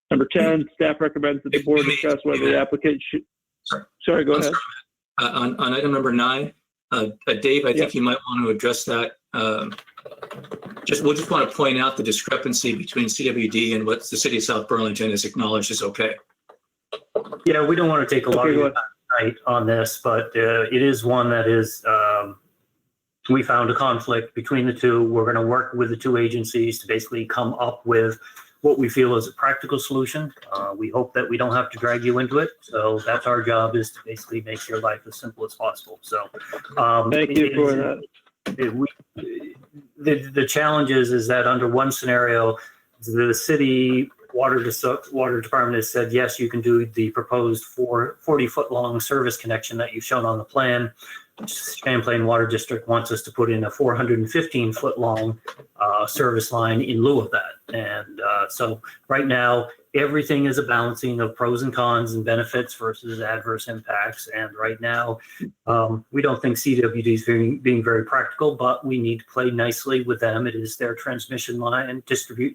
Number 10, staff recommends that the board discuss whether the applicant should. Sorry, go ahead. On item number 9, Dave, I think you might want to address that. We'll just want to point out the discrepancy between CWD and what the city of South Burlington has acknowledged is okay. Yeah, we don't want to take a lot of your time tonight on this, but it is one that is, we found a conflict between the two. We're going to work with the two agencies to basically come up with what we feel is a practical solution. We hope that we don't have to drag you into it. So that's our job, is to basically make your life as simple as possible. So thank you for that. The challenge is that under one scenario, the city water department has said, yes, you can do the proposed 40-foot long service connection that you've shown on the plan. Champlain Water District wants us to put in a 415-foot long service line in lieu of that. And so right now, everything is a balancing of pros and cons and benefits versus adverse impacts. And right now, we don't think CWD is being very practical, but we need to play nicely with them. It is their transmission line,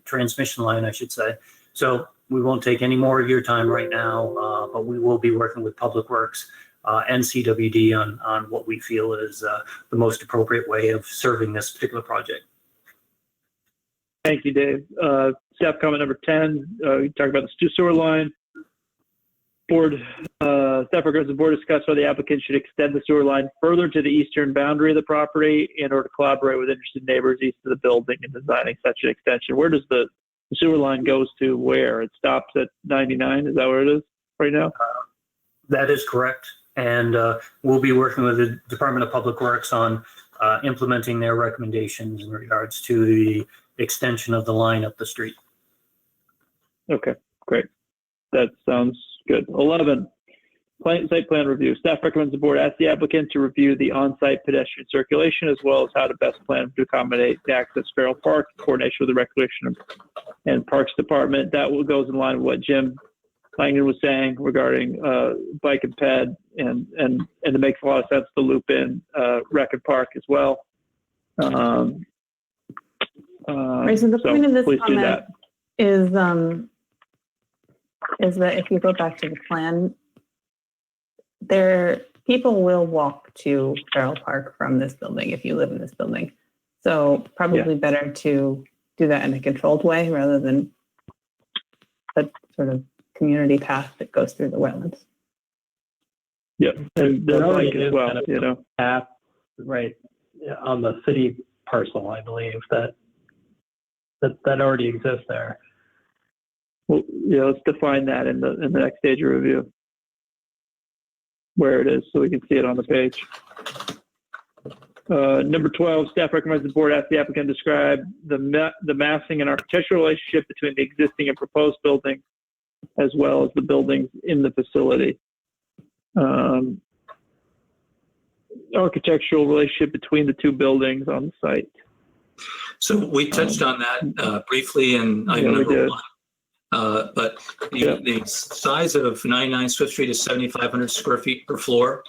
transmission line, I should say. So we won't take any more of your time right now, but we will be working with Public Works and CWD on what we feel is the most appropriate way of serving this particular project. Thank you, Dave. Staff comment number 10, you talk about the sewer line. Board, staff recommends the board discuss whether the applicant should extend the sewer line further to the eastern boundary of the property in order to collaborate with interested neighbors east of the building in designing such an extension. Where does the sewer line goes to where? It stops at 99? Is that where it is right now? That is correct. And we'll be working with the Department of Public Works on implementing their recommendations in regards to the extension of the line up the street. Okay, great. That sounds good. 11, site plan review. Staff recommends the board ask the applicant to review the on-site pedestrian circulation as well as how to best plan to accommodate the access Farrell Park in coordination with the Recreation and Parks Department. That goes in line with what Jim Langdon was saying regarding bike and ped, and it makes a lot of sense to loop in Rec and Park as well. Right, so the point of this comment is that if you go back to the plan, people will walk to Farrell Park from this building if you live in this building. So probably better to do that in a controlled way rather than a sort of community path that goes through the wetlands. Yeah, and the bike as well, path, right, on the city parcel, I believe that already exists there. Well, yeah, let's define that in the next stage of review, where it is, so we can see it on the page. Number 12, staff recommends the board ask the applicant to describe the massing and architectural relationship between the existing and proposed building, as well as the buildings in the facility. Architectural relationship between the two buildings on the site. So we touched on that briefly in item number 1. But the size of 99 Swift Street is 7,500 square feet per floor.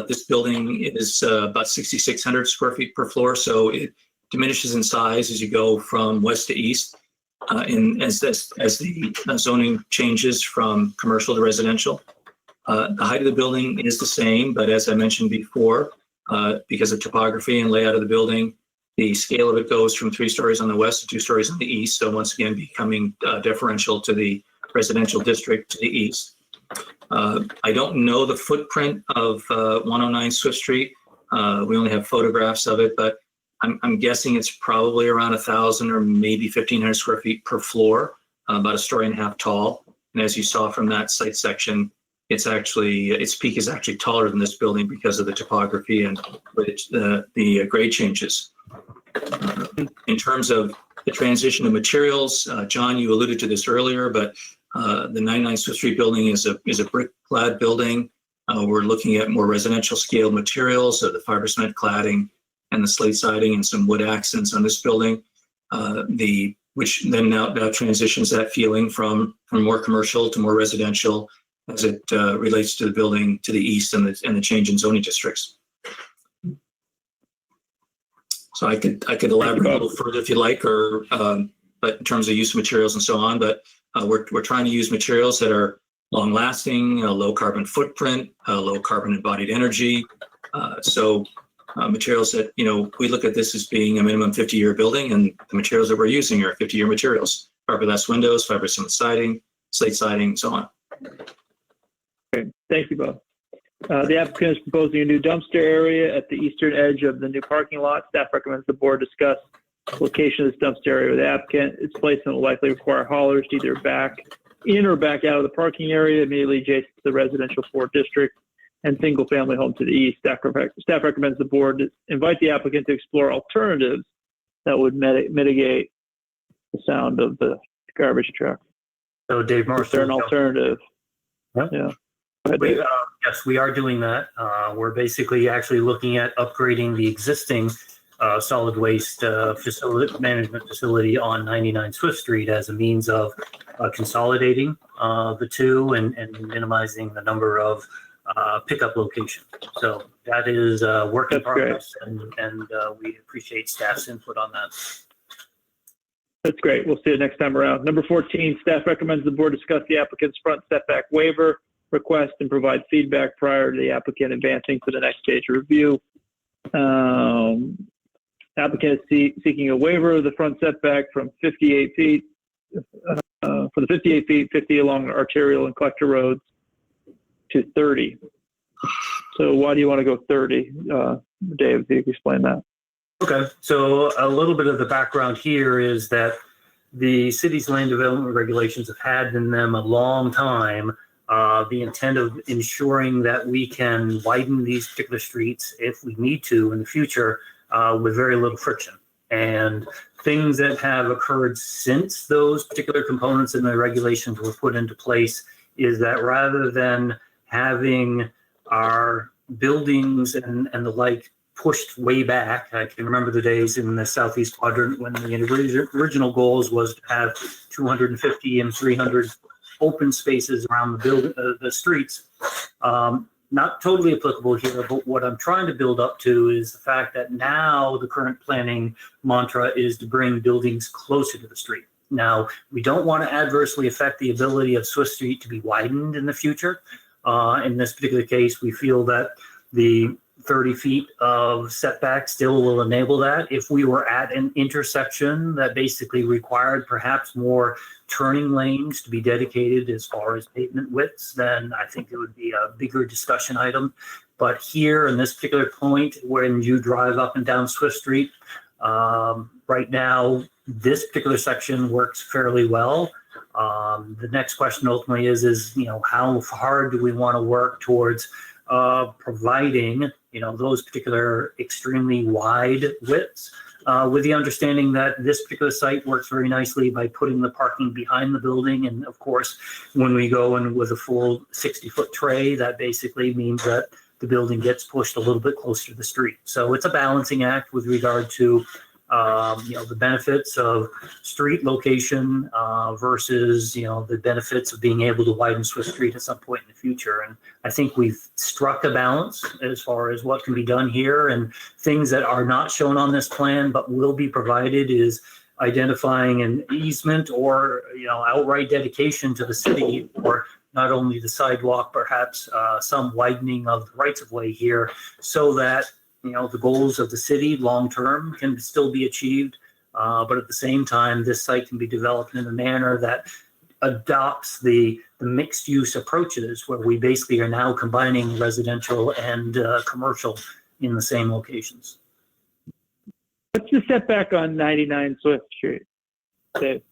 This building is about 6,600 square feet per floor, so it diminishes in size as you go from west to east, as the zoning changes from commercial to residential. The height of the building is the same, but as I mentioned before, because of topography and layout of the building, the scale of it goes from 3 stories on the west to 2 stories on the east. So once again, becoming differential to the residential district to the east. I don't know the footprint of 109 Swift Street. We only have photographs of it, but I'm guessing it's probably around 1,000 or maybe 1,500 square feet per floor, about 1.5 stories tall. And as you saw from that site section, its peak is actually taller than this building because of the topography and the grade changes. In terms of the transition of materials, John, you alluded to this earlier, but the 99 Swift Street building is a brick-clad building. We're looking at more residential scale materials, so the fiber cement cladding and the slate siding and some wood accents on this building, which then now transitions that feeling from more commercial to more residential as it relates to the building to the east and the change in zoning districts. So I could elaborate a little further if you like, or but in terms of use of materials and so on. But we're trying to use materials that are long lasting, low carbon footprint, low carbon embodied energy. Materials that, we look at this as being a minimum 50-year building, and the materials that we're using are 50-year materials: fiberglass windows, fiber cement siding, slate siding, and so on. Okay, thank you both. The applicant is proposing a new dumpster area at the eastern edge of the new parking lot. Staff recommends the board discuss the location of this dumpster area with the applicant. Its placement will likely require haulers to either back in or back out of the parking area immediately adjacent to the residential 4 district and single-family home to the east. Staff recommends the board invite the applicant to explore alternatives that would mitigate the sound of the garbage truck. So Dave Marshall. Is there an alternative? Yeah. Yes, we are doing that. We're basically actually looking at upgrading the existing solid waste management facility on 99 Swift Street as a means of consolidating the two and minimizing the number of pickup locations. So that is work in progress, and we appreciate staff's input on that. That's great. We'll see it next time around. Number 14, staff recommends the board discuss the applicant's front setback waiver request and provide feedback prior to the applicant advancing to the next stage of review. Applicant is seeking a waiver of the front setback from 58 feet, for the 58 feet, 50 along arterial and collector roads to 30. So why do you want to go 30? Dave, if you could explain that. Okay, so a little bit of the background here is that the city's land development regulations have had in them a long time the intent of ensuring that we can widen these particular streets if we need to in the future with very little friction. And things that have occurred since those particular components in the regulations were put into place is that rather than having our buildings and the like pushed way back, I can remember the days in the southeast quadrant when the original goals was to have 250 and 300 open spaces around the streets. Not totally applicable here, but what I'm trying to build up to is the fact that now the current planning mantra is to bring buildings closer to the street. Now, we don't want to adversely affect the ability of Swift Street to be widened in the future. In this particular case, we feel that the 30 feet of setback still will enable that. If we were at an intersection that basically required perhaps more turning lanes to be dedicated as far as pavement widths, then I think it would be a bigger discussion item. But here in this particular point, when you drive up and down Swift Street, right now, this particular section works fairly well. The next question ultimately is how hard do we want to work towards providing those particular extremely wide widths, with the understanding that this particular site works very nicely by putting the parking behind the building. And of course, when we go in with a full 60-foot tray, that basically means that the building gets pushed a little bit closer to the street. So it's a balancing act with regard to the benefits of street location versus, the benefits of being able to widen Swift Street at some point in the future. And I think we've struck a balance as far as what can be done here, and things that are not shown on this plan but will be provided is identifying an easement or, outright dedication to the city, or not only the sidewalk, perhaps some widening of the rights of way here, so that the goals of the city long-term can still be achieved. But at the same time, this site can be developed in a manner that adopts the mixed-use approaches, where we basically are now combining residential and commercial in the same locations. What's the setback on 99 Swift Street, Dave?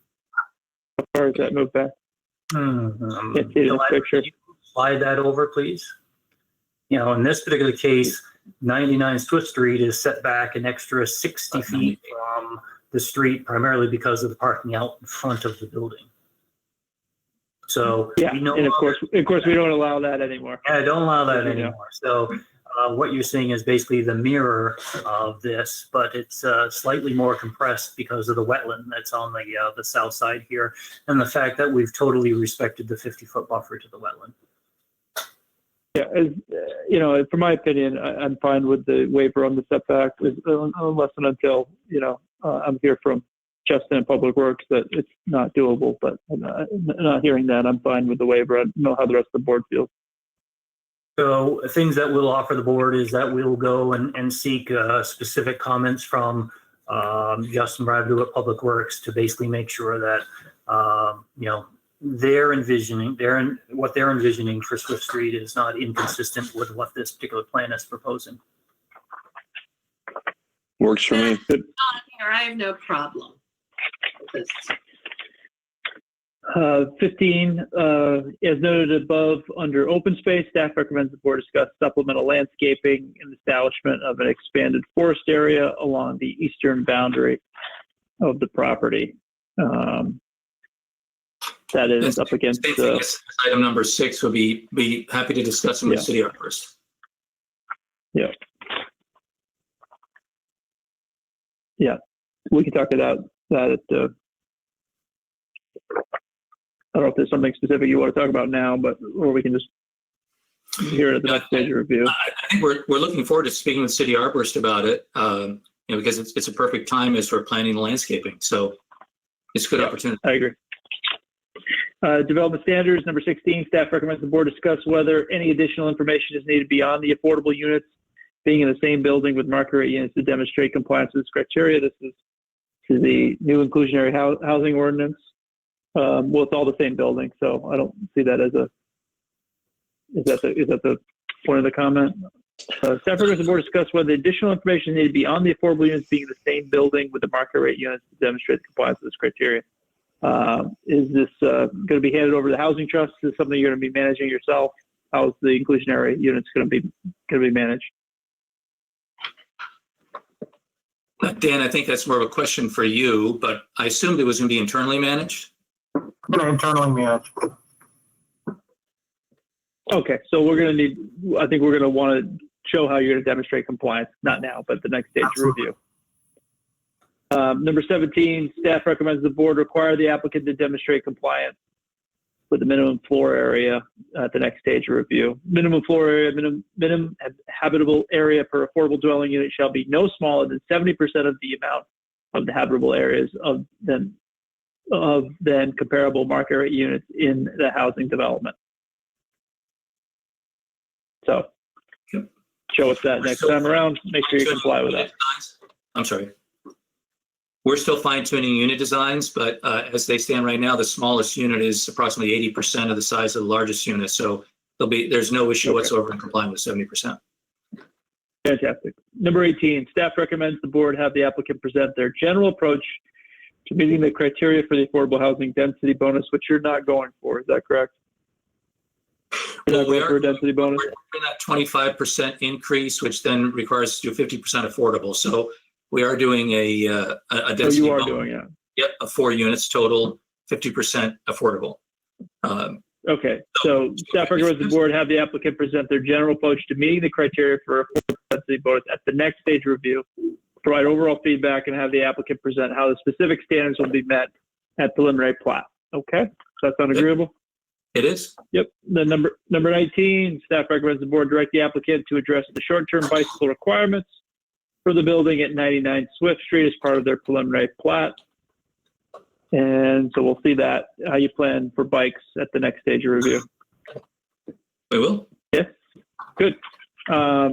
How far is that moved back? Can't see the picture. Slide that over, please. In this particular case, 99 Swift Street is set back an extra 60 feet from the street, primarily because of the parking out in front of the building. So yeah, and of course we don't allow that anymore. Yeah, don't allow that anymore. So what you're seeing is basically the mirror of this, but it's slightly more compressed because of the wetland that's on the south side here, and the fact that we've totally respected the 50-foot buffer to the wetland. Yeah, from my opinion, I'm fine with the waiver on the setback, unless and until I'm here from Justin and Public Works that it's not doable. But not hearing that, I'm fine with the waiver. I don't know how the rest of the board feels. So things that we'll offer the board is that we'll go and seek specific comments from Justin Bradley at Public Works to basically make sure that what they're envisioning for Swift Street is not inconsistent with what this particular plan is proposing. Works for me. I have no problem with this. 15, as noted above, under open space, staff recommends the board discuss supplemental landscaping and establishment of an expanded forest area along the eastern boundary of the property. That is up against item number 6. Would be happy to discuss them with city arborist. Yeah. Yeah, we can talk about that at the. I don't know if there's something specific you want to talk about now, or we can just hear it at the next stage of review. I think we're looking forward to speaking with city arborist about it, because it's a perfect time as we're planning the landscaping. So it's a good opportunity. I agree. Development standards, number 16, staff recommends the board discuss whether any additional information is needed beyond the affordable units being in the same building with market rate units to demonstrate compliance with this criteria. This is to the new inclusionary housing ordinance. Well, it's all the same building, so I don't see that as is that the point of the comment? Staff recommends the board discuss whether additional information is needed beyond the affordable units being in the same building with the market rate units to demonstrate the compliance with this criteria. Is this going to be handed over to the housing trust? Is this something you're going to be managing yourself? How's the inclusionary units going to be managed? Dan, I think that's more of a question for you, but I assumed it was going to be internally managed. Internally managed. Okay, so we're going to need. I think we're going to want to show how you're going to demonstrate compliance. Not now, but the next stage review. Number 17, staff recommends the board require the applicant to demonstrate compliance with the minimum floor area at the next stage of review. Minimum floor area, minimum habitable area per affordable dwelling unit shall be no smaller than 70% of the amount of the habitable areas than comparable market rate units in the housing development. So show us that next time around. Make sure you comply with that. I'm sorry. We're still fine-tuning unit designs, but as they stand right now, the smallest unit is approximately 80% of the size of the largest unit. So there's no issue whatsoever in complying with 70%. Fantastic. Number 18, staff recommends the board have the applicant present their general approach to meeting the criteria for the affordable housing density bonus, which you're not going for. Is that correct? You're not going for a density bonus? We're that 25% increase, which then requires us to do 50% affordable. So we are doing a density. So you are bonus. doing it. Yep, 4 units total, 50% affordable. Okay, so staff recommends the board have the applicant present their general approach to meeting the criteria for affordable density bonus at the next stage review. provide overall feedback, and have the applicant present how the specific standards will be met at preliminary plat. Okay, does that sound agreeable? It is. Yep. The number 19, staff recommends the board direct the applicant to address the short-term bicycle requirements for the building at 99 Swift Street as part of their preliminary plat. And so we'll see that, how you plan for bikes at the next stage of review. We will. Yes, good.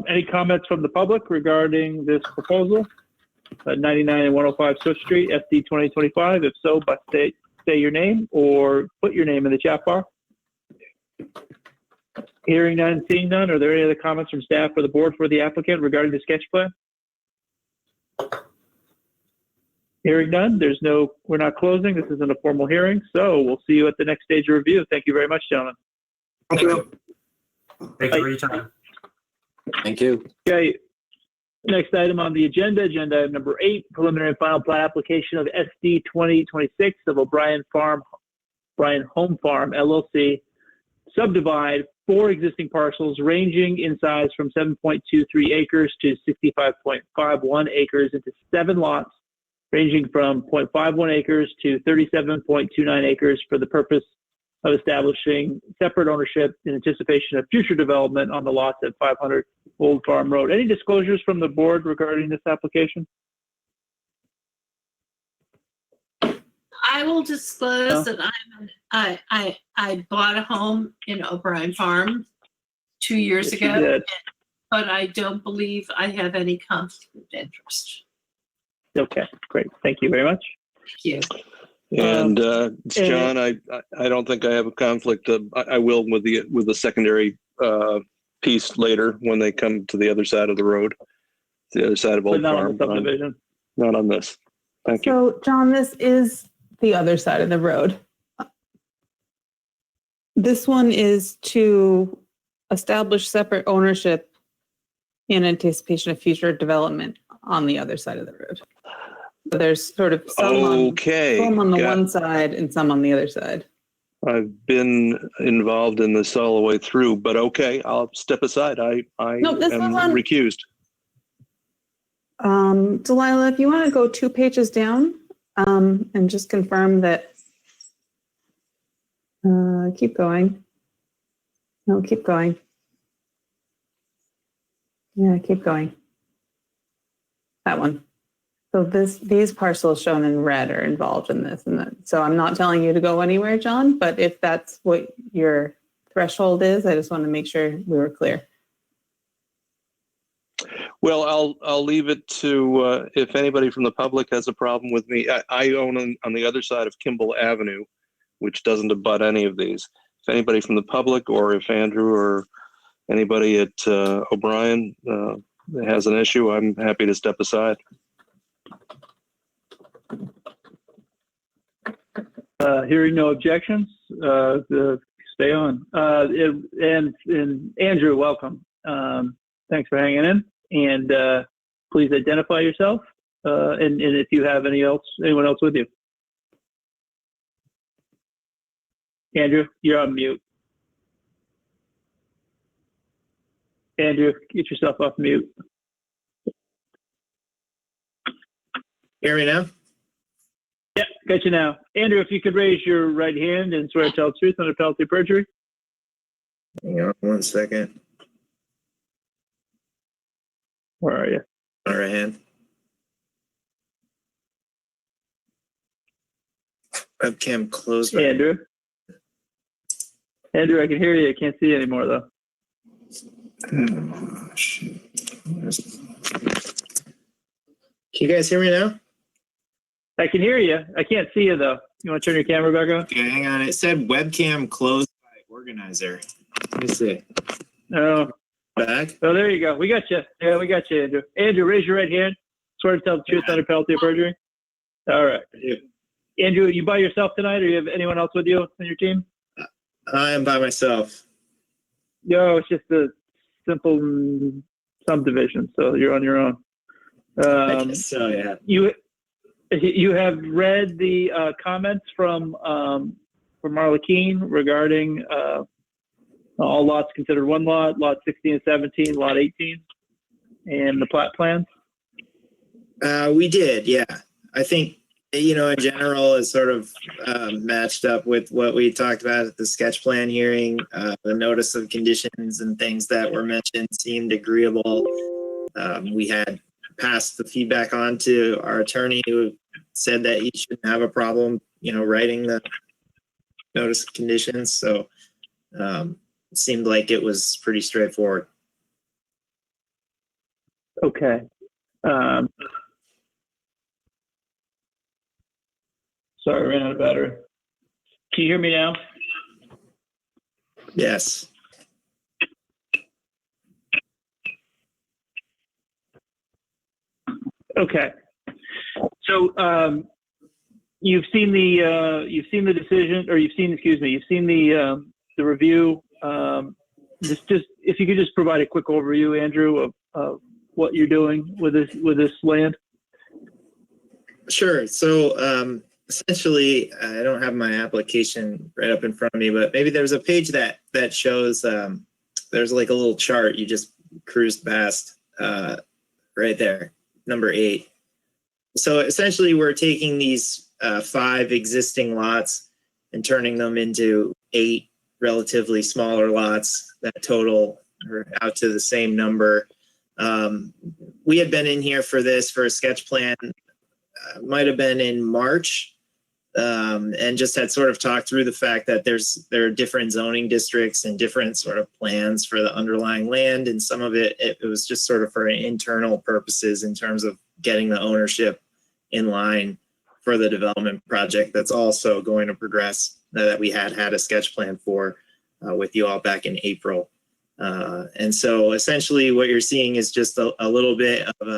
Any comments from the public regarding this proposal at 99 and 105 Swift Street, SD 2025? If so, but say your name or put your name in the chat bar. Hearing none, seeing none, are there any other comments from staff or the board for the applicant regarding the sketch plan? Hearing none, we're not closing. This isn't a formal hearing, so we'll see you at the next stage of review. Thank you very much, gentlemen. Thank you. Thank you for your time. Thank you. Okay, next item on the agenda item number 8, preliminary and final plat application of SD 2026 of O'Brien Home Farm LLC, subdivide 4 existing parcels ranging in size from 7.23 acres to 65.51 acres into 7 lots ranging from 0.51 acres to 37.29 acres for the purpose of establishing separate ownership in anticipation of future development on the lots at 500 Old Farm Road. Any disclosures from the board regarding this application? I will disclose that I bought a home in O'Brien Farm 2 years Yes, you ago, did. but I don't believe I have any conflict of interest. Okay, great. Thank you very much. Thank you. And John, I don't think I have a conflict. I will with the secondary piece later when they come to the other side of the road, the other side of Old But not on Farm. the subdivision. Not on this. Thank you. So, John, this is the other side of the road. This one is to establish separate ownership in anticipation of future development on the other side of the road. So there's sort of some on the one side and some on the other side. I've been involved in this all the way through, but okay, I'll step aside. I am recused. Delilah, if you want to go 2 pages down and just confirm that. Keep going. No, keep going. Yeah, keep going. That one. So these parcels shown in red are involved in this, and that. So I'm not telling you to go anywhere, John. But if that's what your threshold is, I just want to make sure we were clear. Well, I'll leave it to if anybody from the public has a problem with me. I own on the other side of Kimball Avenue, which doesn't abut any of these. If anybody from the public, or if Andrew or anybody at O'Brien has an issue, I'm happy to step aside. Hearing no objections, stay on. And Andrew, welcome. Thanks for hanging in. And please identify yourself. And if you have anyone else with you. Andrew, you're on mute. Andrew, get yourself off mute. Hear me now? Yeah, got you now. Andrew, if you could raise your right hand and swear to tell the truth under penalty of perjury. Hang on 1 second. Where are you? My right hand. Webcam closed. Andrew? Andrew, I can hear you. I can't see you anymore, though. Oh, shoot. Can you guys hear me now? I can hear you. I can't see you, though. You want to turn your camera back on? Okay, hang on. It said webcam closed by organizer. Let me see. Oh. Back? Oh, there you go. We got you. Yeah, we got you, Andrew. Andrew, raise your right hand. Swear to tell the truth under penalty of perjury. All right. Andrew, you by yourself tonight, or you have anyone else with you on your team? I am by myself. No, it's just a simple subdivision, so you're on your own. I guess so, yeah. You have read the comments from Marla Keene regarding all lots considered one lot, lot 16 and 17, lot 18, and the plat plans? We did, yeah. I think, you know, in general, it sort of matched up with what we talked about at the sketch plan hearing. The notice of conditions and things that were mentioned seemed agreeable. We had passed the feedback on to our attorney, who said that he shouldn't have a problem, you know, writing the notice of conditions. So it seemed like it was pretty straightforward. Okay. Sorry, I ran out of battery. Can you hear me now? Yes. Okay. So you've seen the decision, or you've seen the review. Just if you could just provide a quick overview, Andrew, of what you're doing with this land. Sure. So essentially, I don't have my application right up in front of me, but maybe there's a page that shows there's like a little chart you just cruised past right there, number 8. So essentially, we're taking these 5 existing lots and turning them into 8 relatively smaller lots that total out to the same number. We had been in here for a sketch plan, might have been in March, and just had sort of talked through the fact that there are different zoning districts and different sort of plans for the underlying land, and some of it was just sort of for internal purposes in terms of getting the ownership in line for the development project that's also going to progress, that we had a sketch plan for with you all back in April. And so essentially what you're seeing is just a little bit of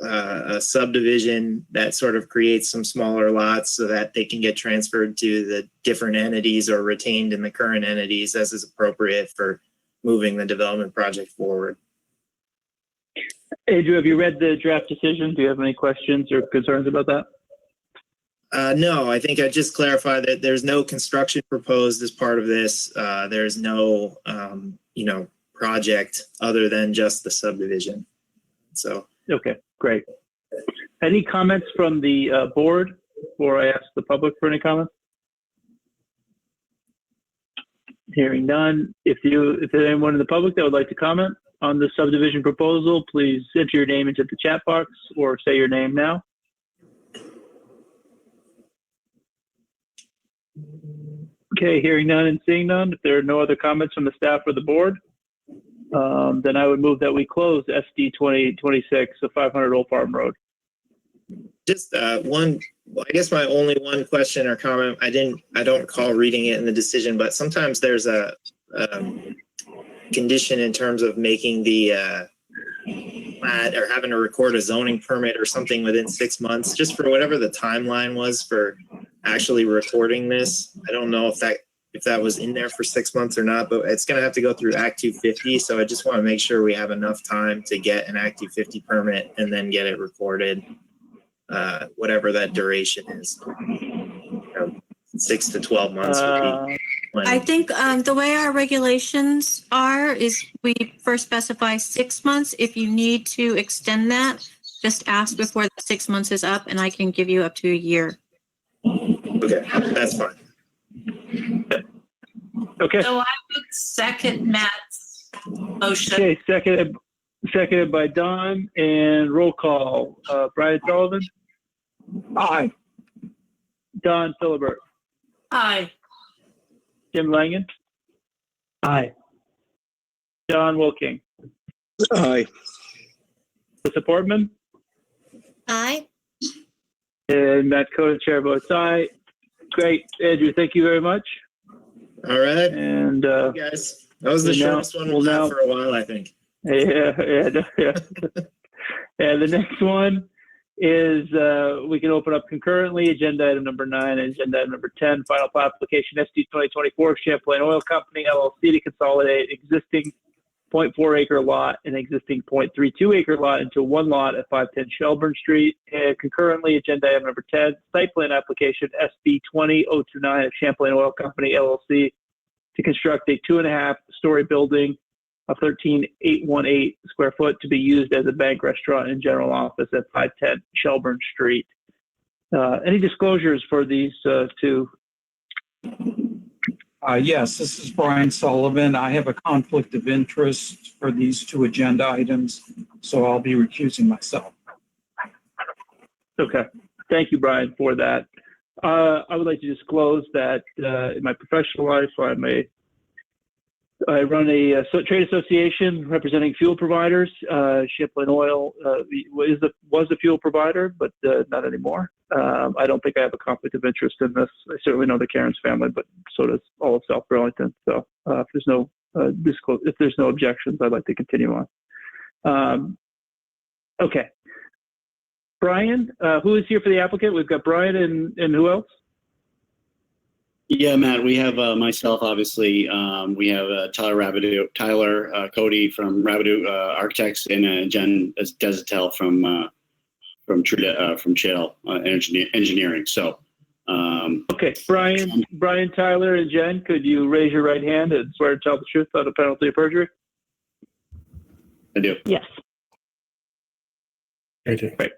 a subdivision that sort of creates some smaller lots so that they can get transferred to the different entities or retained in the current entities as is appropriate for moving the development project forward. Andrew, have you read the draft decision? Do you have any questions or concerns about that? No, I think I just clarified that there's no construction proposed as part of this. There's no, project other than just the subdivision. So. Okay, great. Any comments from the board before I ask the public for any comments? Hearing none. If there's anyone in the public that would like to comment on the subdivision proposal, please enter your name into the chat box or say your name now. Okay, hearing none and seeing none. If there are no other comments from the staff or the board, then I would move that we close SD 2026 of 500 Old Farm Road. Just I guess my only one question or comment, I don't recall reading it in the decision, but sometimes there's a condition in terms of making the plat or having to record a zoning permit or something within 6 months, just for whatever the timeline was for actually recording this. I don't know if that was in there for 6 months or not, but it's going to have to go through Act 250. So I just want to make sure we have enough time to get an Act 250 permit and then get it recorded, whatever that duration is. 6 to 12 months would be plenty. I think the way our regulations are is we first specify 6 months. If you need to extend that, just ask before the 6 months is up and I can give you up to a year. Okay, that's fine. Okay. So I would second Matt's motion. Okay, seconded by Don, and roll call. Brian Sullivan? Aye. Don Philibert? Aye. Jim Langen? Aye. John Wilking? Aye. Melissa Portman? Aye. And Matt Coda, chair votes aye. Great, Andrew, thank you very much. All right. And guys, that was the shortest one we've had for a while, I think. Yeah. And the next one is we can open up concurrently agenda item number 9 and agenda item number 10, final plat application SD 2024 Champlain Oil Company LLC to consolidate existing 0.4 acre lot and existing 0.32 acre lot into one lot at 510 Shelburne Street. And concurrently, agenda item number 10, site plan application SB 20029 of Champlain Oil Company LLC to construct a 2.5-story building of 13,818 square foot to be used as a bank, restaurant, and general office at 510 Shelburne Street. Any disclosures for these two? Yes, this is Brian Sullivan. I have a conflict of interest for these two agenda items, so I'll be recusing myself. Okay. Thank you, Brian, for that. I would like to disclose that in my professional life, I run a trade association representing fuel providers. Champlain Oil was a fuel provider, but not anymore. I don't think I have a conflict of interest in this. I certainly know the Cairns family, but so does all of South Burlington. So if there's no objections, I'd like to continue on. Okay. Brian, who is here for the applicant? We've got Brian and who else? Yeah, Matt, we have myself, obviously. We have Tyler Cody from Rabideau Architects, and Jen Desatel from Chale Engineering. So, okay, Brian, Tyler, and Jen, could you raise your right hand and swear to tell the truth without a penalty of perjury? I do. Yes. I do. Great.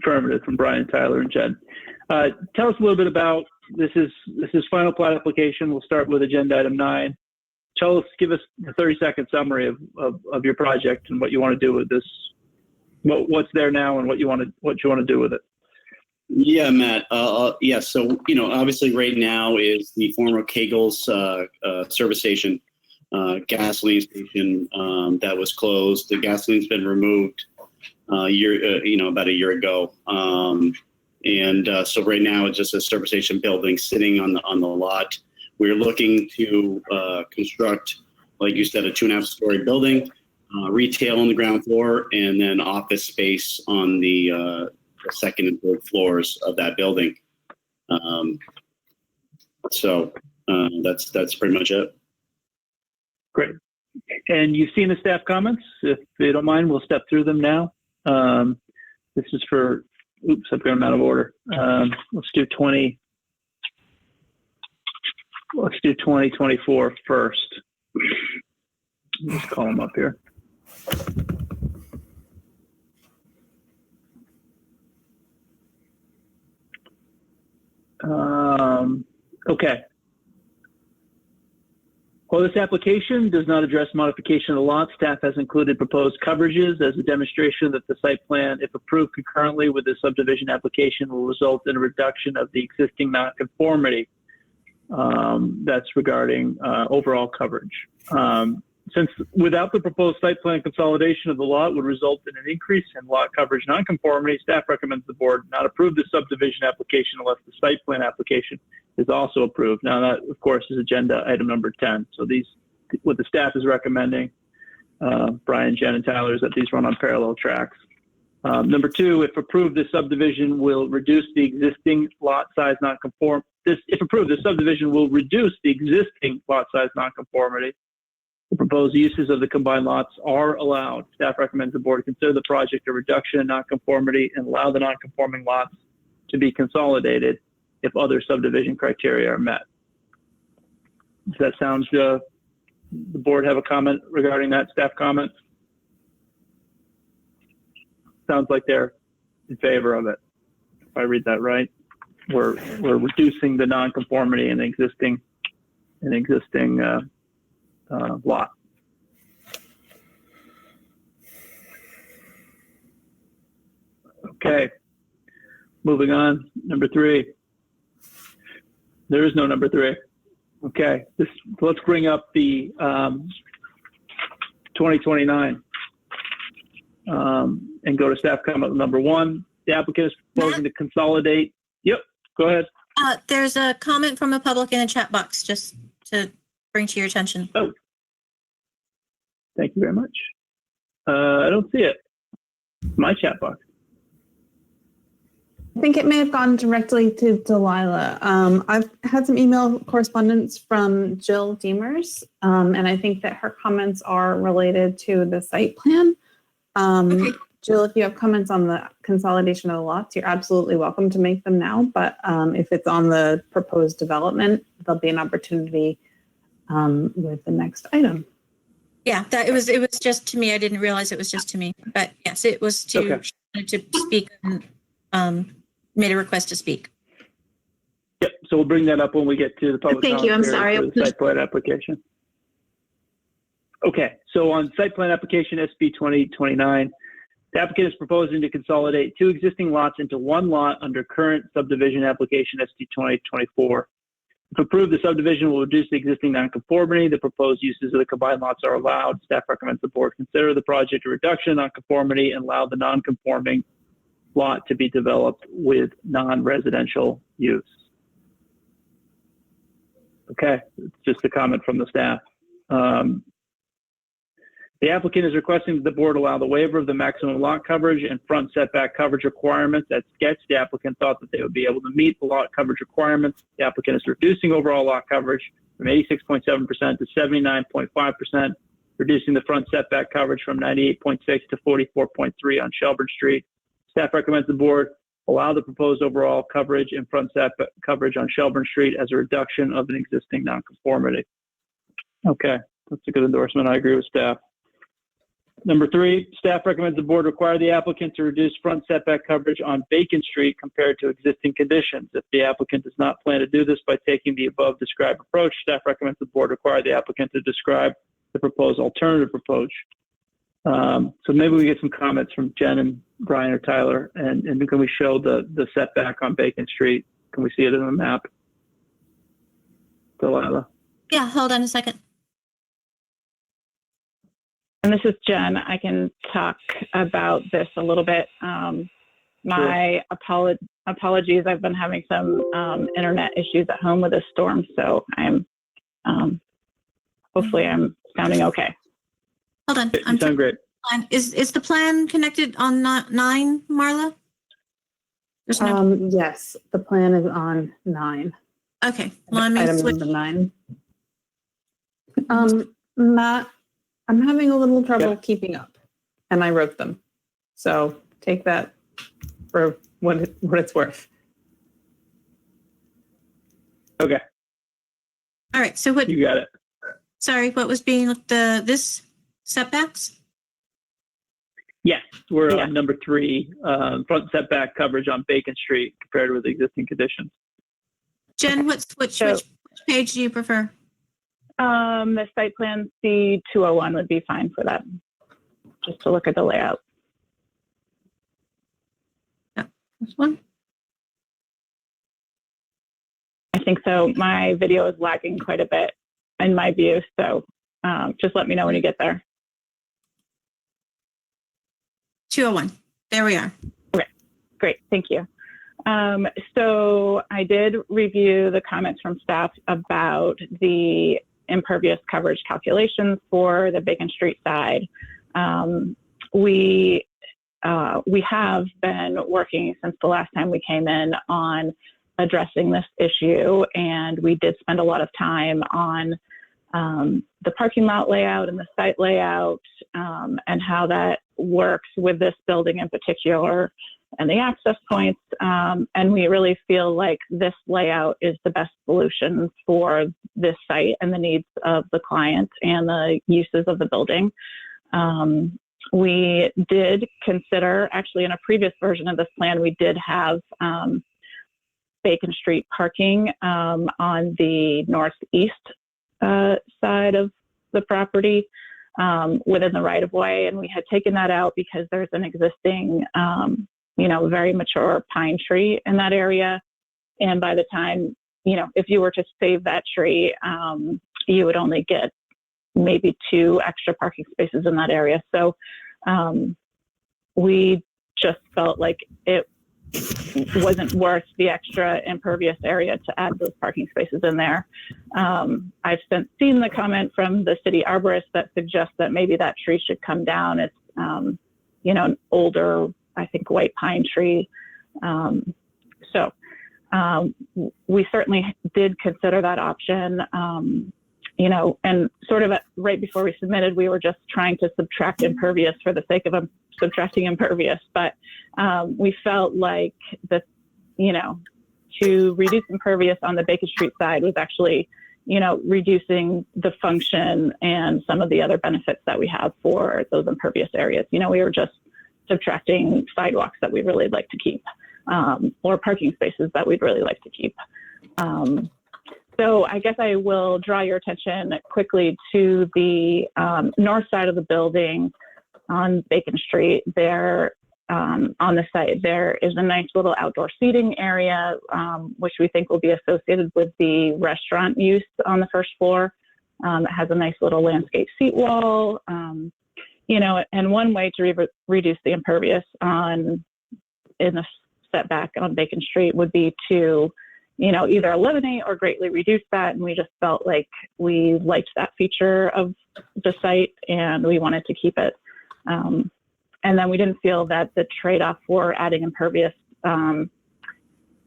Affirmative from Brian, Tyler, and Jen. Tell us a little bit about this is final plat application. We'll start with agenda item 9. Give us a 30-second summary of your project and what you want to do with this. What's there now and what you want to do with it. Yeah, Matt. Yeah. So obviously, right now is the former Kegel's service station, gasoline station that was closed. The gasoline's been removed about a year ago. So right now it's just a service station building sitting on the lot. We're looking to construct, like you said, a 2.5-story building, retail on the ground floor, and then office space on the second and third floors of that building. That's pretty much it. Great. And you've seen the staff comments. If you don't mind, we'll step through them now. This is for, I've gone out of order. Let's do 2024 first. Let's call them up here. Okay. While this application does not address modification of the lot, staff has included proposed coverages as a demonstration that the site plan, if approved concurrently with the subdivision application, will result in a reduction of the existing nonconformity. That's regarding overall coverage. Since without the proposed site plan, consolidation of the lot would result in an increase in lot coverage nonconformity, staff recommends the board not approve the subdivision application unless the site plan application is also approved. Now that, of course, is agenda item number 10. So what the staff is recommending, Brian, Jen, and Tyler, is that these run on parallel tracks. Number 2, if approved, this subdivision will reduce the existing lot size nonconform. If approved, the subdivision will reduce the existing lot size nonconformity. The proposed uses of the combined lots are allowed. Staff recommends the board consider the project a reduction in nonconformity and allow the nonconforming lots to be consolidated if other subdivision criteria are met. Does that sound, the board have a comment regarding that staff comment? Sounds like they're in favor of it. If I read that right, we're reducing the nonconformity in existing lot. Okay, moving on. Number 3. There is no number 3. Okay, let's bring up the 2029 and go to staff comment number 1. The applicant is proposing to consolidate. Yep, go ahead. There's a comment from a public in the chat box, just to bring to your attention. Oh, thank you very much. I don't see it. My chat box. I think it may have gone directly to Delilah. I've had some email correspondence from Jill Deemers, and I think that her comments are related to the site plan. Okay. Jill, if you have comments on the consolidation of the lots, you're absolutely welcome to make them now. But if it's on the proposed development, there'll be an opportunity with the next item. Yeah, it was just to me. I didn't realize it was just to me, but yes, it was Okay. she wanted to speak and made a request to speak. Yep, so we'll bring that up when we get to the public Thank you. I'm comment period sorry. for the site plan application. Okay, so on site plan application SB 2029, the applicant is proposing to consolidate 2 existing lots into 1 lot under current subdivision application SB 2024. If approved, the subdivision will reduce the existing nonconformity. The proposed uses of the combined lots are allowed. Staff recommends the board consider the project a reduction in nonconformity and allow the nonconforming lot to be developed with non-residential use. Okay, it's just a comment from the staff. The applicant is requesting that the board allow the waiver of the maximum lot coverage and front setback coverage requirements. At sketch, the applicant thought that they would be able to meet the lot coverage requirements. The applicant is reducing overall lot coverage from 86.7% to 79.5%, reducing the front setback coverage from 98.6 to 44.3 on Shelburne Street. Staff recommends the board allow the proposed overall coverage and front setback coverage on Shelburne Street as a reduction of an existing nonconformity. Okay, that's a good endorsement. I agree with staff. Number 3, staff recommends the board require the applicant to reduce front setback coverage on Bacon Street compared to existing conditions. If the applicant does not plan to do this by taking the above described approach, staff recommends the board require the applicant to describe the proposed alternative approach. So maybe we get some comments from Jen and Brian or Tyler, and can we show the setback on Bacon Street? Can we see it in the map? Delilah. Yeah, hold on a second. And this is Jen. I can talk about this a little bit. My apologies. I've been having some internet issues at home with a storm, so I'm hopefully I'm sounding okay. Hold on. You sound great. Is the plan connected on 9, Marla? There's no. Yes, the plan is on 9. Okay. Let me Item switch. number 9. Matt, I'm having a little trouble keeping up, and I wrote them. So take that for what it's worth. Okay. All right. So what? You got it. Sorry, what was being this setbacks? Yes, we're on number 3, front setback coverage on Bacon Street compared with existing conditions. Jen, which page do you prefer? The site plan C201 would be fine for that, just to look at the layout. This one? I think so. My video is lagging quite a bit in my view, so just let me know when you get there. 201. There we are. Okay, great. Thank you. So I did review the comments from staff about the impervious coverage calculations for the Bacon Street side. We have been working since the last time we came in on addressing this issue, and we did spend a lot of time on the parking lot layout and the site layout, and how that works with this building in particular and the access points. And we really feel like this layout is the best solution for this site and the needs of the client and the uses of the building. We did consider, actually in a previous version of this plan, we did have Bacon Street parking on the northeast side of the property within the right of way. And we had taken that out because there's an existing, very mature pine tree in that area. And by the time, if you were to save that tree, you would only get maybe 2 extra parking spaces in that area. So we just felt like it wasn't worth the extra impervious area to add those parking spaces in there. I've since seen the comment from the city arborist that suggests that maybe that tree should come down. It's, an older, I think, white pine tree. So we certainly did consider that option. And sort of right before we submitted, we were just trying to subtract impervious for the sake of subtracting impervious. But we felt like to reduce impervious on the Bacon Street side was actually, reducing the function and some of the other benefits that we have for those impervious areas. We were just subtracting sidewalks that we'd really like to keep, or parking spaces that we'd really like to keep. So I guess I will draw your attention quickly to the north side of the building on Bacon Street. There, on the site, there is a nice little outdoor seating area, which we think will be associated with the restaurant use on the first floor. It has a nice little landscape seat wall, and one way to reduce the impervious in the setback on Bacon Street would be to either eliminate or greatly reduce that. And we just felt like we liked that feature of the site and we wanted to keep it. And then we didn't feel that the trade-off for adding impervious, in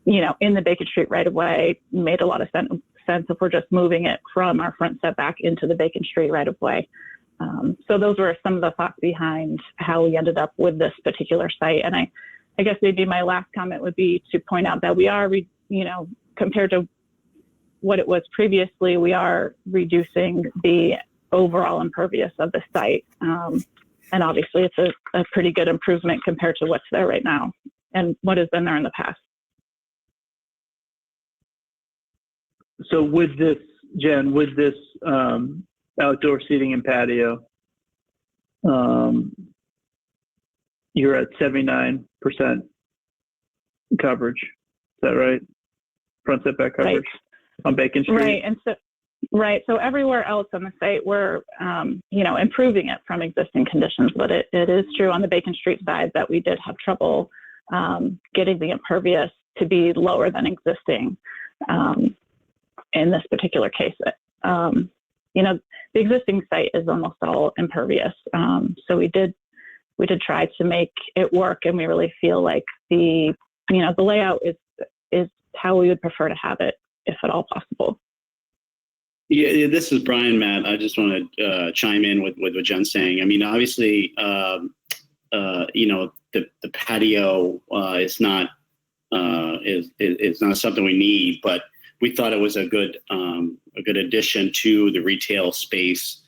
the Bacon Street right of way made a lot of sense if we're just moving it from our front setback into the Bacon Street right of way. So those were some of the thoughts behind how we ended up with this particular site. And I guess maybe my last comment would be to point out that we are, compared to what it was previously, we are reducing the overall impervious of the site. And obviously it's a pretty good improvement compared to what's there right now and what has been there in the past. So with this, Jen, with this outdoor seating and patio, you're at 79% coverage. Is that right? Front setback coverage on Bacon Street? Right. And so everywhere else on the site, we're, improving it from existing conditions, but it is true on the Bacon Street side that we did have trouble getting the impervious to be lower than existing in this particular case. The existing site is almost all impervious. So we did try to make it work, and we really feel like the layout is how we would prefer to have it, if at all possible. Yeah, this is Brian, Matt. I just want to chime in with what Jen's saying. I mean, obviously, the patio is not something we need, but we thought it was a good addition to the retail space.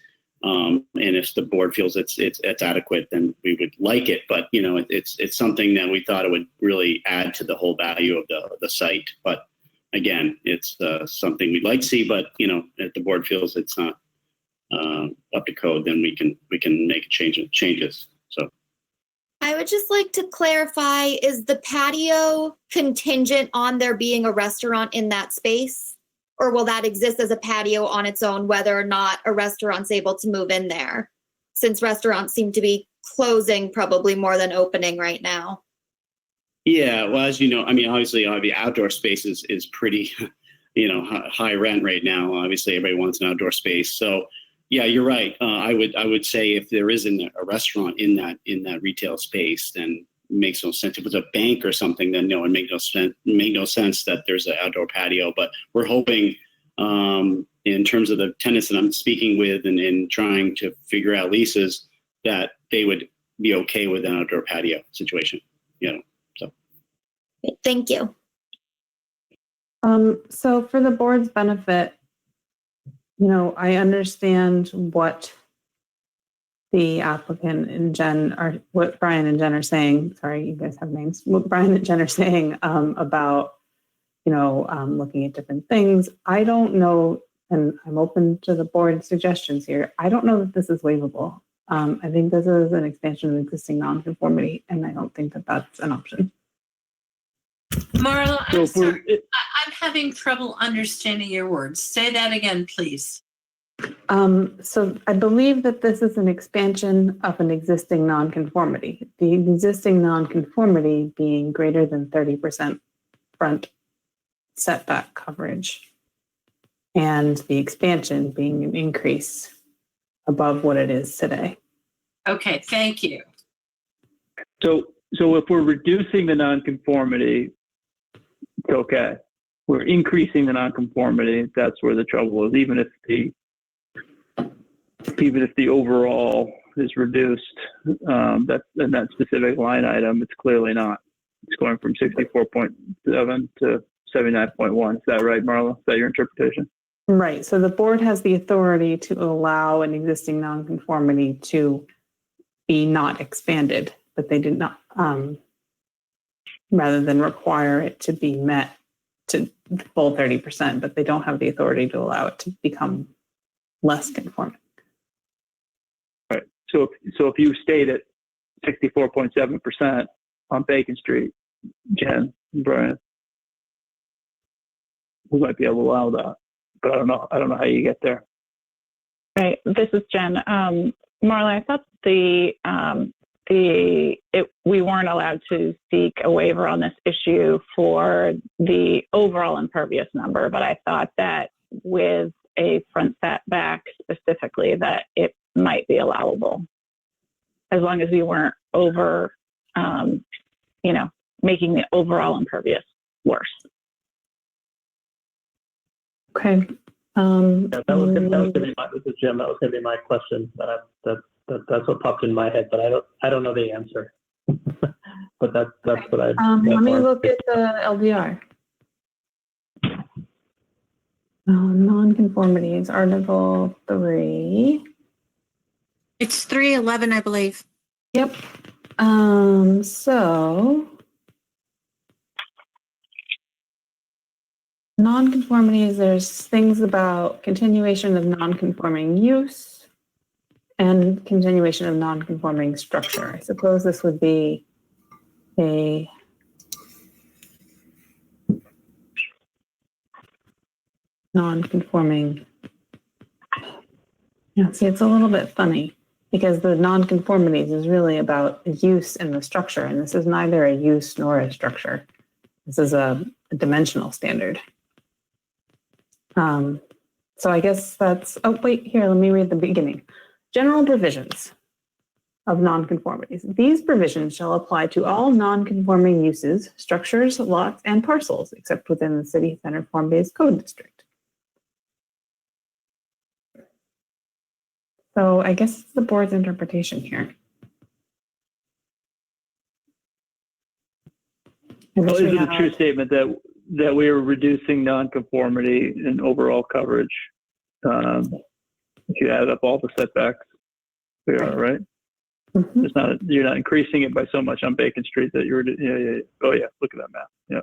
And if the board feels it's adequate, then we would like it. But it's something that we thought it would really add to the whole value of the site. But again, it's something we'd like to see. But if the board feels it's not up to code, then we can make changes. So I would just like to clarify: is the patio contingent on there being a restaurant in that space? Or will that exist as a patio on its own, whether or not a restaurant's able to move in there? Since restaurants seem to be closing probably more than opening right now. Yeah, well, as you know, I mean, obviously, the outdoor space is pretty, high rent right now. Obviously, everybody wants an outdoor space. So, yeah, you're right. I would say if there isn't a restaurant in that retail space, then it makes no sense. If it was a bank or something, then no, it make no sense that there's an outdoor patio. But we're hoping, in terms of the tenants that I'm speaking with and trying to figure out leases, that they would be okay with an outdoor patio situation. So. Thank you. So for the board's benefit, I understand what the applicant and Jen what Brian and Jen are saying. Sorry, you guys have names. What Brian and Jen are saying about, looking at different things. I don't know, and I'm open to the board's suggestions here. I don't know that this is waivable. I think this is an expansion of existing nonconformity, and I don't think that that's an option. Marla, I'm sorry. I'm having trouble understanding your words. Say that again, please. So I believe that this is an expansion of an existing nonconformity. The existing nonconformity being greater than 30% front setback coverage, and the expansion being an increase above what it is today. Okay, thank you. So if we're reducing the nonconformity, it's okay. We're increasing the nonconformity. That's where the trouble is. Even if the overall is reduced, that's in that specific line item, it's clearly not. It's going from 64.7 to 79.1. Is that right, Marla? Is that your interpretation? Right. So the board has the authority to allow an existing nonconformity to be not expanded, but they did not, rather than require it to be met to the full 30%, but they don't have the authority to allow it to become less conforming. Right. So if you stayed at 64.7% on Bacon Street, Jen and Brian, we might be able to allow that, but I don't know how you get there. Right. This is Jen. Marla, I thought we weren't allowed to seek a waiver on this issue for the overall impervious number, but I thought that with a front setback specifically that it might be allowable as long as we weren't over, making the overall impervious worse. Okay. That was gonna be my, this is Jim. That was gonna be my question. That's what popped in my head, but I don't know the answer. But that's what I. Let me look at the LDR. Non-conformities, Article 3. It's 311, I believe. Yep. So non-conformities, there's things about continuation of non-conforming use and continuation of non-conforming structure. I suppose this would be a non-conforming. Yeah, see, it's a little bit funny because the non-conformities is really about use in the structure, and this is neither a use nor a structure. This is a dimensional standard. So I guess that's, oh, wait, here, let me read the beginning. General provisions of nonconformities. These provisions shall apply to all nonconforming uses, structures, lots, and parcels, except within the city center form-based code district. So I guess it's the board's interpretation here. Well, is it a true statement that we are reducing nonconformity and overall coverage? If you add up all the setbacks, we are, right? Mm-hmm. It's not, you're not increasing it by so much on Bacon Street that you're, yeah. Oh yeah, look at that map. Yeah.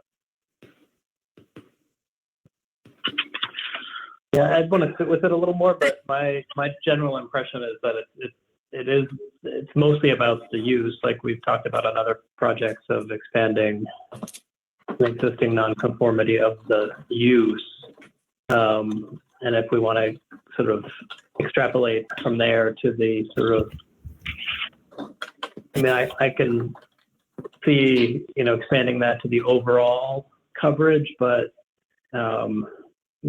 Yeah, I'd want to sit with it a little more, but my general impression is that it's mostly about the use, like we've talked about on other projects of expanding the existing nonconformity of the use. And if we want to sort of extrapolate from there to the sort of, I mean, I can see, expanding that to the overall coverage, but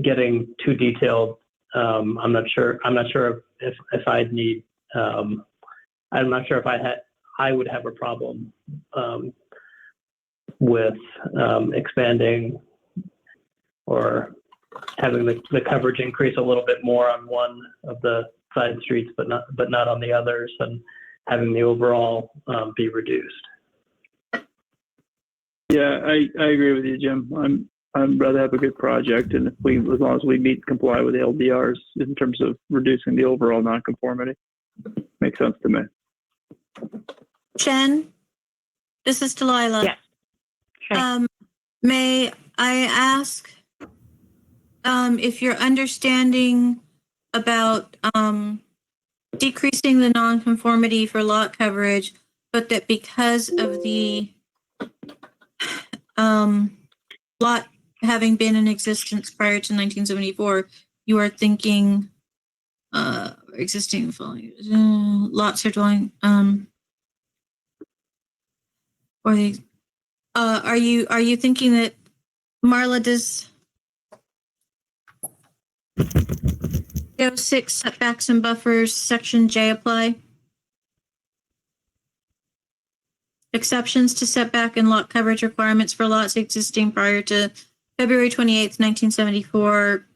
getting too detailed, I'm not sure if I'd need, I'm not sure if I would have a problem with expanding or having the coverage increase a little bit more on one of the side streets, but not on the others, and having the overall be reduced. Yeah, I agree with you, Jim. I'd rather have a good project, and as long as we comply with the LDRs in terms of reducing the overall nonconformity, makes sense to me. Jen, this is Delilah. Yes. Sure. May I ask if your understanding about decreasing the nonconformity for lot coverage, but that because of the lot having been in existence prior to 1974, you are thinking existing lots are dwelling or the are you thinking that Marla, does 6 setbacks and buffers section J apply? Exceptions to setback and lot coverage requirements for lots existing prior to February 28th, 1974.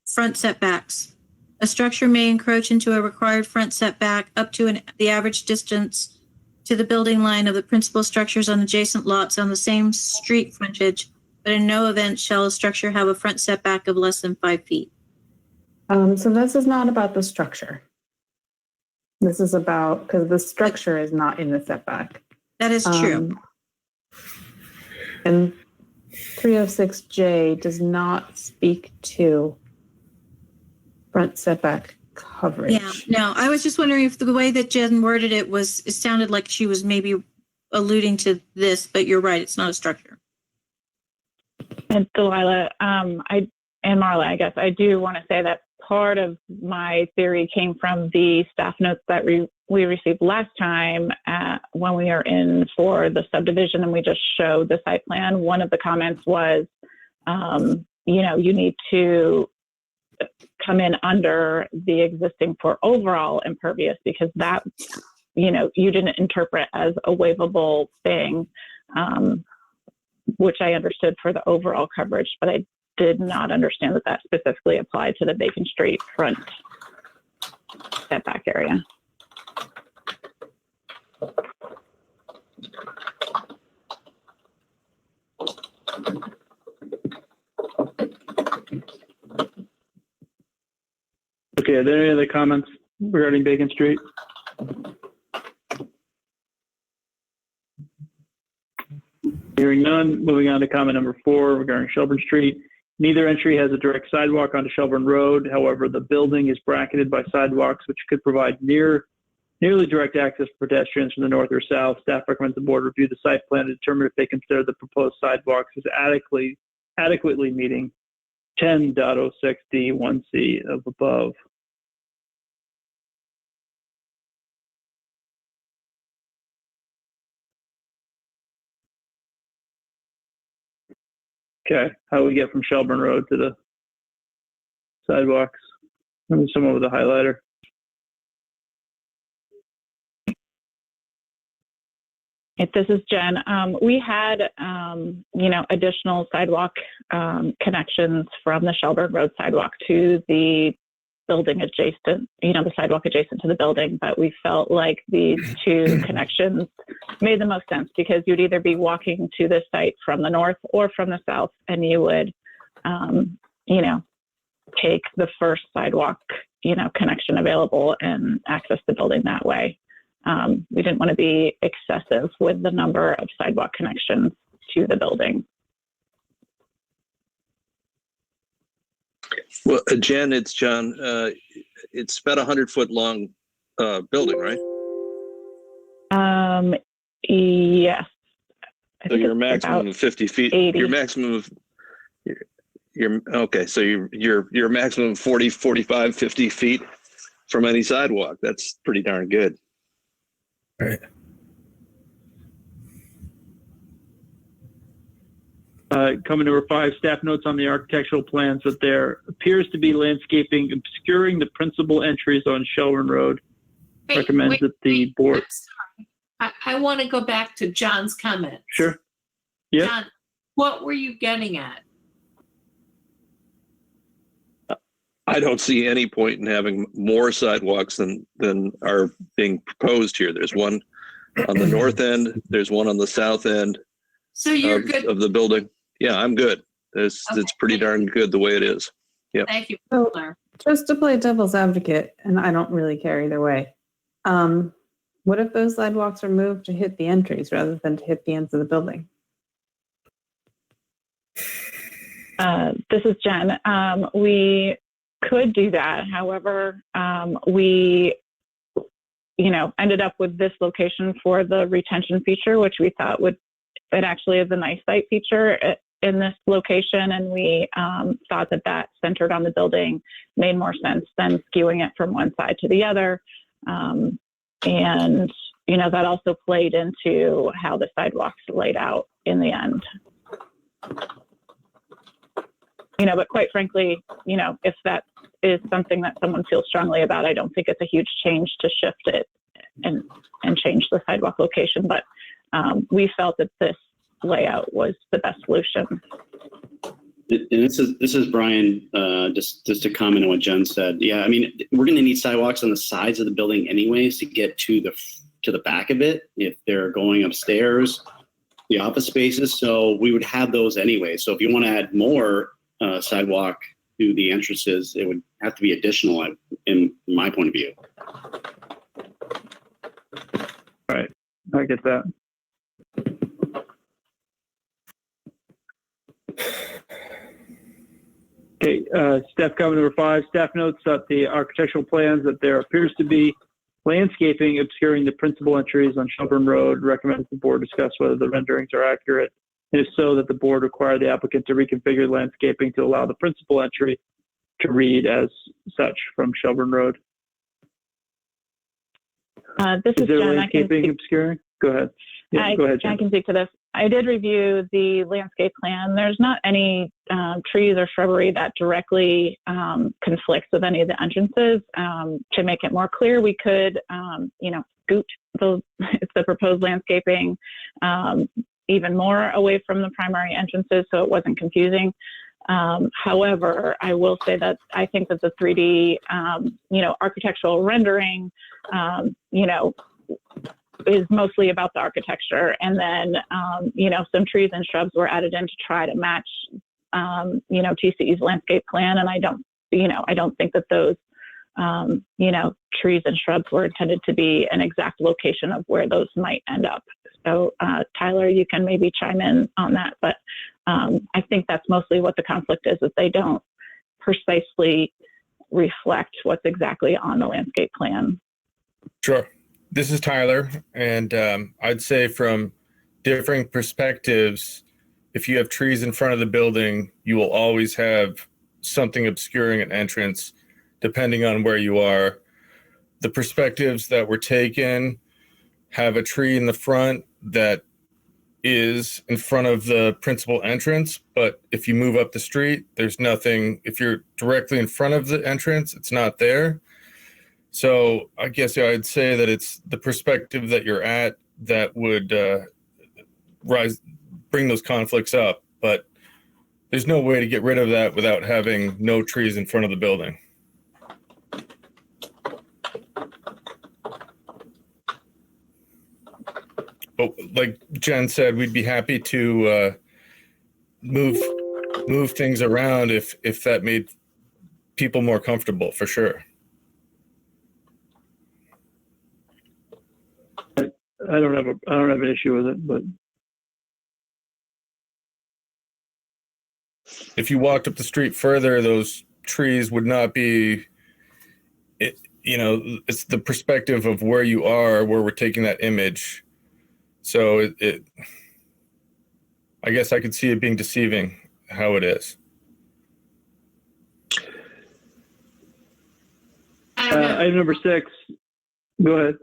Front setbacks. A structure may encroach into a required front setback up to the average distance to the building line of the principal structures on adjacent lots on the same street frontage, but in no event shall a structure have a front setback of less than 5 feet. So this is not about the structure. This is about, because the structure is not in the setback. That is true. And 306J does not speak to front setback coverage. Yeah, no, I was just wondering if the way that Jen worded it was, it sounded like she was maybe alluding to this, but you're right, it's not a structure. And Delilah, and Marla, I guess I do want to say that part of my theory came from the staff notes that we received last time when we were in for the subdivision and we just showed the site plan. One of the comments was, you need to come in under the existing for overall impervious because that, you didn't interpret as a waivable thing, which I understood for the overall coverage, but I did not understand that that specifically applied to the Bacon Street front setback area. Okay, are there any other comments regarding Bacon Street? Hearing none, moving on to comment number 4 regarding Shelburne Street. Neither entry has a direct sidewalk onto Shelburne Road. However, the building is bracketed by sidewalks, which could provide nearly direct access for pedestrians from the north or south. Staff recommends the board review the site plan to determine if they consider the proposed sidewalks as adequately meeting 10.06D1C of above. Okay, how do we get from Shelburne Road to the sidewalks? Maybe someone with a highlighter. This is Jen. We had, additional sidewalk connections from the Shelburne Road sidewalk to the building adjacent, the sidewalk adjacent to the building, but we felt like these two connections made the most sense because you'd either be walking to the site from the north or from the south, and you would, take the first sidewalk, connection available and access the building that way. We didn't want to be excessive with the number of sidewalk connections to the building. Well, Jen, it's John. It's about 100-foot long building, right? Yes. So your maximum of 50 feet. 80. Your maximum of okay. So your maximum of 40, 45, 50 feet from any sidewalk. That's pretty darn good. Right. Comment number 5, staff notes on the architectural plans that there appears to be landscaping obscuring the principal entries on Shelburne Road. Recommends that the board. I want to go back to John's comment. Sure. Yeah. John, what were you getting at? I don't see any point in having more sidewalks than are being proposed here. There's one on the north end. There's one on the south end. So you're good of the building. Yeah, I'm good. It's pretty darn good the way it is. Yeah. Thank you. So, just to play devil's advocate, and I don't really care either way. What if those sidewalks are moved to hit the entries rather than to hit the ends of the building? This is Jen. We could do that. However, we, ended up with this location for the retention feature, which we thought it actually is a nice site feature in this location. And we thought that centered on the building made more sense than skewing it from one side to the other. And, that also played into how the sidewalks laid out in the end. But quite frankly, if that is something that someone feels strongly about, I don't think it's a huge change to shift it and change the sidewalk location. But we felt that this layout was the best solution. And this is Brian, just to comment on what Jen said. Yeah, I mean, we're going to need sidewalks on the sides of the building anyways to get to the back of it if they're going upstairs, the office spaces. So we would have those anyway. So if you want to add more sidewalk to the entrances, it would have to be additional in my point of view. Right, I get that. Okay, staff comment number 5, staff notes that the architectural plans that there appears to be landscaping obscuring the principal entries on Shelburne Road. Recommends the board discuss whether the renderings are accurate, and if so, that the board require the applicant to reconfigure the landscaping to allow the principal entry to read as such from Shelburne Road. This is there Jen. landscaping obscuring? Go ahead. Yeah, go ahead, Jen. I can speak to this. I did review the landscape plan. There's not any trees or shrubbery that directly conflicts with any of the entrances. To make it more clear, we could, scoot the proposed landscaping even more away from the primary entrances so it wasn't confusing. However, I will say that I think that the 3D, architectural rendering, is mostly about the architecture. And then, some trees and shrubs were added in to try to match, TCE's landscape plan. And I don't think that those, trees and shrubs were intended to be an exact location of where those might end up. So, Tyler, you can maybe chime in on that, but I think that's mostly what the conflict is, that they don't precisely reflect what's exactly on the landscape plan. Sure. This is Tyler, and I'd say from differing perspectives, if you have trees in front of the building, you will always have something obscuring an entrance, depending on where you are. The perspectives that were taken have a tree in the front that is in front of the principal entrance, but if you move up the street, there's nothing. If you're directly in front of the entrance, it's not there. So I guess I'd say that it's the perspective that you're at that would bring those conflicts up, but there's no way to get rid of that without having no trees in front of the building. But like Jen said, we'd be happy to move things around if that made people more comfortable, for sure. I don't have an issue with it, but if you walked up the street further, those trees would not be. It's the perspective of where you are, where we're taking that image. So I guess I could see it being deceiving how it is. Item number 6. Go ahead.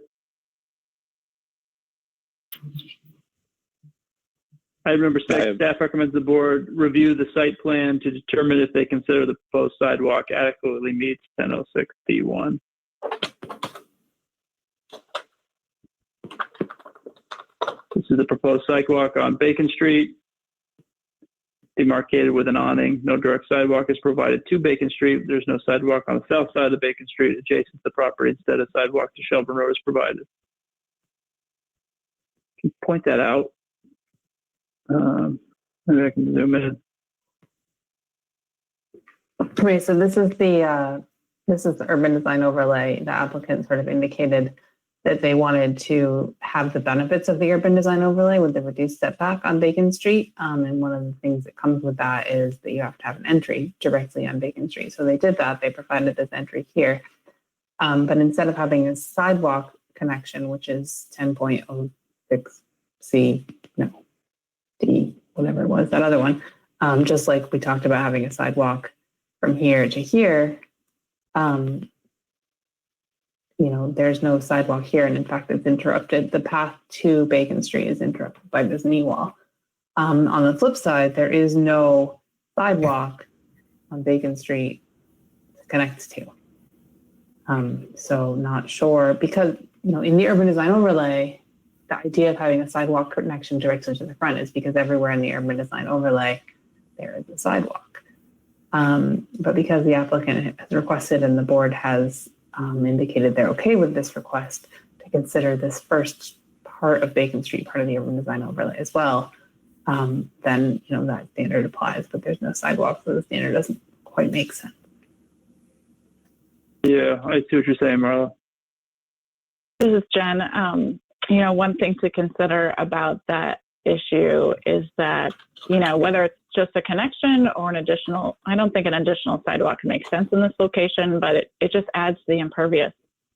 Item number 6, staff recommends the board review the site plan to determine if they consider the proposed sidewalk adequately meets 1006 D1. This is the proposed sidewalk on Bacon Street, demarcated with an awning. No direct sidewalk is provided to Bacon Street. There's no sidewalk on the south side of Bacon Street adjacent to the property. Instead, a sidewalk to Shelburne Road is provided. Can you point that out? Maybe I can zoom in. Okay, so this is the urban design overlay. The applicant sort of indicated that they wanted to have the benefits of the urban design overlay with the reduced setback on Bacon Street. And one of the things that comes with that is that you have to have an entry directly on Bacon Street. So they did that. They provided this entry here. But instead of having a sidewalk connection, which is 10.06C, D, whatever it was, that other one, just like we talked about having a sidewalk from here to here, there's no sidewalk here. And in fact, it's interrupted. The path to Bacon Street is interrupted by this knee wall. On the flip side, there is no sidewalk on Bacon Street to connect to. So not sure, because, in the urban design overlay, the idea of having a sidewalk connection directly to the front is because everywhere in the urban design overlay, there is a sidewalk. But because the applicant has requested and the board has indicated they're okay with this request to consider this first part of Bacon Street part of the urban design overlay as well, then that standard applies, but there's no sidewalk, so the standard doesn't quite make sense. Yeah, I see what you're saying, Marla. This is Jen. One thing to consider about that issue is that, whether it's just a connection or I don't think an additional sidewalk makes sense in this location, but it just adds the impervious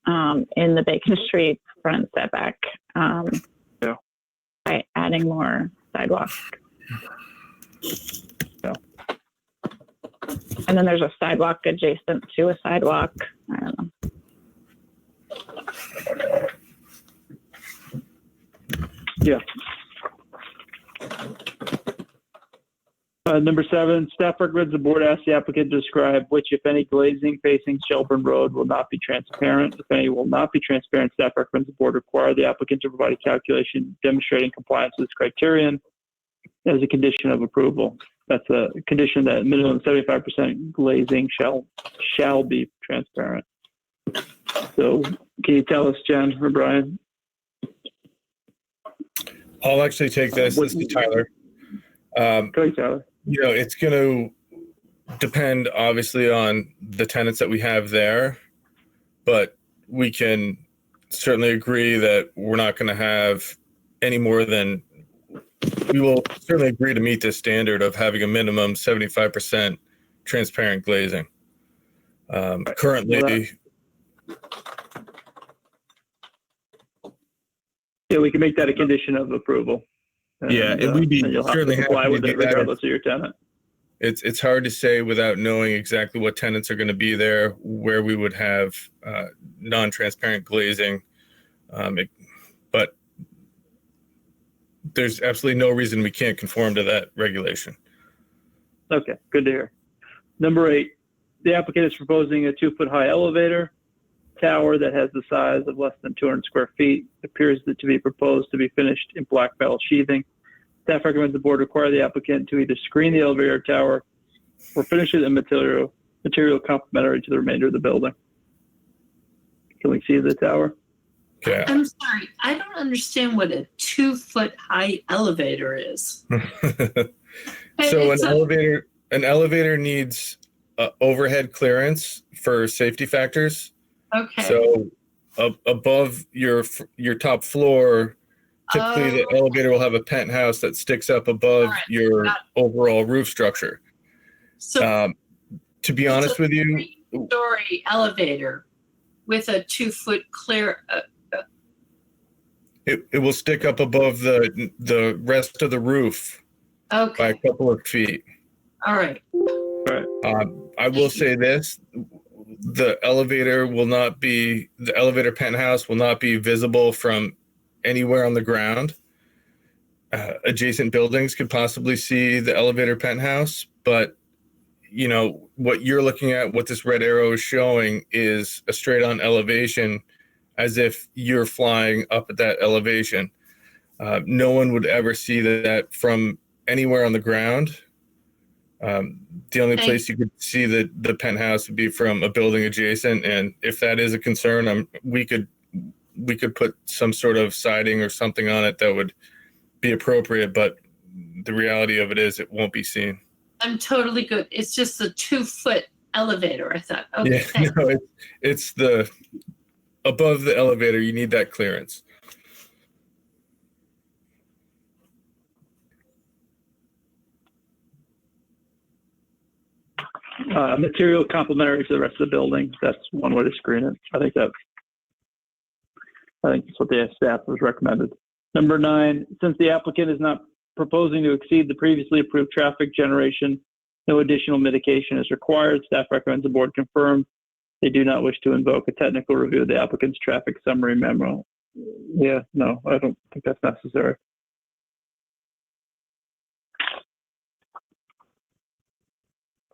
in the Bacon Street front setback by adding more sidewalk. Yeah. And then there's a sidewalk adjacent to a sidewalk. I don't know. Yeah. Number 7, staff recommends the board ask the applicant to describe which, if any, glazing facing Shelburne Road will not be transparent. If any will not be transparent, staff recommends the board require the applicant to provide a calculation demonstrating compliance with this criterion as a condition of approval. That's a condition that minimum 75% glazing shall be transparent. So can you tell us, Jen or Brian? I'll actually take this. This is Tyler. Go ahead, Tyler. It's going to depend obviously on the tenants that we have there, but we can certainly agree that we're not going to have any more than, we will certainly agree to meet this standard of having a minimum 75% transparent glazing. Currently, yeah, we can make that a condition of approval. And we'd be you'll have certainly to comply happy with to it do that. regardless of your tenant. It's hard to say without knowing exactly what tenants are going to be there, where we would have non-transparent glazing. But there's absolutely no reason we can't conform to that regulation. Okay, good to hear. Number 8, the applicant is proposing a 2-foot high elevator tower that has the size of less than 200 square feet. It appears to be proposed to be finished in black metal sheathing. Staff recommends the board require the applicant to either screen the elevator tower or finish it in material complementary to the remainder of the building. Can we see the tower? Yeah. I'm sorry, I don't understand what a 2-foot high elevator is. So an elevator needs overhead clearance for safety factors. Okay. So above your top floor, typically the elevator will have a penthouse that sticks up above your overall roof structure. So to be honest with you, 3-story elevator with a 2-foot clear. it will stick up above the rest of the roof by a couple of feet. All right. I will say this. The elevator penthouse will not be visible from anywhere on the ground. Adjacent buildings could possibly see the elevator penthouse, but what you're looking at, what this red arrow is showing, is a straight on elevation, as if you're flying up at that elevation. No one would ever see that from anywhere on the ground. The only place you could see the penthouse would be from a building adjacent, and if that is a concern, we could put some sort of siding or something on it that would be appropriate. But the reality of it is, it won't be seen. I'm totally good. It's just a 2-foot elevator. I thought. Okay. Yeah, no, it's the above the elevator. You need that clearance. Material complementary to the rest of the building. That's one way to screen it. I think that's what the staff has recommended. Number 9, since the applicant is not proposing to exceed the previously approved traffic generation, no additional mitigation is required. Staff recommends the board confirm they do not wish to invoke a technical review of the applicant's traffic summary memo. Yeah, no, I don't think that's necessary.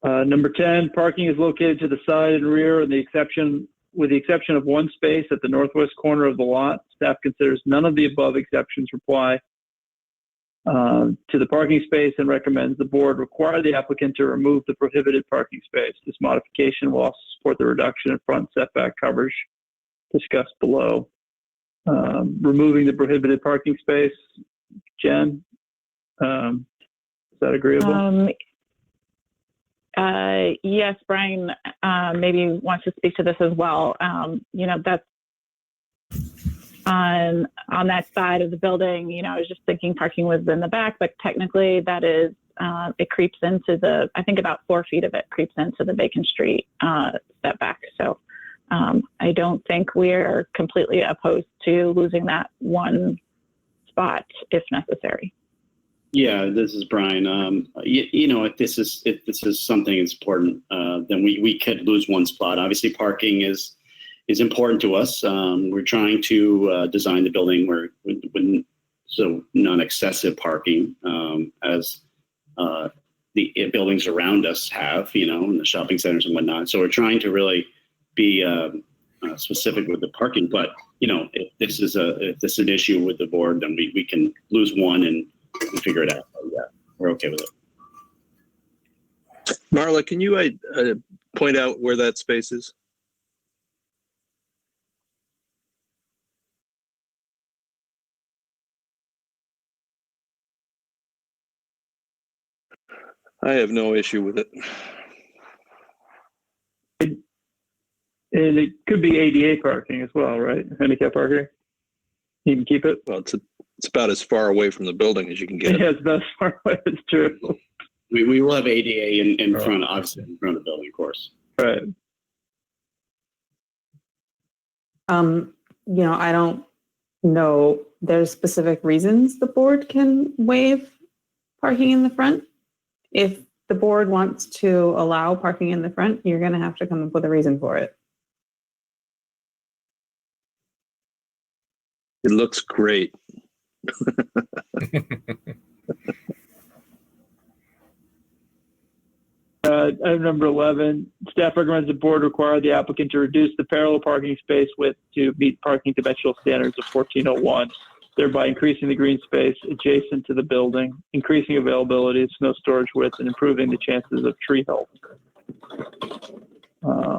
Number 10, parking is located to the side and rear, with the exception of one space at the northwest corner of the lot. Staff considers none of the above exceptions apply to the parking space and recommends the board require the applicant to remove the prohibited parking space. This modification will also support the reduction in front setback coverage discussed below. Removing the prohibited parking space, Jen, is that agreeable? Yes, Brian maybe wants to speak to this as well. That's on that side of the building. I was just thinking parking was in the back, but technically that is, it creeps into I think about 4 feet of it creeps into the Bacon Street setback. So I don't think we're completely opposed to losing that one spot if necessary. Yeah, this is Brian. If this is something that's important, then we could lose one spot. Obviously, parking is important to us. We're trying to design the building where so non-excessive parking as the buildings around us have, and the shopping centers and whatnot. So we're trying to really be specific with the parking. But if this is an issue with the board, then we can lose one and figure it out. Yeah, we're okay with it. Marla, can you point out where that space is? I have no issue with it. And it could be ADA parking as well, right? Handicap parking. You can keep it. Well, it's about as far away from the building as you can get. Yeah, it's about as far away. It's true. We will have ADA in front, obviously in front of the building, of course. Right. I don't know. There's specific reasons the board can waive parking in the front. If the board wants to allow parking in the front, you're going to have to come up with a reason for it. It looks great. Item number 11, staff recommends the board require the applicant to reduce the parallel parking space width to meet parking dimensional standards of 1401, thereby increasing the green space adjacent to the building, increasing availability of snow storage width, and improving the chances of tree health.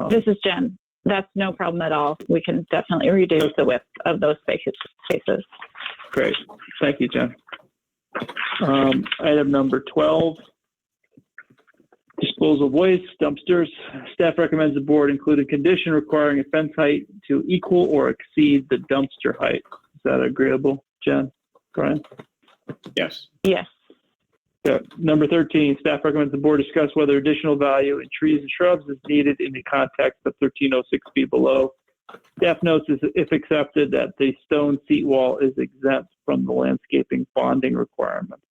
This is Jen. That's no problem at all. We can definitely reduce the width of those spaces. Great. Thank you, Jen. Item number 12, disposal of waste, dumpsters. Staff recommends the board include a condition requiring a fence height to equal or exceed the dumpster height. Is that agreeable, Jen? Brian? Yes. Yes. Yeah. Number 13, staff recommends the board discuss whether additional value in trees and shrubs is needed in the context of 1306 feet below. Staff notes, if accepted, that the stone seat wall is exempt from the landscaping bonding requirement.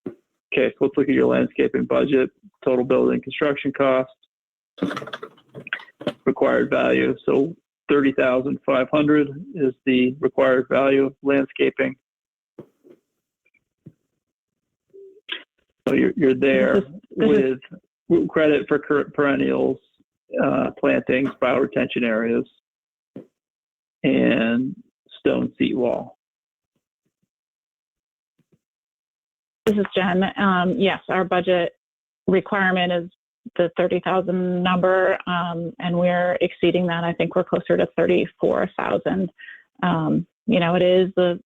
Okay, so let's look at your landscaping budget, total building construction cost, required value. So 30,500 is the required value of landscaping. So you're there with credit for perennials, plantings, bioretention areas, and stone seat wall. This is Jen. Yes, our budget requirement is the 30,000 number, and we're exceeding that. I think we're closer to 34,000. It is the,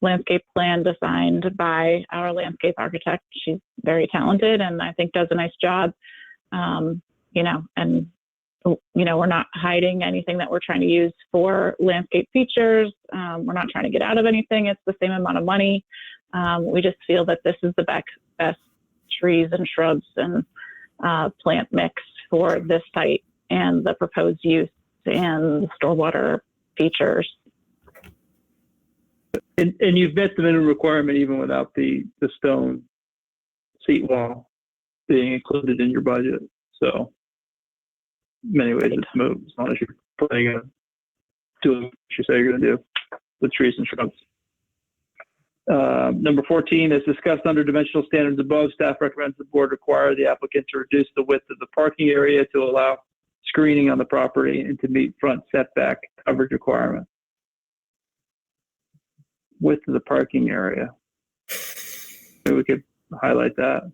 landscape plan designed by our landscape architect. She's very talented and I think does a nice job. We're not hiding anything that we're trying to use for landscape features. We're not trying to get out of anything. It's the same amount of money. We just feel that this is the best trees and shrubs and plant mix for this site and the proposed use and the stormwater features. And you've met the minimum requirement even without the stone seat wall being included in your budget. So in many ways it's moot as long as you're planning on doing what you say you're going to do with trees and shrubs. Number 14, as discussed under dimensional standards above, staff recommends the board require the applicant to reduce the width of the parking area to allow screening on the property and to meet front setback coverage requirements. Width of the parking area. Maybe we could highlight that.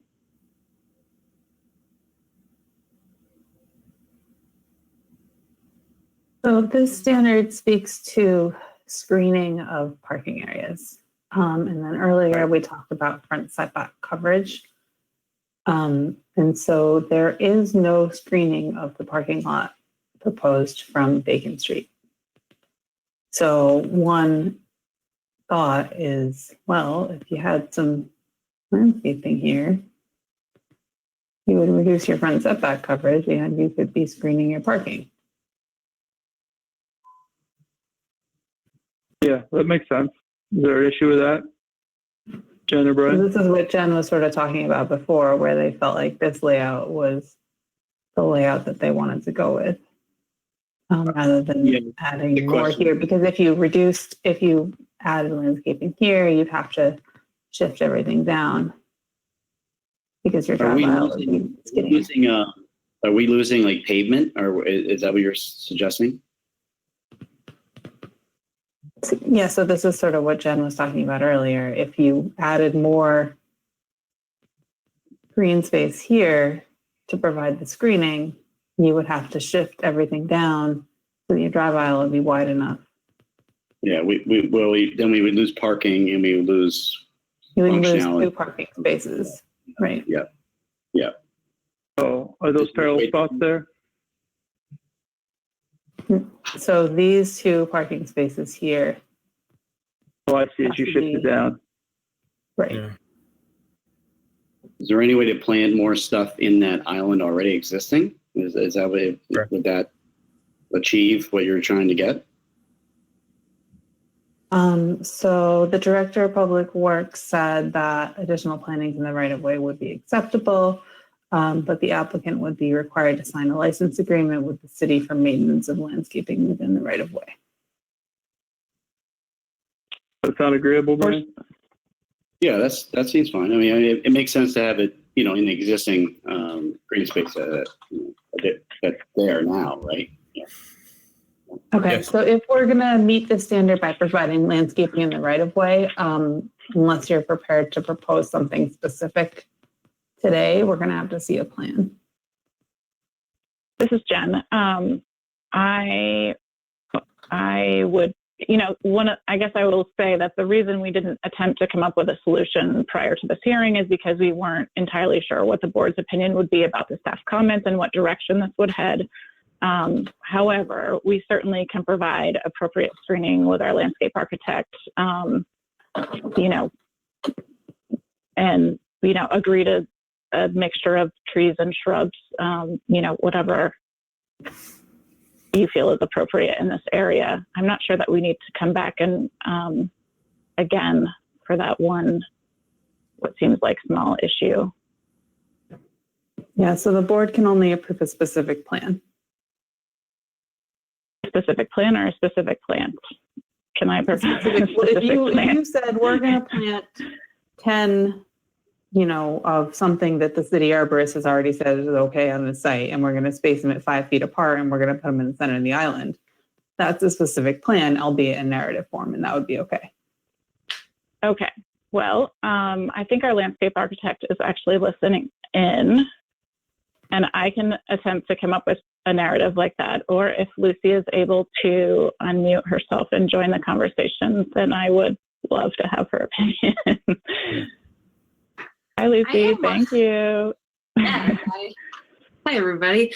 So this standard speaks to screening of parking areas. And then earlier we talked about front setback coverage. And so there is no screening of the parking lot proposed from Bacon Street. So one thought is, well, if you had some landscaping here, you would reduce your front setback coverage and you could be screening your parking. Yeah, that makes sense. Is there an issue with that? Jen or So Brian? this is what Jen was sort of talking about before, where they felt like this layout was the layout that they wanted to go with, rather than adding more here. Because if you added landscaping here, you'd have to shift everything down because your drive aisle would be skinny. Are we losing like pavement, or is that what you're suggesting? Yeah, so this is sort of what Jen was talking about earlier. If you added more green space here to provide the screening, you would have to shift everything down so that your drive aisle would be wide enough. Yeah, then we would lose parking and we would lose functionality. 2 parking spaces, right? Yeah, yeah. Oh, are those parallel spots there? So these 2 parking spaces here. Oh, I see. As you shift it down. Right. Yeah. Is there any way to plant more stuff in that island already existing? Is that way? Would that achieve what you're trying to get? So the director of public works said that additional plantings in the right of way would be acceptable, but the applicant would be required to sign a license agreement with the city for maintenance of landscaping within the right of way. Does that sound agreeable, Brian? Yeah, that seems fine. I mean, it makes sense to have it, in the existing green space that's there now, right? Yeah. Okay, Yes. so if we're gonna meet the standard by providing landscaping in the right of way, unless you're prepared to propose something specific today, we're gonna have to see a plan. This is Jen. I would, I guess I will say that the reason we didn't attempt to come up with a solution prior to this hearing is because we weren't entirely sure what the board's opinion would be about the staff comments and what direction this would head. However, we certainly can provide appropriate screening with our landscape architect, and, agree to a mixture of trees and shrubs, whatever you feel is appropriate in this area. I'm not sure that we need to come back and, again, for that one, what seems like small issue. Yeah, so the board can only approve a specific plan. Specific plan or a specific plant? Can I propose a specific If plan? you said we're going to plant 10, of something that the city arborist has already said is okay on the site, and we're going to space them at 5 feet apart, and we're going to put them in the center of the island, that's a specific plan, albeit in narrative form, and that would be okay. Okay. Well, I think our landscape architect is actually listening in, and I can attempt to come up with a narrative like that. Or if Lucy is able to unmute herself and join the conversation, then I would love to have her opinion. Hi, Lucy. Thank you. Yeah, hi, everybody.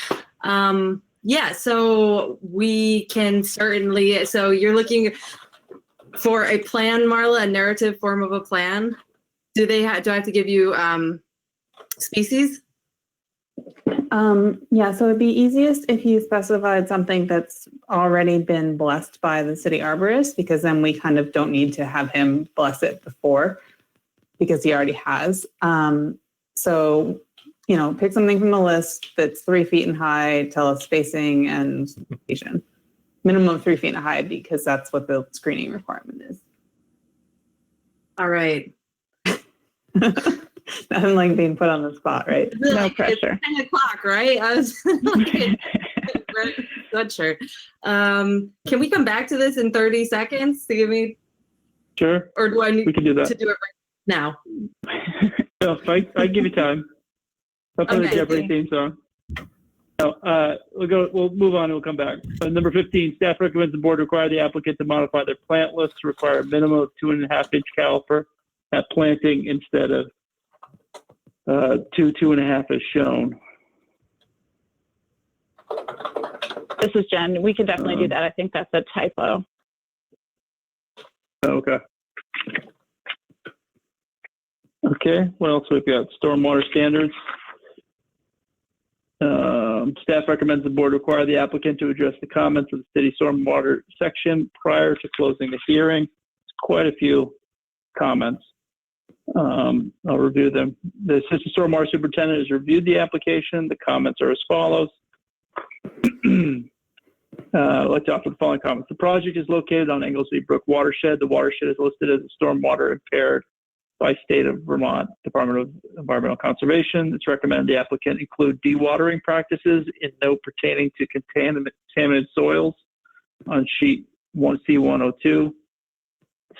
So we can certainly, so you're looking for a plan, Marla, a narrative form of a plan. Do I have to give you species? Yeah, so it'd be easiest if you specified something that's already been blessed by the city arborist, because then we kind of don't need to have him bless it before, because he already has. So, pick something from the list that's 3 feet in height, tell us spacing and location. Minimum of 3 feet in height, because that's what the screening requirement is. All right. Nothing like being put on the spot, right? No pressure. It's 10 o'clock, right? I was not sure. Can we come back to this in 30 seconds to give me? Sure. Or do I need We can do that. to do it right now? No, I give you time. I'll play the Jeopardy theme song. No, we'll move on and we'll come back. Number 15, staff recommends the board require the applicant to modify their plant list to require a minimum of 2.5-inch caliper at planting instead of 2.5 as shown. This is Jen. We could definitely do that. I think that's a typo. Okay. Okay, what else we've got? Stormwater standards. Staff recommends the board require the applicant to address the comments of the city stormwater section prior to closing the hearing. It's quite a few comments. I'll review them. The assistant stormwater superintendent has reviewed the application. The comments are as follows. I'd like to offer the following comments. The project is located on Inglesby Brook watershed. The watershed is listed as a stormwater impaired by State of Vermont Department of Environmental Conservation. It's recommended the applicant include dewatering practices in note pertaining to contaminated soils on sheet 1C102.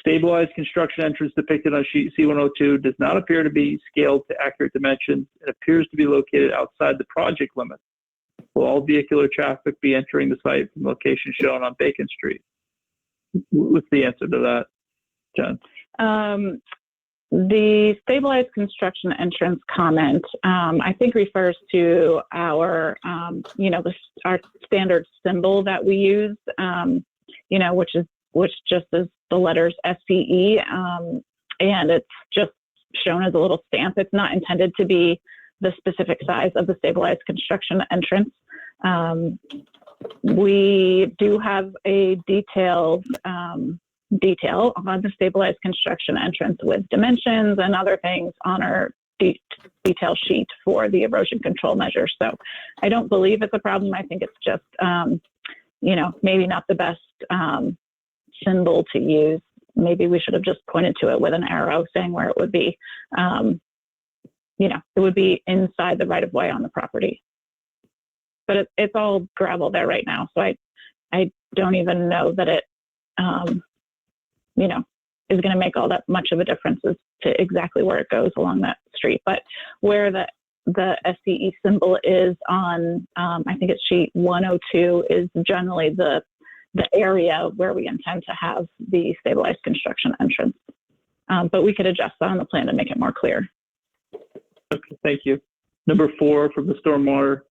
Stabilized construction entrance depicted on sheet C102 does not appear to be scaled to accurate dimensions. It appears to be located outside the project limits. Will all vehicular traffic be entering the site from location shown on Bacon Street? What's the answer to that, Jen? The stabilized construction entrance comment, I think refers to our, our standard symbol that we use, which just is the letters SCE, and it's just shown as a little stamp. It's not intended to be the specific size of the stabilized construction entrance. We do have a detail on the stabilized construction entrance with dimensions and other things on our detail sheet for the erosion control measures. So I don't believe it's a problem. I think it's just, maybe not the best symbol to use. Maybe we should have just pointed to it with an arrow saying where it would be. It would be inside the right of way on the property. But it's all gravel there right now. So I don't even know that it, is going to make all that much of a difference as to exactly where it goes along that street. But where the SCE symbol is on, I think it's sheet 102, is generally the area where we intend to have the stabilized construction entrance. But we could adjust that on the plan to make it more clear. Okay, thank you. Number 4 from the stormwater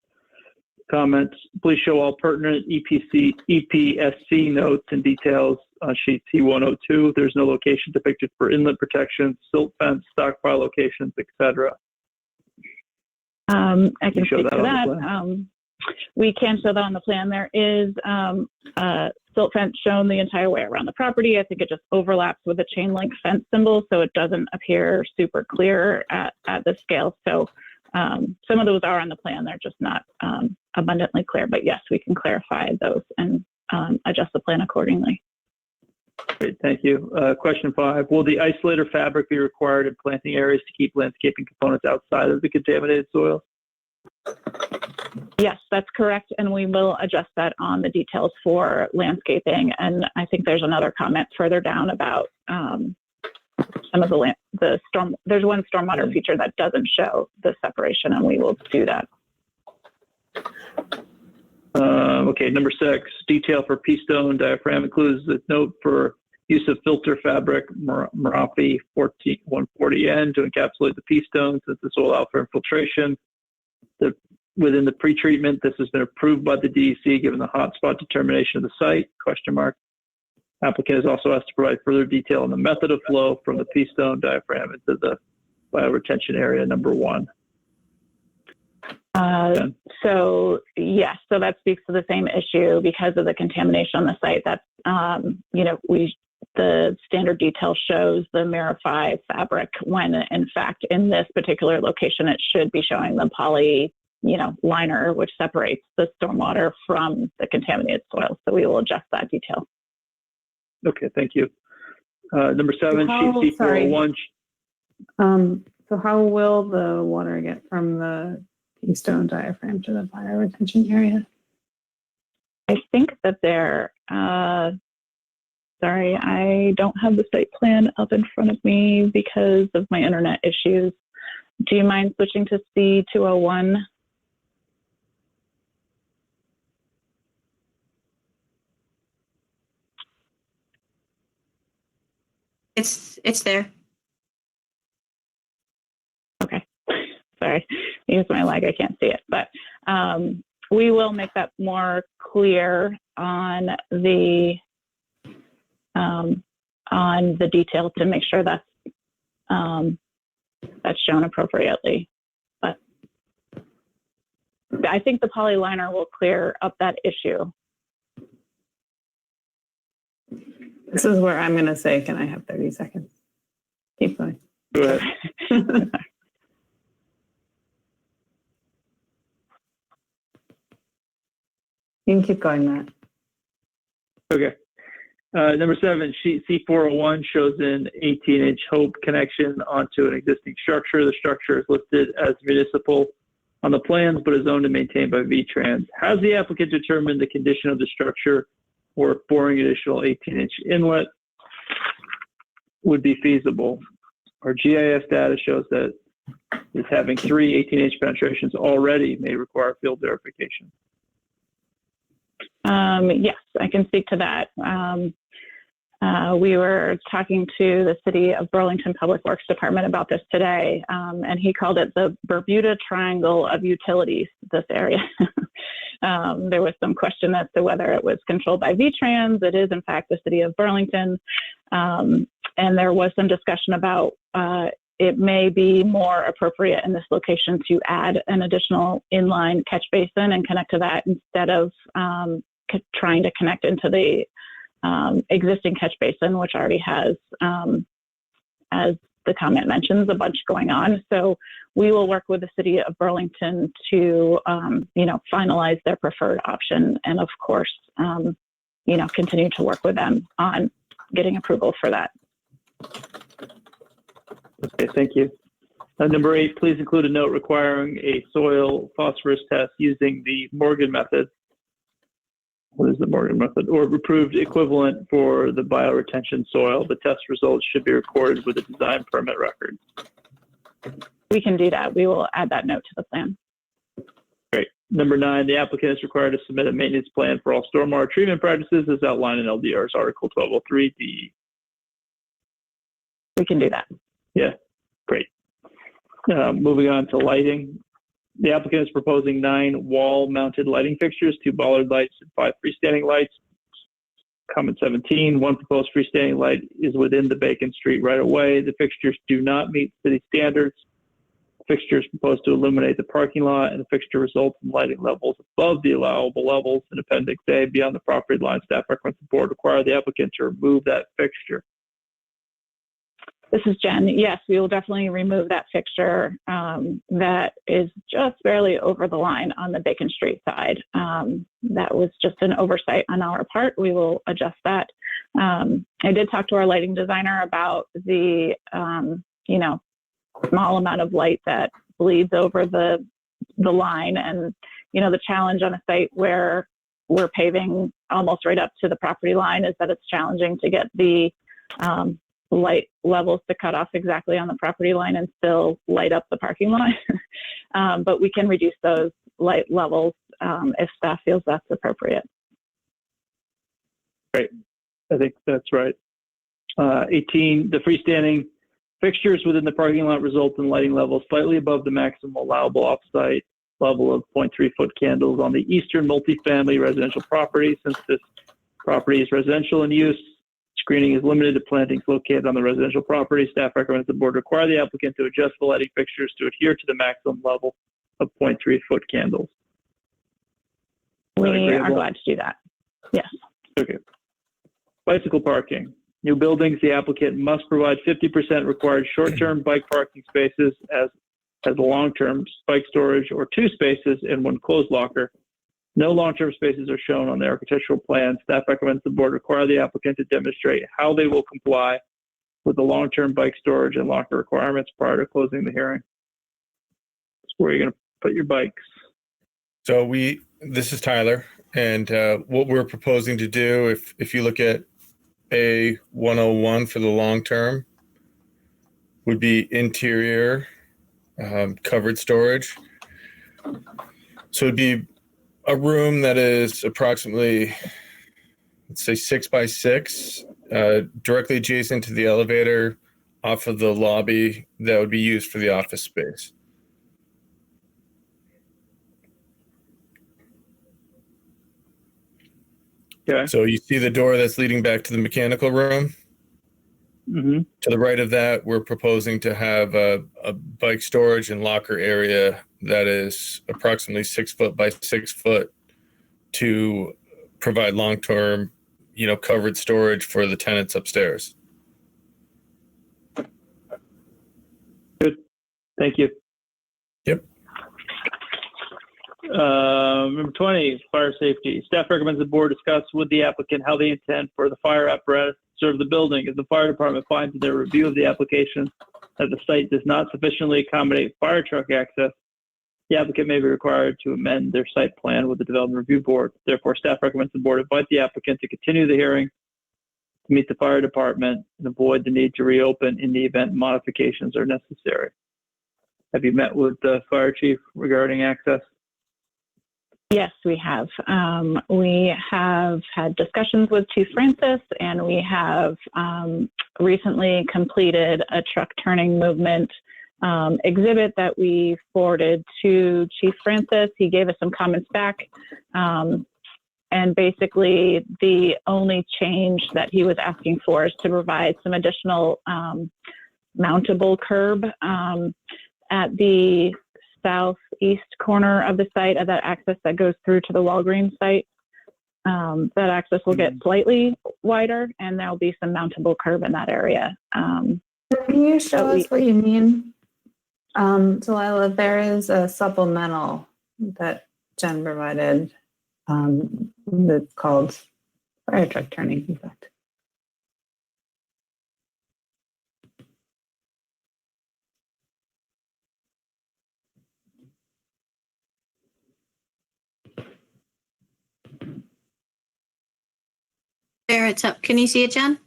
comments, please show all pertinent EPSC notes and details on sheet C102. There's no location depicted for inlet protection, silt fence, stockpile locations, etc. I can speak to that. We can show that on the plan. There is silt fence shown the entire way around the property. I think it just overlaps with the chain link fence symbol, so it doesn't appear super clear at the scale. So some of those are on the plan. They're just not abundantly clear. But yes, we can clarify those and adjust the plan accordingly. Great, thank you. Question 5, will the isolator fabric be required in planting areas to keep landscaping components outside of the contaminated soil? Yes, that's correct. And we will adjust that on the details for landscaping. And I think there's another comment further down about some of the storm. There's one stormwater feature that doesn't show the separation, and we will do that. Okay, number 6, detail for P-stone diaphragm includes a note for use of filter fabric, Merapi 140N to encapsulate the P-stone, since this will allow for infiltration. Within the pretreatment, this has been approved by the DEC given the hotspot determination of the site, ? Applicant is also asked to provide further detail on the method of flow from the P-stone diaphragm into the bioretention area number 1. So yes, so that speaks to the same issue because of the contamination on the site. That's, the standard detail shows the Merapi fabric when in fact in this particular location, it should be showing the poly, liner, which separates the stormwater from the contaminated soil. So we will adjust that detail. Okay, thank you. Number 7, sheet C401. So how will the water get from the Keystone diaphragm to the bioretention area? I think that they're, sorry, I don't have the site plan up in front of me because of my internet issues. Do you mind switching to C201? It's there. Okay. use my leg, I can't see it, but we will make that more clear on the detail to make sure that's shown appropriately. But I think the poly liner will clear up that issue. This is where I'm going to say, can I have 30 seconds? Keep going. Go ahead. You can keep going, Matt. Okay. Number 7, sheet C401 shows an 18-inch Hope connection onto an existing structure. The structure is listed as municipal on the plans, but is owned and maintained by VTrans. Has the applicant determined the condition of the structure or if boring additional 18-inch inlet would be feasible? Our GIS data shows that is having 3 18-inch penetrations already may require field verification. Yes, I can speak to that. We were talking to the City of Burlington Public Works Department about this today, and he called it the Bermuda Triangle of utilities, this area. There was some question as to whether it was controlled by VTrans. It is, in fact, the City of Burlington. And there was some discussion about it may be more appropriate in this location to add an additional inline catch basin and connect to that instead of trying to connect into the existing catch basin, which already has, as the comment mentions, a bunch going on. So we will work with the City of Burlington to, finalize their preferred option, and of course, continue to work with them on getting approval for that. Okay, thank you. Number 8, please include a note requiring a soil phosphorus test using the Morgan method. What is the Morgan method? Or approved equivalent for the bioretention soil. The test results should be recorded with a design permit record. We can do that. We will add that note to the plan. Great. Number 9, the applicant is required to submit a maintenance plan for all stormwater treatment practices as outlined in LDR's Article 1203D. We can do that. Yeah, great. Moving on to lighting. The applicant is proposing 9 wall-mounted lighting fixtures, 2 bollard lights, and 5 freestanding lights. Comment 17, 1 proposed freestanding light is within the Bacon Street right-of-way. The fixtures do not meet city standards. The fixture is proposed to illuminate the parking lot, and the fixture results in lighting levels above the allowable levels in Appendix A beyond the property line. Staff recommends the board require the applicant to remove that fixture. This is Jen. Yes, we will definitely remove that fixture that is just barely over the line on the Bacon Street side. That was just an oversight on our part. We will adjust that. I did talk to our lighting designer about the, small amount of light that bleeds over the line. And, the challenge on a site where we're paving almost right up to the property line is that it's challenging to get the light levels to cut off exactly on the property line and still light up the parking lot. But we can reduce those light levels if staff feels that's appropriate. Great. I think that's right. 18, the freestanding fixtures within the parking lot result in lighting levels slightly above the maximum allowable off-site level of 0.3-foot candles on the eastern multifamily residential property. Since this property is residential in use, screening is limited to plantings located on the residential property. Staff recommends the board require the applicant to adjust the lighting fixtures to adhere to the maximum level of 0.3-foot candles. We are glad to do that. Yes. Okay. Bicycle parking. New buildings, the applicant must provide 50% required short-term bike parking spaces as a long-term bike storage or 2 spaces and 1 closed locker. No long-term spaces are shown on the architectural plan. Staff recommends the board require the applicant to demonstrate how they will comply with the long-term bike storage and locker requirements prior to closing the hearing. That's where you're going to put your bikes. So this is Tyler, and what we're proposing to do, if you look at A101 for the long-term, would be interior covered storage. So it'd be a room that is approximately, let's say 6 by 6, directly adjacent to the elevator off of the lobby that would be used for the office space. Okay. So you see the door that's leading back to the mechanical room? Mm-hmm. To the right of that, we're proposing to have a bike storage and locker area that is approximately 6 foot by 6 foot to provide long-term, covered storage for the tenants upstairs. Good. Thank you. Yep. Number 20, fire safety. Staff recommends the board discuss with the applicant how they intend for the fire apparatus to serve the building. If the fire department finds in their review of the application that the site does not sufficiently accommodate fire truck access, the applicant may be required to amend their site plan with the development review board. Therefore, staff recommends the board invite the applicant to continue the hearing to meet the fire department and avoid the need to reopen in the event modifications are necessary. Have you met with the fire chief regarding access? Yes, we have. We have had discussions with Chief Francis, and we have recently completed a truck turning movement exhibit that we forwarded to Chief Francis. He gave us some comments back. And basically, the only change that he was asking for is to provide some additional mountable curb at the southeast corner of the site, of that access that goes through to the Walgreens site. That access will get slightly wider, and there'll be some mountable curb in that area. Can you show us what you mean? Delilah, there is a supplemental that Jen provided that's called fire truck turning, in fact. There, it's up. Can you see it, Jen?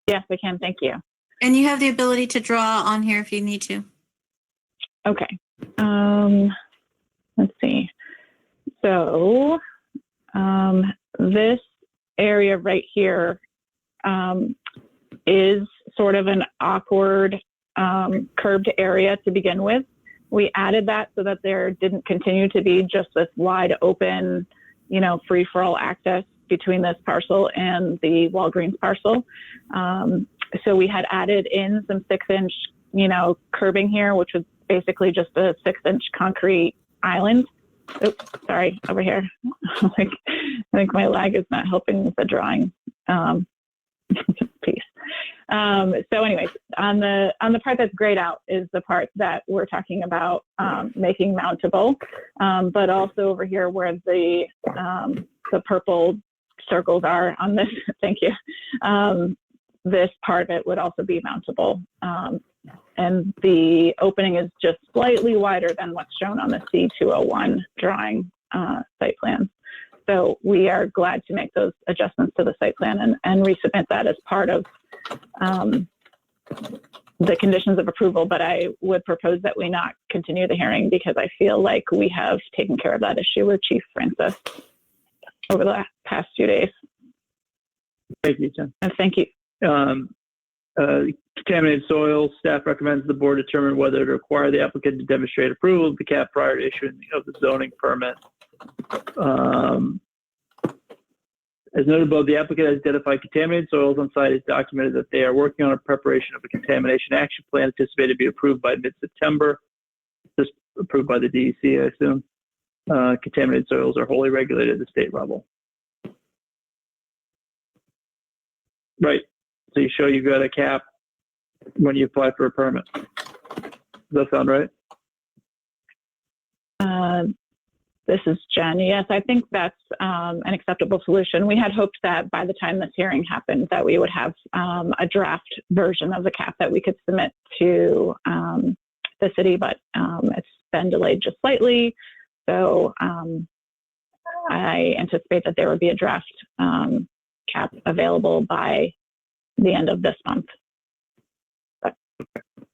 Yes, I can. Thank you. And you have the ability to draw on here if you need to. Okay. Let's see. So this area right here is sort of an awkward curved area to begin with. We added that so that there didn't continue to be just this wide open, free-for-all access between this parcel and the Walgreens parcel. So we had added in some 6-inch, curbing here, which was basically just a 6-inch concrete island. Oops, sorry, over here. I think my lag is not helping with the drawing piece. So anyways, on the part that's grayed out is the part that we're talking about making mountable, but also over here where the purple circles are on this, thank you. This part of it would also be mountable. And the opening is just slightly wider than what's shown on the C201 drawing site plan. So we are glad to make those adjustments to the site plan and resubmit that as part of the conditions of approval. But I would propose that we not continue the hearing because I feel like we have taken care of that issue with Chief Francis over the past few days. Thank you, Jen. And thank you. Contaminated soil, staff recommends the board determine whether to require the applicant to demonstrate approval of the CAP prior to issuing of the zoning permit. As noted above, the applicant has identified contaminated soils on site. It's documented that they are working on a preparation of a contamination action plan anticipated to be approved by mid-September. Just approved by the DEC, I assume. Contaminated soils are wholly regulated at the state level. Right. So you show you've got a cap when you apply for a permit. Does that sound right? This is Jen. Yes, I think that's an acceptable solution. We had hoped that by the time this hearing happened that we would have a draft version of the cap that we could submit to the city, but it's been delayed just slightly. So I anticipate that there would be a draft cap available by the end of this month.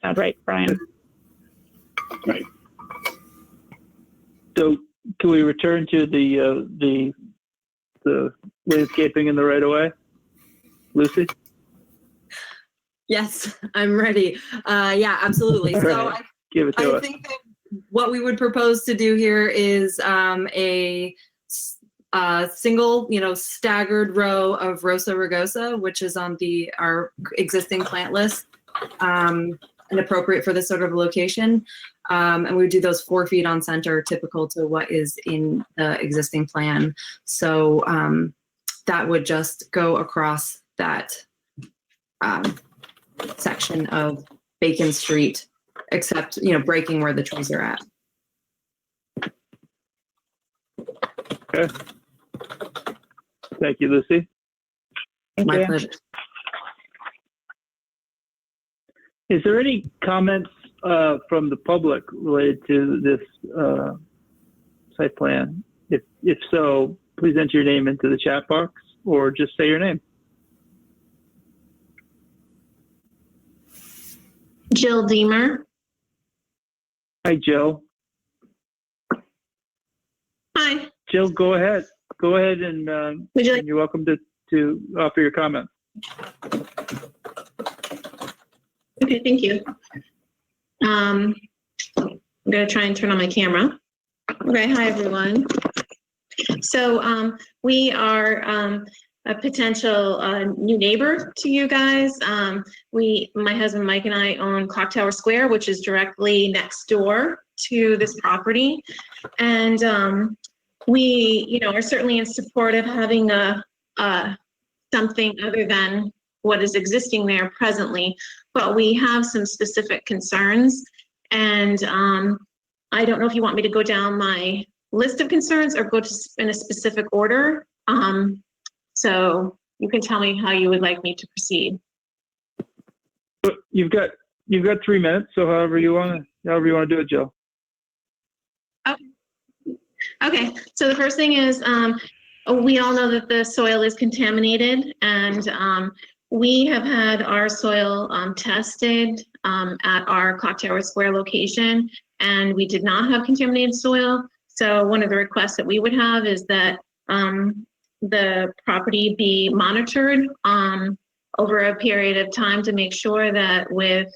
Sound right, Brian? Right. So can we return to the landscaping in the right of way? Lucy? Yes, I'm ready. Yeah, absolutely. So Give it to I us. think that what we would propose to do here is single, staggered row of Rosa rugosa, which is on our existing plant list, and appropriate for this sort of location. And we would do those 4 feet on center, typical to what is in the existing plan. So that would just go across that section of Bacon Street, except, breaking where the trees are at. Okay. Thank you, Lucy. My pleasure. Is there any comments from the public related to this site plan? If so, please enter your name into the chat box or just say your name. Jill Deemer. Hi, Jill. Hi. Jill, go ahead. Go ahead and you're welcome to offer your comment. Okay, thank you. I'm going to try and turn on my camera. Okay, hi everyone. So we are a potential new neighbor to you guys. My husband Mike and I own Clock Tower Square, which is directly next door to this property. And we, are certainly in support of having something other than what is existing there presently, but we have some specific concerns. And I don't know if you want me to go down my list of concerns or go in a specific order. So you can tell me how you would like me to proceed. You've got 3 minutes, so however you want to do it, Jill. Okay. So the first thing is, we all know that the soil is contaminated, and we have had our soil tested at our Clock Tower Square location, and we did not have contaminated soil. So one of the requests that we would have is that the property be monitored over a period of time to make sure that with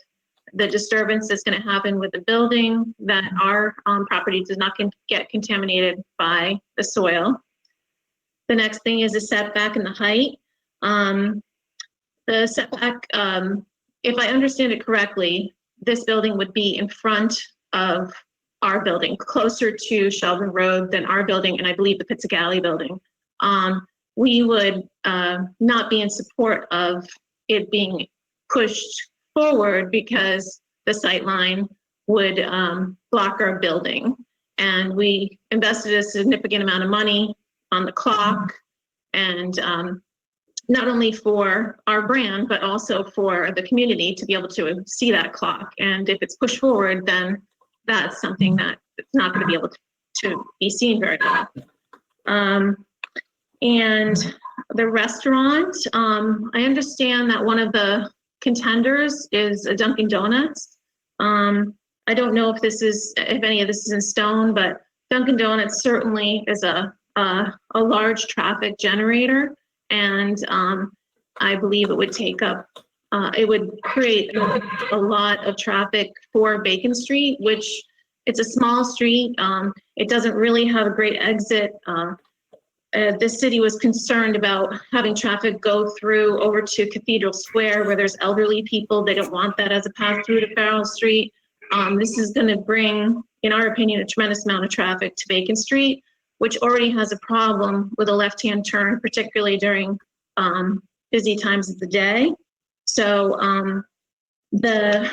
the disturbance that's going to happen with the building, that our property does not get contaminated by the soil. The next thing is the setback and the height. The setback, if I understand it correctly, this building would be in front of our building, closer to Shelburne Road than our building, and I believe the Pizzagalli building. We would not be in support of it being pushed forward because the sight line would block our building. And we invested a significant amount of money on the clock, and not only for our brand, but also for the community to be able to see that clock. And if it's pushed forward, then that's something that it's not going to be able to be seen very well. And the restaurant, I understand that one of the contenders is a Dunkin' Donuts. I don't know if any of this is in stone, but Dunkin' Donuts certainly is a large traffic generator, and I believe it would take up, it would create a lot of traffic for Bacon Street, which it's a small street. It doesn't really have a great exit. The city was concerned about having traffic go through over to Cathedral Square where there's elderly people. They don't want that as a path through to Farrell Street. This is going to bring, in our opinion, a tremendous amount of traffic to Bacon Street, which already has a problem with a left-hand turn, particularly during busy times of the day. So the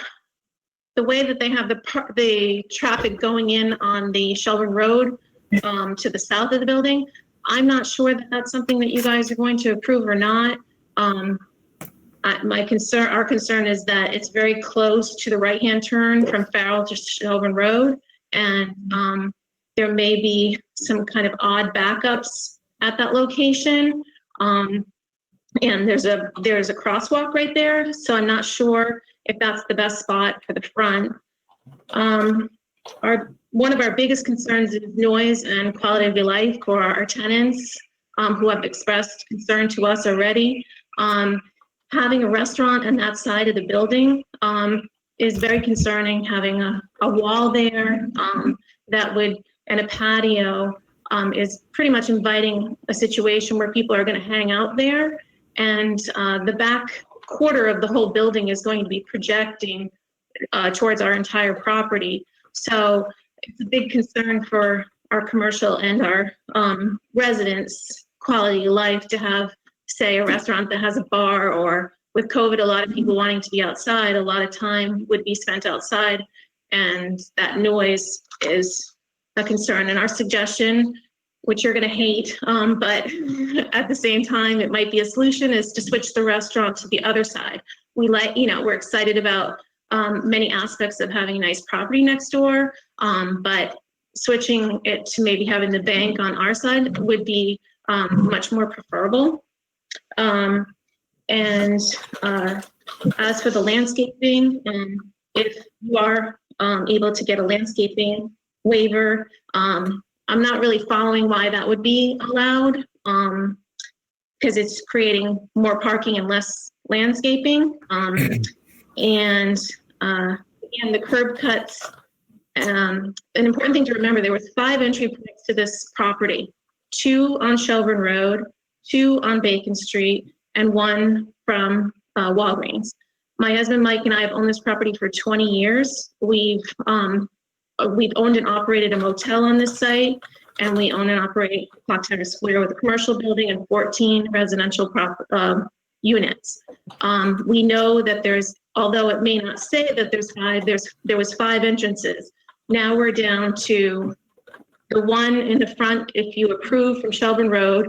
way that they have the traffic going in on the Shelburne Road to the south of the building, I'm not sure that that's something that you guys are going to approve or not. Our concern is that it's very close to the right-hand turn from Farrell to Shelburne Road, and there may be some kind of odd backups at that location. And there's a crosswalk right there, so I'm not sure if that's the best spot for the front. One of our biggest concerns is noise and quality of life for our tenants who have expressed concern to us already. Having a restaurant on that side of the building is very concerning. Having a wall there that would, and a patio is pretty much inviting a situation where people are going to hang out there, and the back quarter of the whole building is going to be projecting towards our entire property. So it's a big concern for our commercial and our residents' quality of life to have, say, a restaurant that has a bar, or with COVID, a lot of people wanting to be outside, a lot of time would be spent outside, and that noise is a concern. And our suggestion, which you're going to hate, but at the same time, it might be a solution, is to switch the restaurant to the other side. We're excited about many aspects of having a nice property next door, but switching it to maybe having the bank on our side would be much more preferable. And as for the landscaping, if you are able to get a landscaping waiver, I'm not really following why that would be allowed, because it's creating more parking and less landscaping. And the curb cuts, an important thing to remember, there was 5 entry points to this property, 2 on Shelburne Road, 2 on Bacon Street, and 1 from Walgreens. My husband Mike and I have owned this property for 20 years. We've owned and operated a motel on this site, and we own and operate Clock Tower Square with a commercial building and 14 residential units. We know that although it may not say that there's 5, there was 5 entrances. Now we're down to the one in the front, if you approve, from Shelburne Road,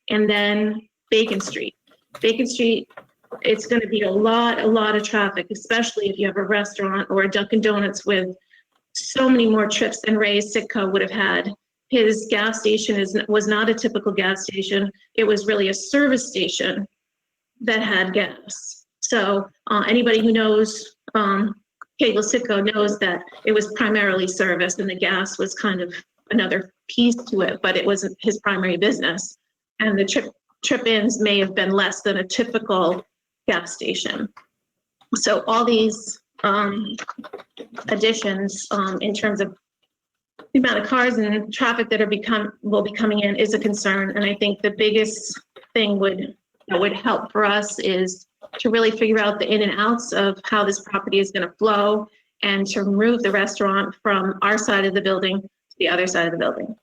and then Bacon Street. Bacon Street, it's going to be a lot of traffic, especially if you have a restaurant or a Dunkin' Donuts with so many more trips than Ray Sitco would have had. His gas station was not a typical gas station. It was really a service station that had gas. So anybody who knows Cable Sitco knows that it was primarily service, and the gas was kind of another piece to it, but it wasn't his primary business. And the trip-ins may have been less than a typical gas station. So all these additions in terms of the amount of cars and traffic that will be coming in is a concern. And I think the biggest thing that would help for us is to really figure out the in and outs of how this property is going to flow, and to remove the restaurant from our side of the building to the other side of the building.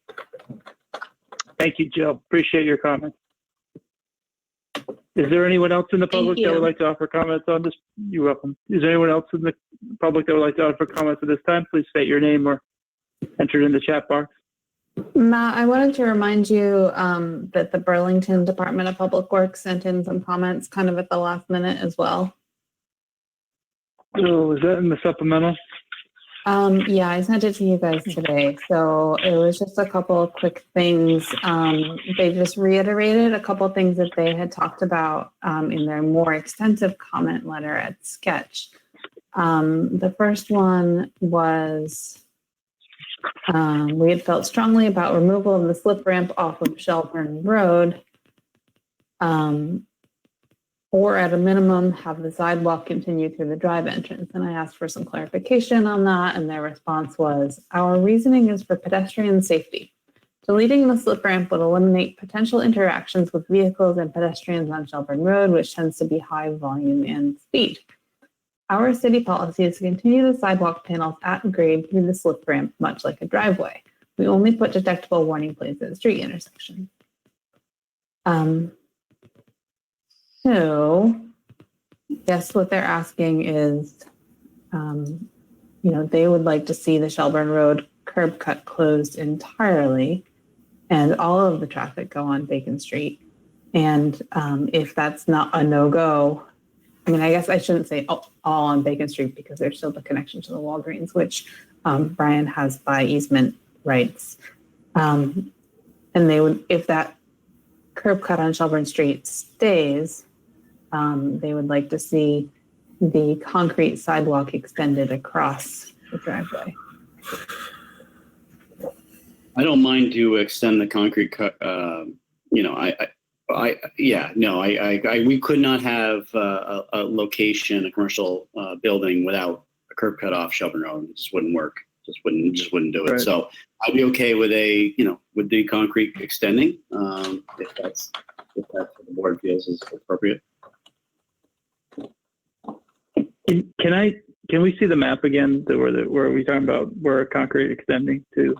Thank you, Jill. Appreciate your comments. Is there anyone else in the public that would like to offer comments on this? You're welcome. Is there anyone else in the public that would like to offer comments at this time? Please state your name or enter it in the chat box. Matt, I wanted to remind you that the Burlington Department of Public Works sent in some comments kind of at the last minute as well. Oh, is that in the supplemental? Yeah, I sent it to you guys today. So it was just a couple of quick things. They just reiterated a couple of things that they had talked about in their more extensive comment letter at Sketch. The first one was, we had felt strongly about removal of the slip ramp off of Shelburne Road, or at a minimum, have the sidewalk continue through the drive entrance. And I asked for some clarification on that, and their response was, our reasoning is for pedestrian safety. Deleting the slip ramp would eliminate potential interactions with vehicles and pedestrians on Shelburne Road, which tends to be high volume and speed. Our city policy is to continue the sidewalk panels at grade through the slip ramp, much like a driveway. We only put detectable warning plates at street intersections. So, yes, what they're asking is, they would like to see the Shelburne Road curb cut closed entirely and all of the traffic go on Bacon Street. And if that's not a no-go, I mean, I guess I shouldn't say all on Bacon Street, because there's still the connection to the Walgreens, which Brian has by easement rights. And they would, if that curb cut on Shelburne Street stays, they would like to see the concrete sidewalk extended across the driveway. I don't mind to extend the concrete cut. We could not have a location, a commercial building without a curb cut off Shelburne Road. It just wouldn't work. Just wouldn't do it. Right. So I'd be okay with with the concrete extending, if that's what the board feels is appropriate. Can we see the map again? Where are we talking about where concrete extending to?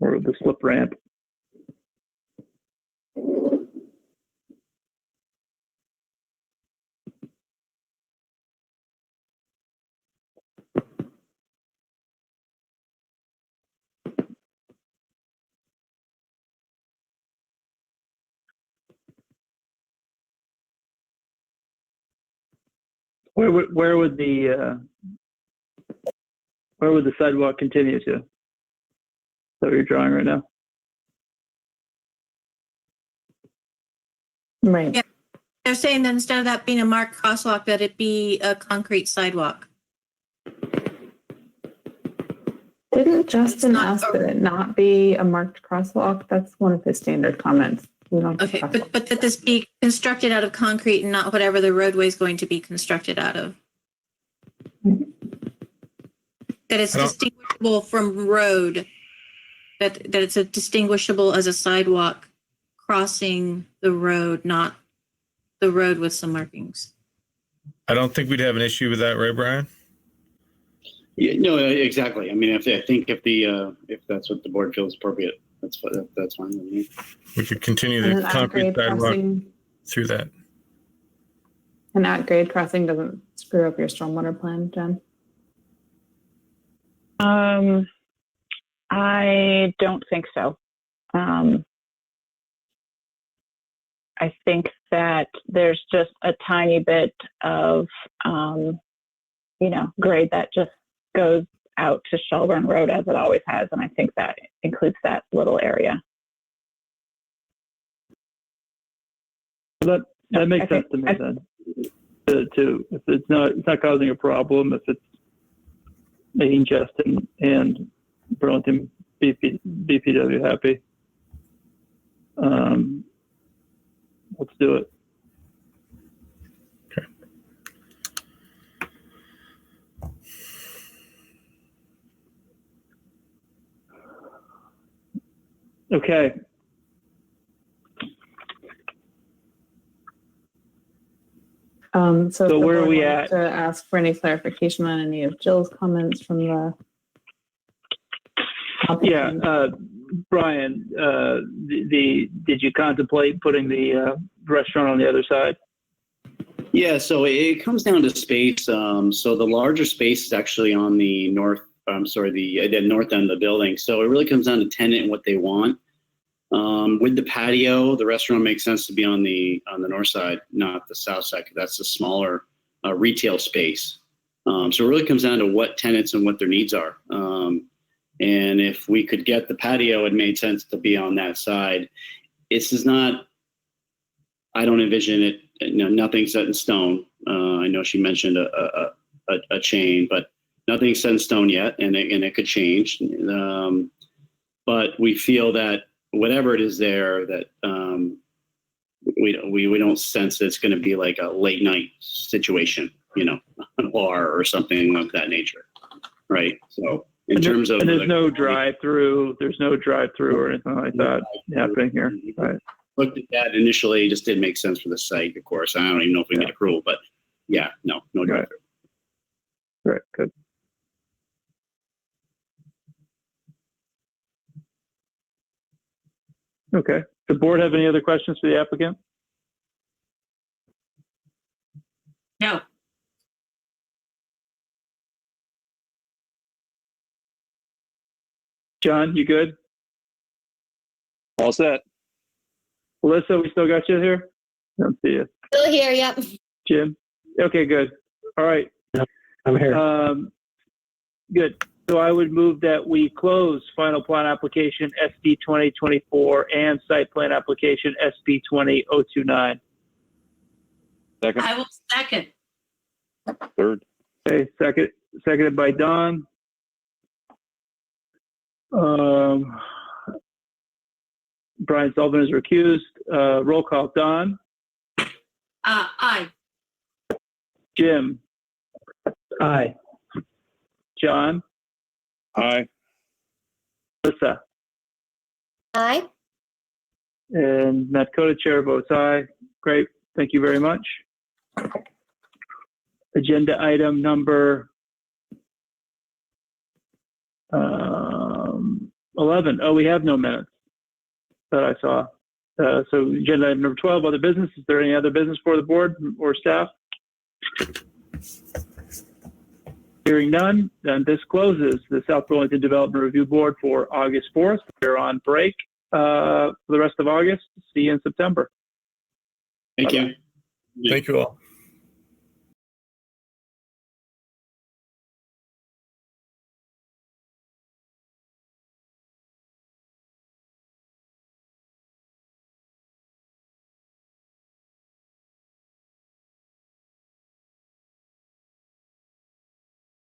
Or the slip ramp? Where would the sidewalk continue to? Is that what you're drawing right now? Right. Yeah. They're saying that instead of that being a marked crosswalk, that it be a concrete sidewalk. Didn't Justin ask that it not be a marked crosswalk? That's one of his standard comments. We don't have Okay, crosswalk. but that this be constructed out of concrete and not whatever the roadway is going to be constructed out of. That it's distinguishable from road. That it's a distinguishable as a sidewalk crossing the road, not the road with some markings. I don't think we'd have an issue with that, right, Brian? Yeah, no, exactly. I mean, if that's what the board feels appropriate, that's fine with me. We could continue And the then concrete at-grade sidewalk crossing, through that. an at-grade crossing doesn't screw up your stormwater plan, Jen? I don't think so. I think that there's just a tiny bit of, grade that just goes out to Shelburne Road as it always has. And I think that includes that little area. That makes sense to me then. If it's not causing a problem, if it's making Justin and Burlington BPW happy, let's do it. Okay. So where are we wanted at? To ask for any clarification on any of Jill's comments from the. Yeah, Brian, did you contemplate putting the restaurant on the other side? Yeah, so it comes down to space. So the larger space is actually on the the north end of the building. So it really comes down to tenant and what they want. With the patio, the restaurant makes sense to be on the north side, not the south side, because that's a smaller retail space. So it really comes down to what tenants and what their needs are. And if we could get the patio, it made sense to be on that side. This is not, I don't envision it, nothing's set in stone. I know she mentioned a chain, but nothing's set in stone yet, and it could change. But we feel that whatever it is there, that we don't sense that it's going to be like a late night situation, a bar or something of that nature, right? So in terms of there's no drive-through or anything like that happening here, right? Looked at that initially, it just didn't make sense for the site, of course. I don't even know if we get approval, but yeah, no drive-through. Right, good. Okay. Does the board have any other questions for the applicant? No. John, you good? All set. Melissa, we still got you here? Don't see you. Still here, yep. Jim? Okay, good. All right. Yep, I'm here. Good. So I would move that we close final plan application SB 2024 and site plan application SB 20029. Second. I will second. Third. Okay, seconded by Don. Brian Sullivan is recused. Roll call. Don, Aye. Jim, Aye. John, Aye. Melissa, Aye. and Matt Cota, chair votes aye. Great. Thank you very much. Agenda item number 11. Oh, we have no minutes that I saw. So agenda item number 12, other business. Is there any other business for the board or staff? Hearing none, then this closes the South Burlington Development Review Board for August 4th. We're on break for the rest of August. See you in September. Thank you. Thank you all.